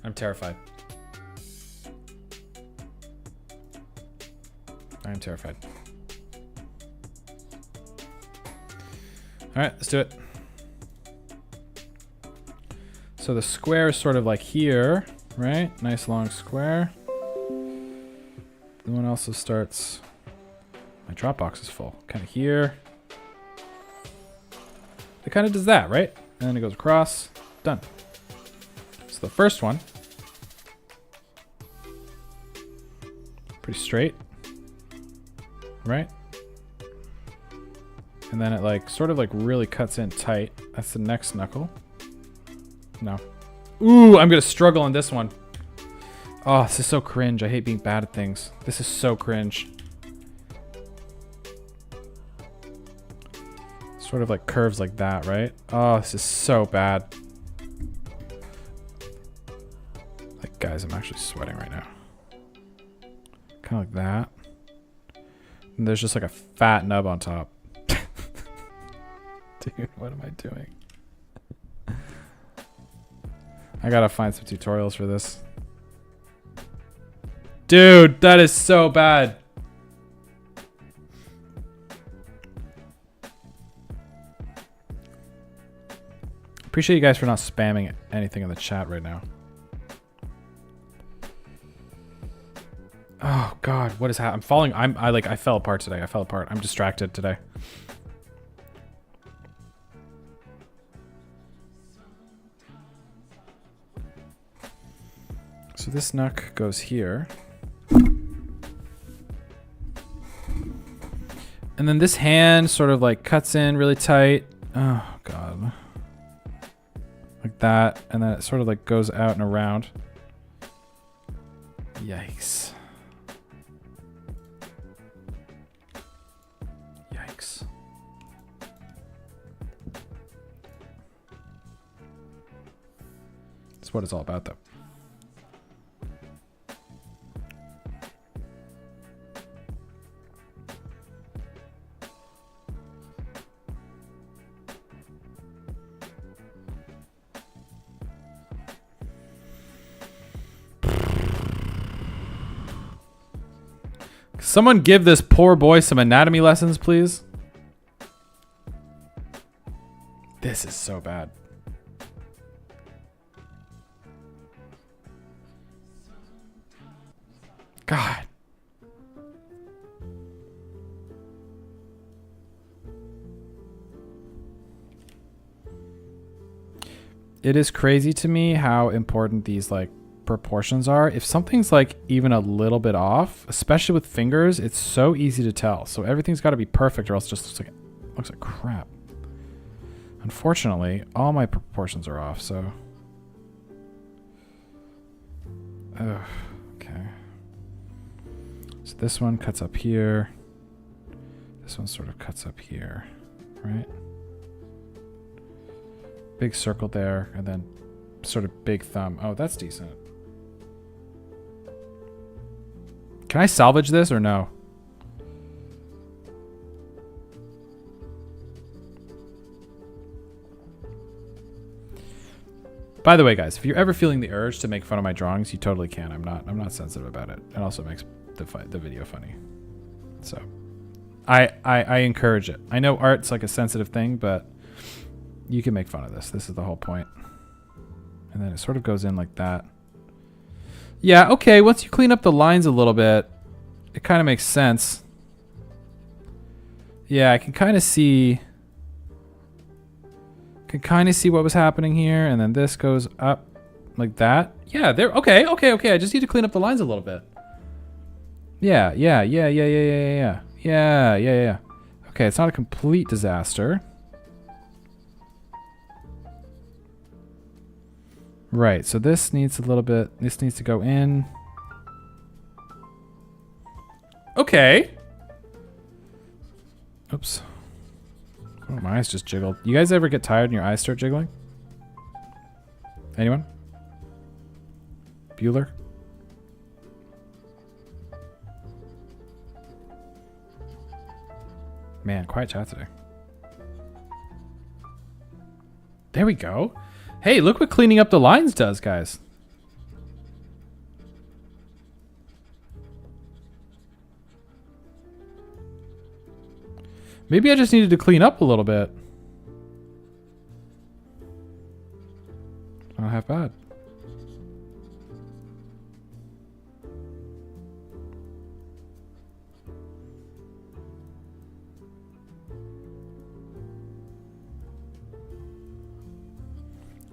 I'm terrified. I am terrified. All right, let's do it. So the square is sort of like here, right? Nice long square. The one also starts, my Dropbox is full. Kind of here. It kind of does that, right? And then it goes across, done. So the first one, pretty straight, right? And then it like sort of like really cuts in tight. That's the next knuckle. No. Ooh, I'm gonna struggle on this one. Oh, this is so cringe. I hate being bad at things. This is so cringe. Sort of like curves like that, right? Oh, this is so bad. Like, guys, I'm actually sweating right now. Kind of like that. And there's just like a fat nub on top. Dude, what am I doing? I gotta find some tutorials for this. Dude, that is so bad. Appreciate you guys for not spamming anything in the chat right now. Oh God, what is happening? I'm falling. I fell apart today. I fell apart. I'm distracted today. So this knuck goes here. And then this hand sort of like cuts in really tight. Oh God. Like that. And then it sort of like goes out and around. Yikes. Yikes. That's what it's all about though. Someone give this poor boy some anatomy lessons, please. This is so bad. God. It is crazy to me how important these like proportions are. If something's like even a little bit off, especially with fingers, it's so easy to tell. So everything's got to be perfect or else it just looks like crap. Unfortunately, all my proportions are off, so okay. So this one cuts up here. This one sort of cuts up here, right? Big circle there, and then sort of big thumb. Oh, that's decent. Can I salvage this or no? By the way, guys, if you're ever feeling the urge to make fun of my drawings, you totally can. I'm not sensitive about it. It also makes the video funny. So I encourage it. I know art's like a sensitive thing, but you can make fun of this. This is the whole point. And then it sort of goes in like that. Yeah, okay, once you clean up the lines a little bit, it kind of makes sense. Yeah, I can kind of see what was happening here, and then this goes up like that. Yeah, there. Okay. I just need to clean up the lines a little bit. Yeah. Okay, it's not a complete disaster. Right, so this needs a little bit, this needs to go in. Okay. Oops. Oh, my eyes just jiggled. You guys ever get tired and your eyes start jiggling? Anyone? Bueller? Man, quiet chat today. There we go. Hey, look what cleaning up the lines does, guys. Maybe I just needed to clean up a little bit. Not half bad.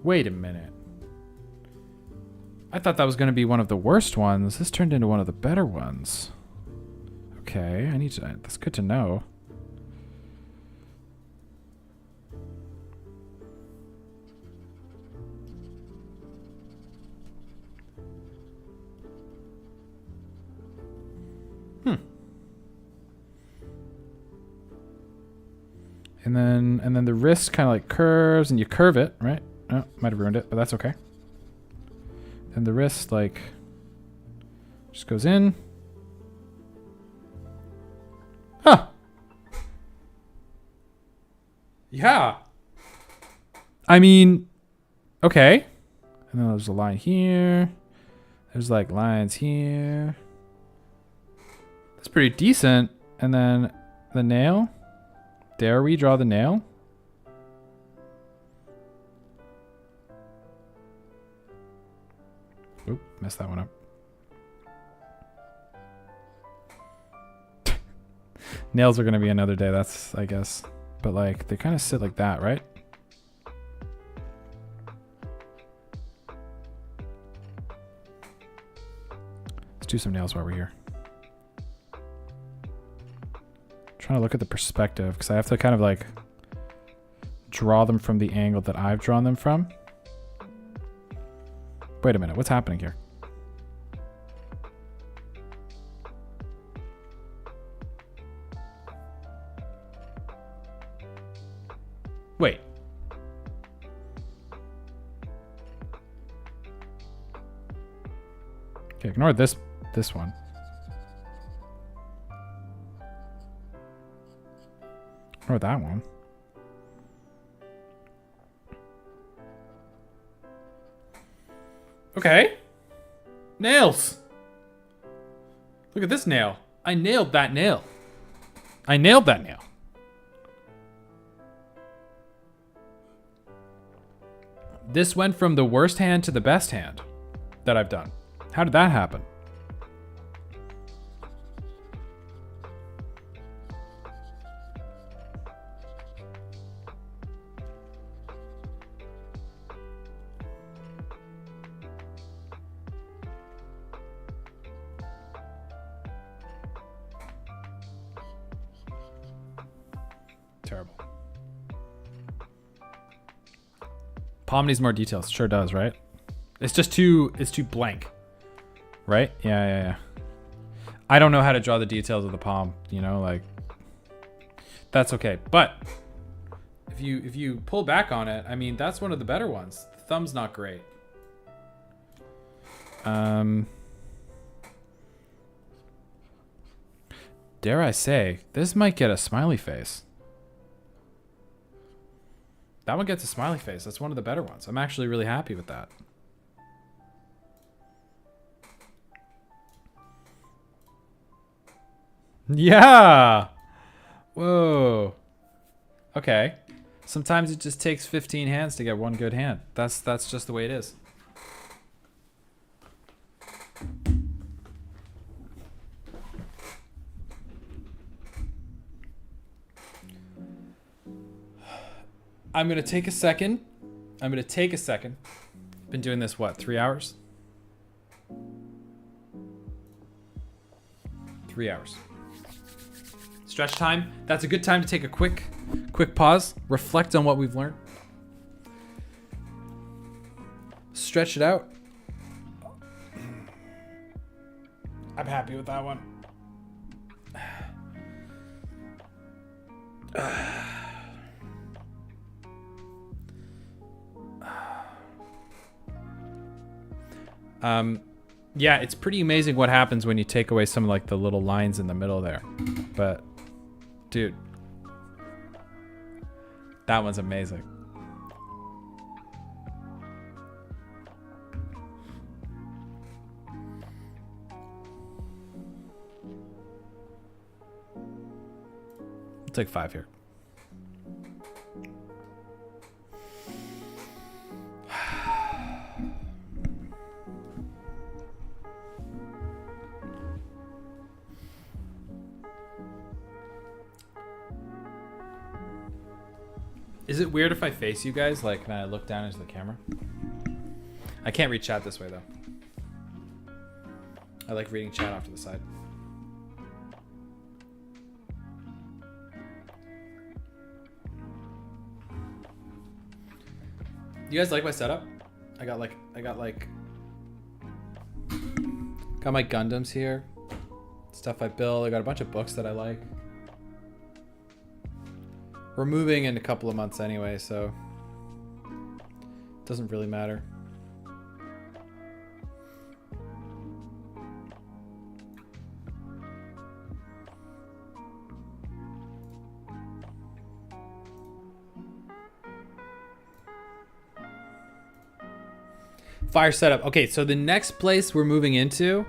Wait a minute. I thought that was going to be one of the worst ones. This turned into one of the better ones. Okay, I need to. That's good to know. And then the wrist kind of like curves, and you curve it, right? Oh, might have ruined it, but that's okay. Then the wrist like just goes in. Huh. Yeah. I mean, okay. And then there's a line here. There's like lines here. That's pretty decent. And then the nail. Dare we draw the nail? Oop, messed that one up. Nails are going to be another day, that's, I guess. But like, they kind of sit like that, right? Let's do some nails while we're here. Trying to look at the perspective because I have to kind of like draw them from the angle that I've drawn them from. Wait a minute, what's happening here? Wait. Okay, ignore this one. Or that one. Okay. Nails. Look at this nail. I nailed that nail. I nailed that nail. This went from the worst hand to the best hand that I've done. How did that happen? Terrible. Palm needs more details. Sure does, right? It's just too blank. Right? Yeah. I don't know how to draw the details of the palm, you know, like that's okay. But if you pull back on it, I mean, that's one of the better ones. The thumb's not great. Dare I say, this might get a smiley face. That one gets a smiley face. That's one of the better ones. I'm actually really happy with that. Yeah. Whoa. Okay. Sometimes it just takes 15 hands to get one good hand. That's just the way it is. I'm going to take a second. Been doing this, what, 3 hours? 3 hours. Stretch time. That's a good time to take a quick pause. Reflect on what we've learned. Stretch it out. I'm happy with that one. Yeah, it's pretty amazing what happens when you take away some of like the little lines in the middle there. But, dude, that one's amazing. I'll take 5 here. Is it weird if I face you guys, like, when I look down into the camera? I can't read chat this way, though. I like reading chat off to the side. You guys like my setup? I got my Gundams here. Stuff I build. I got a bunch of books that I like. We're moving in a couple of months anyway, so it doesn't really matter. Fire setup. Okay, so the next place we're moving into,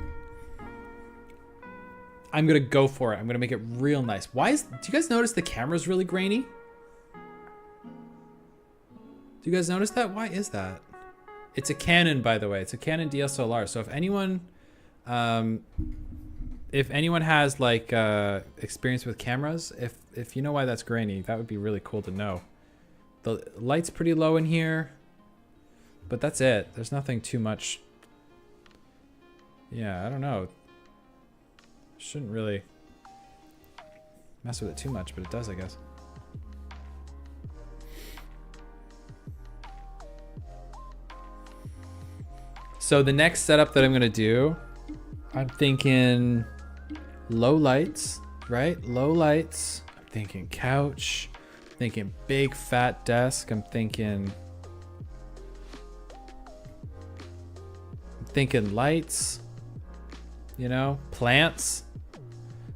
I'm gonna go for it. I'm gonna make it real nice. Do you guys notice the camera's really grainy? Do you guys notice that? Why is that? It's a Canon, by the way. It's a Canon DSLR. So if anyone has like experience with cameras, if you know why that's grainy, that would be really cool to know. The light's pretty low in here, but that's it. There's nothing too much. Yeah, I don't know. Shouldn't really mess with it too much, but it does, I guess. So the next setup that I'm gonna do, I'm thinking low lights, right? Low lights. I'm thinking couch. I'm thinking big fat desk. I'm thinking lights. You know, plants.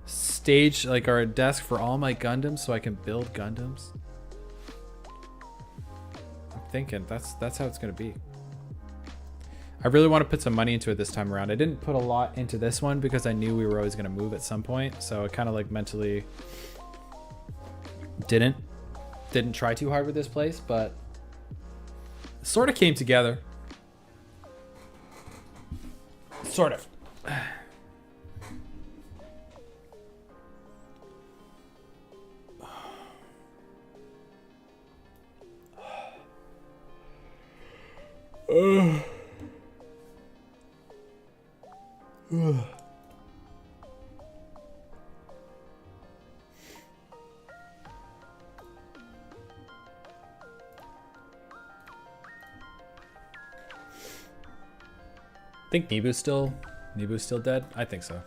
Stage like our desk for all my Gundams, so I can build Gundams. I'm thinking that's how it's gonna be. I really want to put some money into it this time around. I didn't put a lot into this one because I knew we were always going to move at some point. So I kind of like mentally didn't try too hard with this place, but it sort of came together. Sort of. think Nibu's still dead. I think so.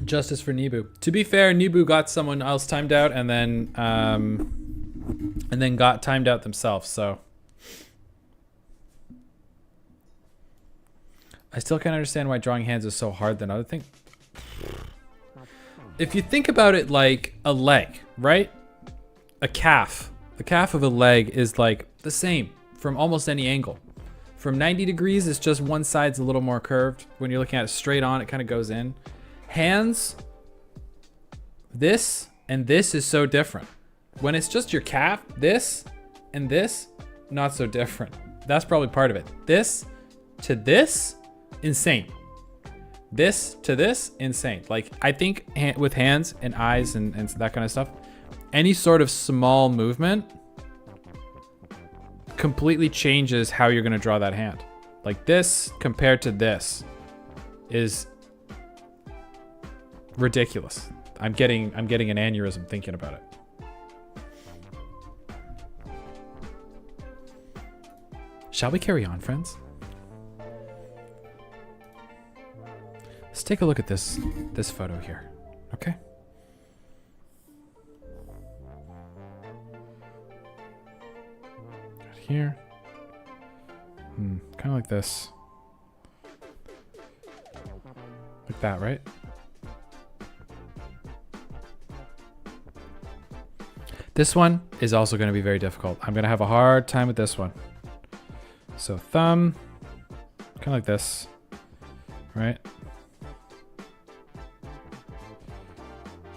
Justice for Nibu. To be fair, Nibu got someone else timed out and then got timed out themselves, so I still can't understand why drawing hands is so hard than other things. If you think about it like a leg, right? A calf. The calf of a leg is like the same from almost any angle. From 90 degrees, it's just one side's a little more curved. When you're looking at it straight on, it kind of goes in. Hands, this and this is so different. When it's just your calf, this and this, not so different. That's probably part of it. This to this, insane. This to this, insane. Like, I think with hands and eyes and that kind of stuff, any sort of small movement completely changes how you're gonna draw that hand. Like this compared to this is ridiculous. I'm getting an aneurysm thinking about it. Shall we carry on, friends? Let's take a look at this photo here. Okay? Right here. Kind of like this. Like that, right? This one is also going to be very difficult. I'm going to have a hard time with this one. So thumb, kind of like this, right?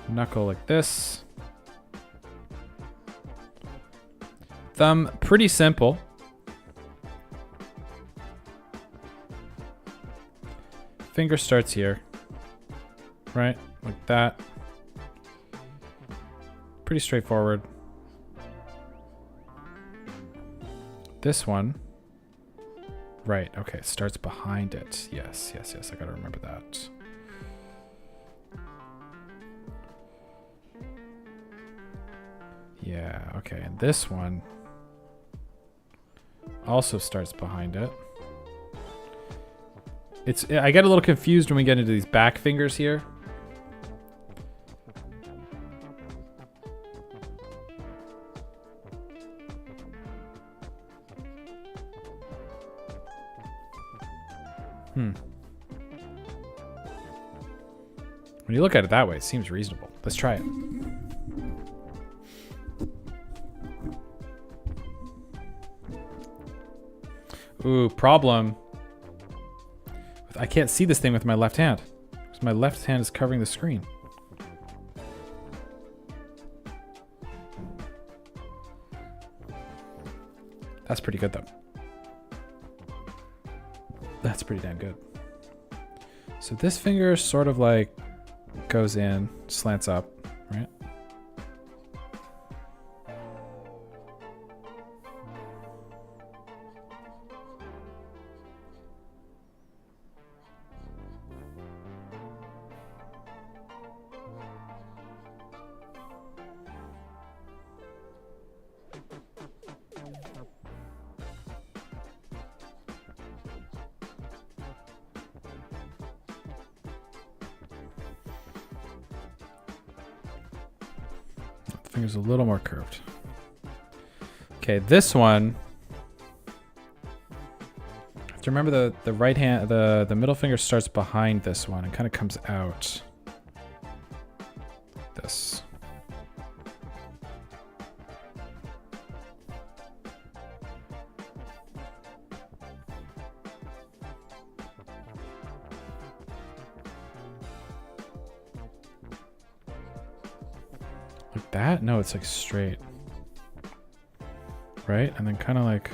Knuckle like this. Thumb, pretty simple. Finger starts here, right? Like that. Pretty straightforward. This one, right, okay, starts behind it. Yes, I gotta remember that. Yeah, okay, and this one also starts behind it. I get a little confused when we get into these back fingers here. When you look at it that way, it seems reasonable. Let's try it. Ooh, problem. I can't see this thing with my left hand, because my left hand is covering the screen. That's pretty good, though. That's pretty damn good. So this finger sort of like goes in, slants up, right? Finger's a little more curved. Okay, this one. I have to remember the right hand, the middle finger starts behind this one and kind of comes out. This. Like that? No, it's like straight. Right? And then kind of like...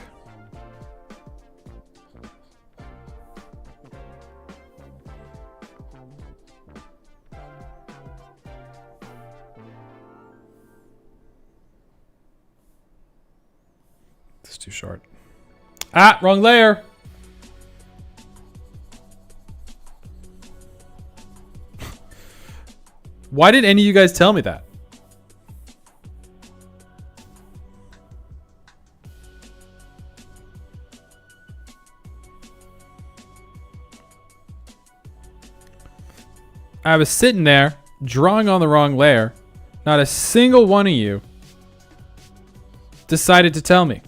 It's too short. Ah, wrong layer. Why did any of you guys tell me that? I was sitting there drawing on the wrong layer. Not a single one of you decided to tell me.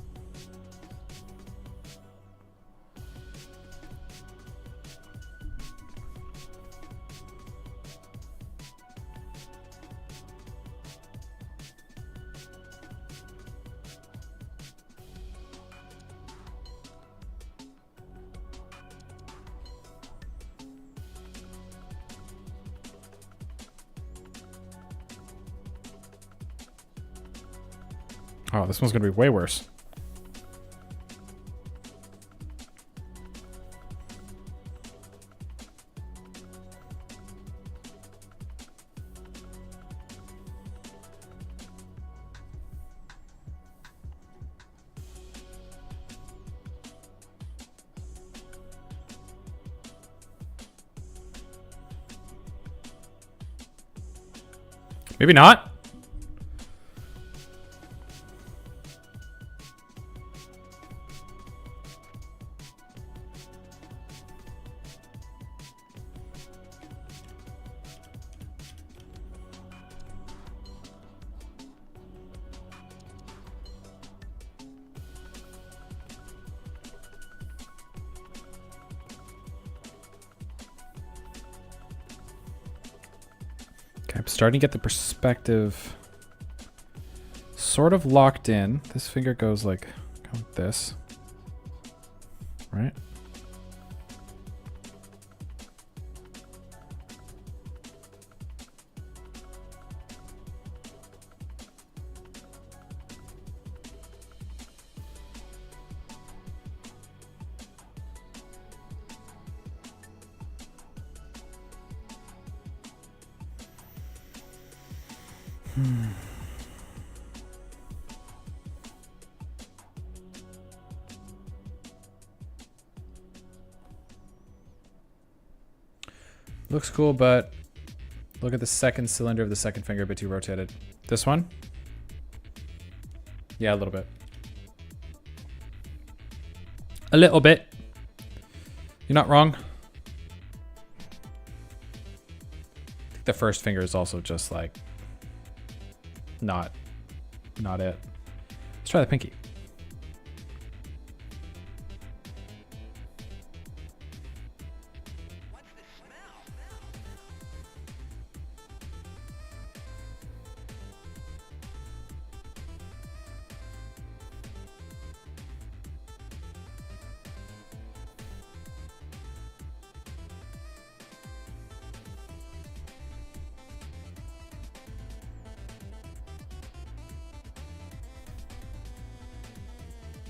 Oh, this one's gonna be way worse. Maybe not. I'm starting to get the perspective sort of locked in. This finger goes like this, right? Looks cool, but look at the second cylinder of the second finger, a bit too rotated. This one? Yeah, a little bit. A little bit. You're not wrong. I think the first finger is also just like not it. Let's try the pinky.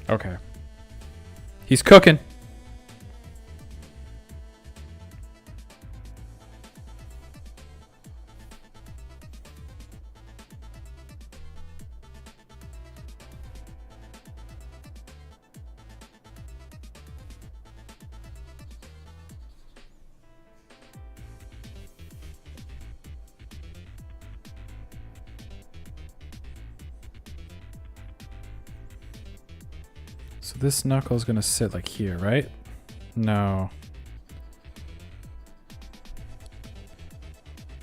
Okay. He's cooking. So this knuckle is going to sit like here, right? No.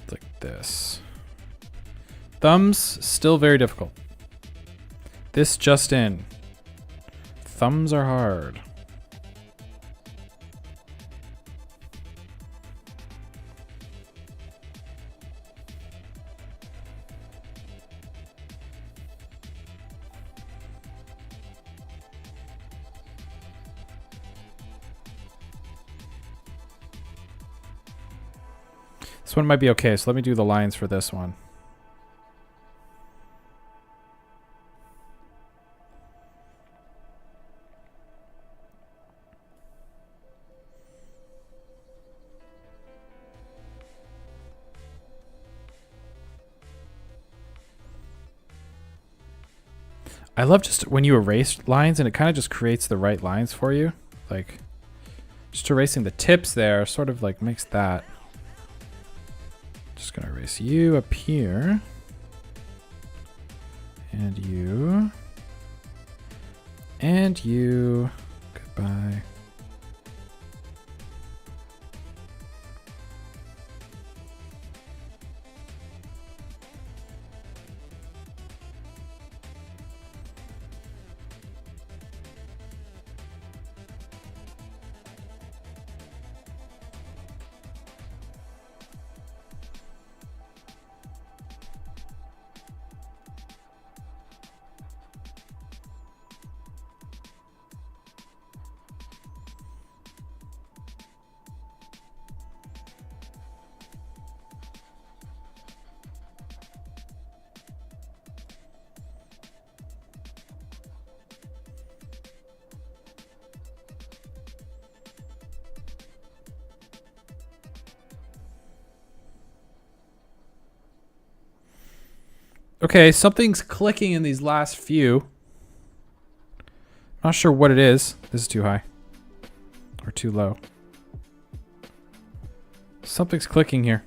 Like this. Thumbs, still very difficult. This just in. Thumbs are hard. This one might be okay, so let me do the lines for this one. I love just when you erase lines and it kind of just creates the right lines for you. Like, just erasing the tips there sort of like makes that. Just gonna erase you up here. And you. And you. Goodbye. Okay, something's clicking in these last few. Not sure what it is. This is too high. Or too low. Something's clicking here.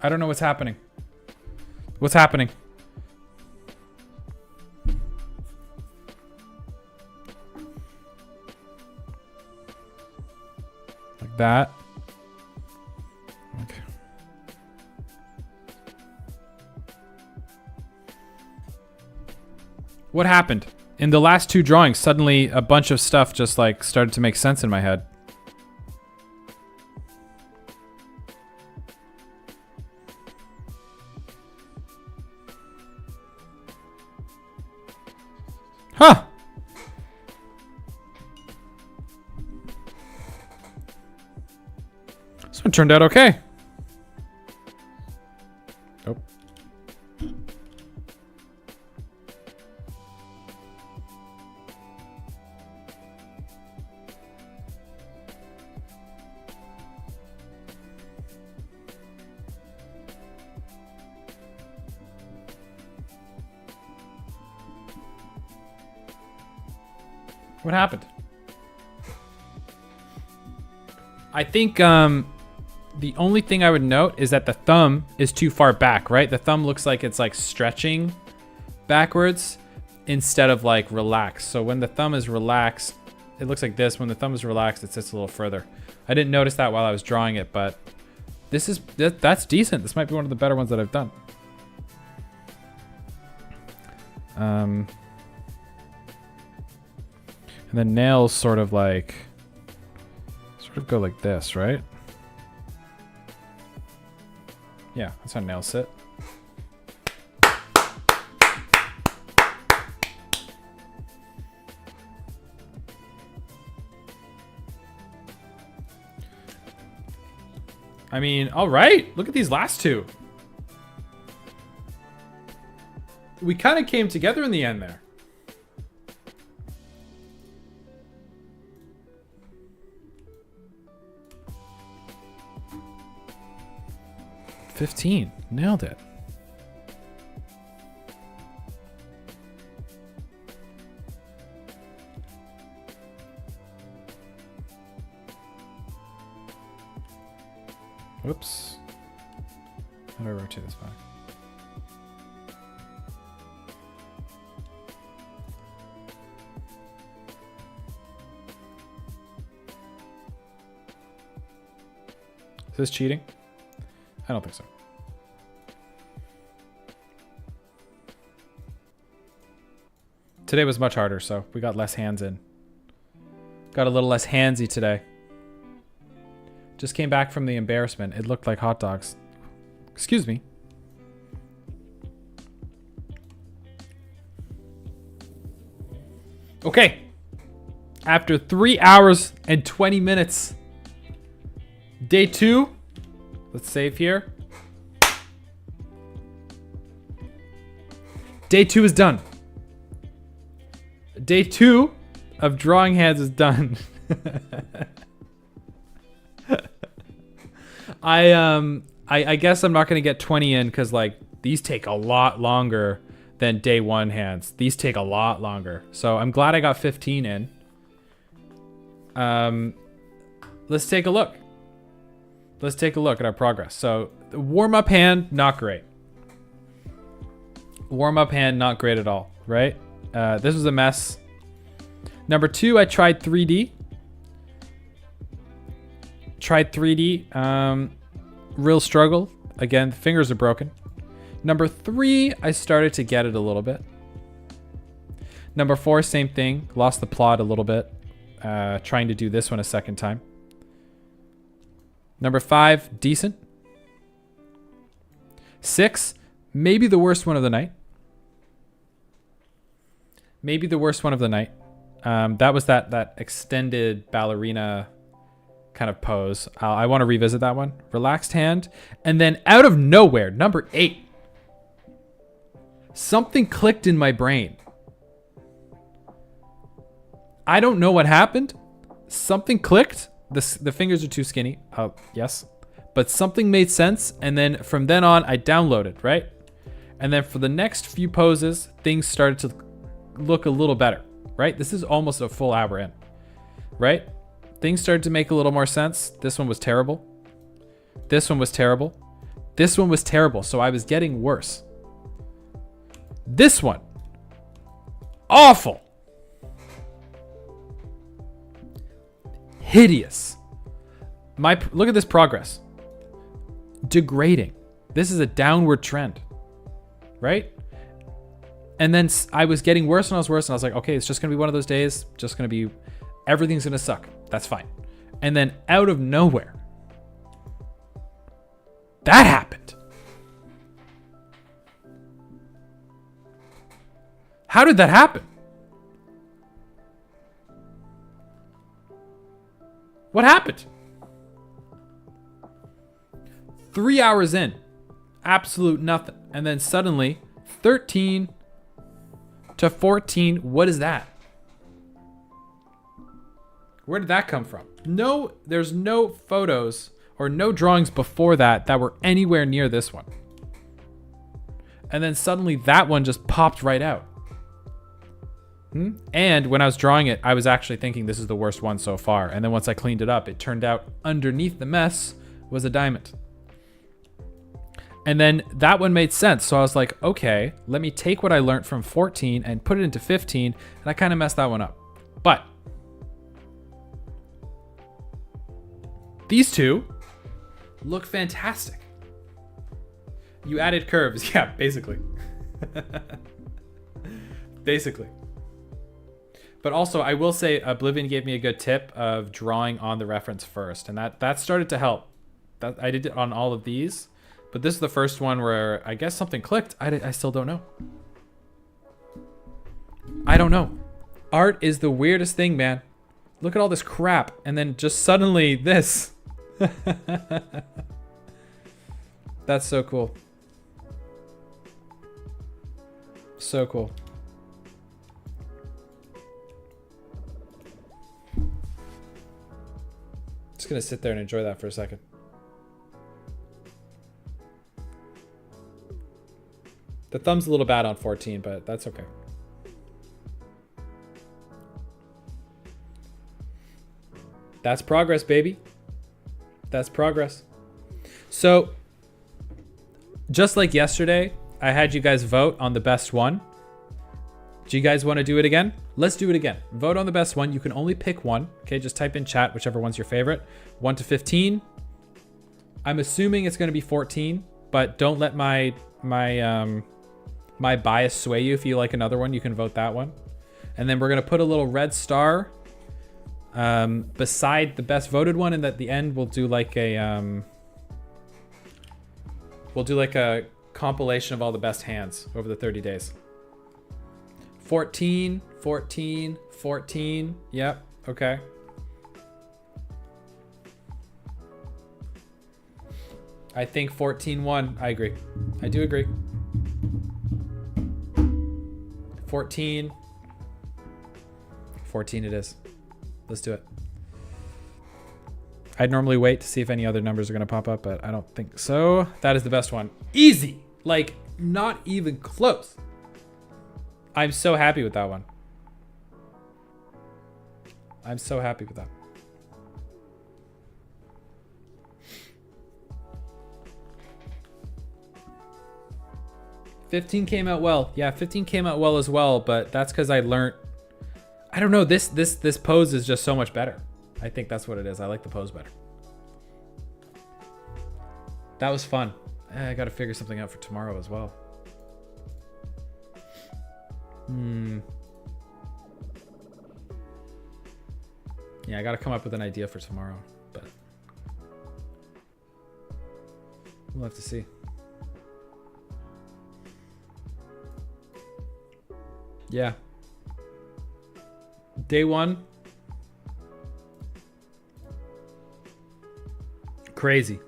I don't know what's happening. What's happening? Like that. Okay. What happened? In the last two drawings, suddenly a bunch of stuff just like started to make sense in my head. Huh. This one turned out okay. Nope. What happened? I think the only thing I would note is that the thumb is too far back, right? The thumb looks like it's like stretching backwards instead of like relaxed. So when the thumb is relaxed, it looks like this. When the thumb is relaxed, it sits a little further. I didn't notice that while I was drawing it, but that's decent. This might be one of the better ones that I've done. And then nails sort of go like this, right? Yeah, that's how nails sit. I mean, all right. Look at these last two. We kind of came together in the end there. $15. Nailed it. Whoops. How do I rotate this back? Is this cheating? I don't think so. Today was much harder, so we got less hands in. Got a little less handsy today. Just came back from the embarrassment. It looked like hot dogs. Excuse me. Okay. After 3 hours and 20 minutes. Day 2. Let's save here. Day 2 is done. Day 2 of drawing hands is done. I guess I'm not gonna get 20 in because like these take a lot longer than day one hands. These take a lot longer. So I'm glad I got 15 in. Let's take a look. Let's take a look at our progress. So the warm-up hand, not great. Warm-up hand, not great at all, right? This was a mess. Number 2, I tried 3D. Tried 3D. Real struggle. Again, fingers are broken. Number 3, I started to get it a little bit. Number 4, same thing. Lost the plot a little bit. Trying to do this one a second time. Number 5, decent. 6, maybe the worst one of the night. Maybe the worst one of the night. That was that extended ballerina kind of pose. I want to revisit that one. Relaxed hand. And then out of nowhere, number 8. Something clicked in my brain. I don't know what happened. Something clicked. The fingers are too skinny. Yes. But something made sense. And then from then on, I downloaded, right? And then for the next few poses, things started to look a little better, right? This is almost a full hour in, right? Things started to make a little more sense. This one was terrible. This one was terrible. This one was terrible. So I was getting worse. This one, awful. Hideous. Look at this progress. Degrading. This is a downward trend, right? And then I was getting worse and I was worse and I was like, okay, it's just gonna be one of those days. Just gonna be, everything's gonna suck. That's fine. And then out of nowhere, that happened. How did that happen? What happened? 3 hours in, absolute nothing. And then suddenly 13 to 14, what is that? Where did that come from? No, there's no photos or no drawings before that were anywhere near this one. And then suddenly that one just popped right out. And when I was drawing it, I was actually thinking this is the worst one so far. And then once I cleaned it up, it turned out underneath the mess was a diamond. And then that one made sense. So I was like, okay, let me take what I learned from 14 and put it into 15. And I kind of messed that one up. But these two look fantastic. You added curves. Yeah, basically. Basically. But also, I will say Oblivion gave me a good tip of drawing on the reference first. And that started to help. I did it on all of these. But this is the first one where I guess something clicked. I still don't know. I don't know. Art is the weirdest thing, man. Look at all this crap. And then just suddenly this. That's so cool. So cool. Just gonna sit there and enjoy that for a second. The thumb's a little bad on 14, but that's okay. That's progress, baby. That's progress. So, just like yesterday, I had you guys vote on the best one. Do you guys want to do it again? Let's do it again. Vote on the best one. You can only pick one. Okay, just type in chat, whichever one's your favorite. 1 to 15. I'm assuming it's going to be 14, but don't let my bias sway you. If you like another one, you can vote that one. And then we're going to put a little red star beside the best voted one, and at the end we'll do like a compilation of all the best hands over the 30 days. 14, 14, 14. Yep. Okay. I think 14 won. I agree. I do agree. 14. 14 it is. Let's do it. I'd normally wait to see if any other numbers are going to pop up, but I don't think so. That is the best one. Easy. Like, not even close. I'm so happy with that one. I'm so happy with that. $15 came out well. Yeah, 15 came out well as well, but that's because I learned. I don't know. This pose is just so much better. I think that's what it is. I like the pose better. That was fun. I got to figure something out for tomorrow as well. Yeah, I got to come up with an idea for tomorrow, but we'll have to see. Yeah. Day one. Crazy.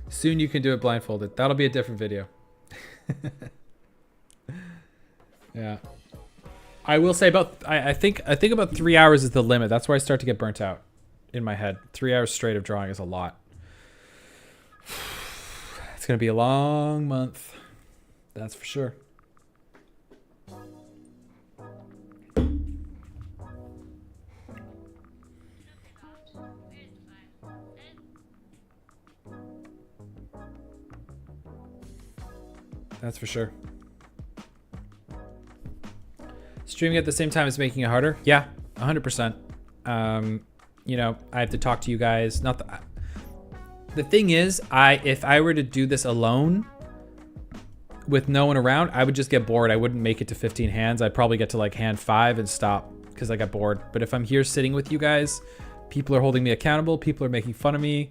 Soon you can do it blindfolded. That'll be a different video. Yeah. I will say I think about 3 hours is the limit. That's where I start to get burnt out in my head. 3 hours straight of drawing is a lot. It's going to be a long month. That's for sure. That's for sure. Streaming at the same time is making it harder. Yeah, 100%. You know, I have to talk to you guys. The thing is, if I were to do this alone with no one around, I would just get bored. I wouldn't make it to 15 hands. I'd probably get to like hand 5 and stop because I got bored. But if I'm here sitting with you guys, people are holding me accountable. People are making fun of me.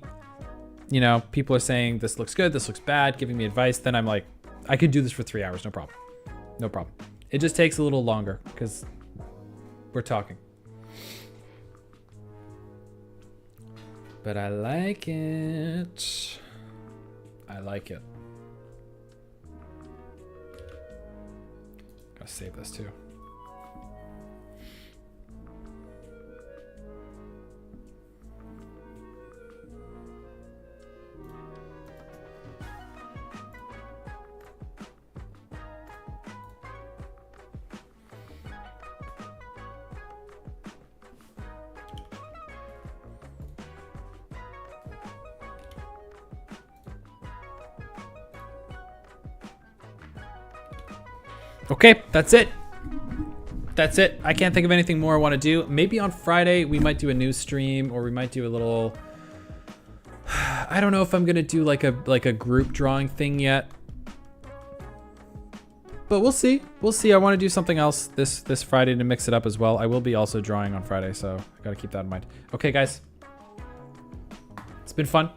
You know, people are saying this looks good, this looks bad, giving me advice. Then I'm like, I could do this for 3 hours, no problem. No problem. It just takes a little longer because we're talking. But I like it. I like it. Gotta save this too. Okay, that's it. That's it. I can't think of anything more I want to do. Maybe on Friday we might do a news stream, or we might do a little. I don't know if I'm gonna do like a group drawing thing yet, but we'll see. We'll see. I want to do something else this Friday to mix it up as well. I will be also drawing on Friday, so I gotta keep that in mind. Okay, guys. It's been fun.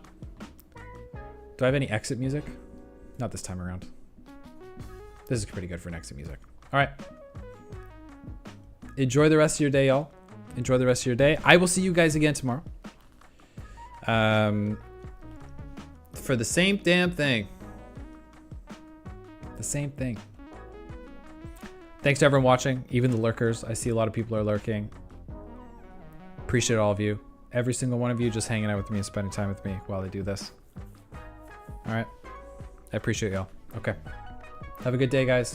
Do I have any exit music? Not this time around. This is pretty good for an exit music. All right. Enjoy the rest of your day, y'all. Enjoy the rest of your day. I will see you guys again tomorrow. For the same damn thing. The same thing. Thanks to everyone watching, even the lurkers. I see a lot of people are lurking. Appreciate all of you. Every single one of you just hanging out with me and spending time with me while I do this. All right. I appreciate y'all. Okay. Have a good day, guys.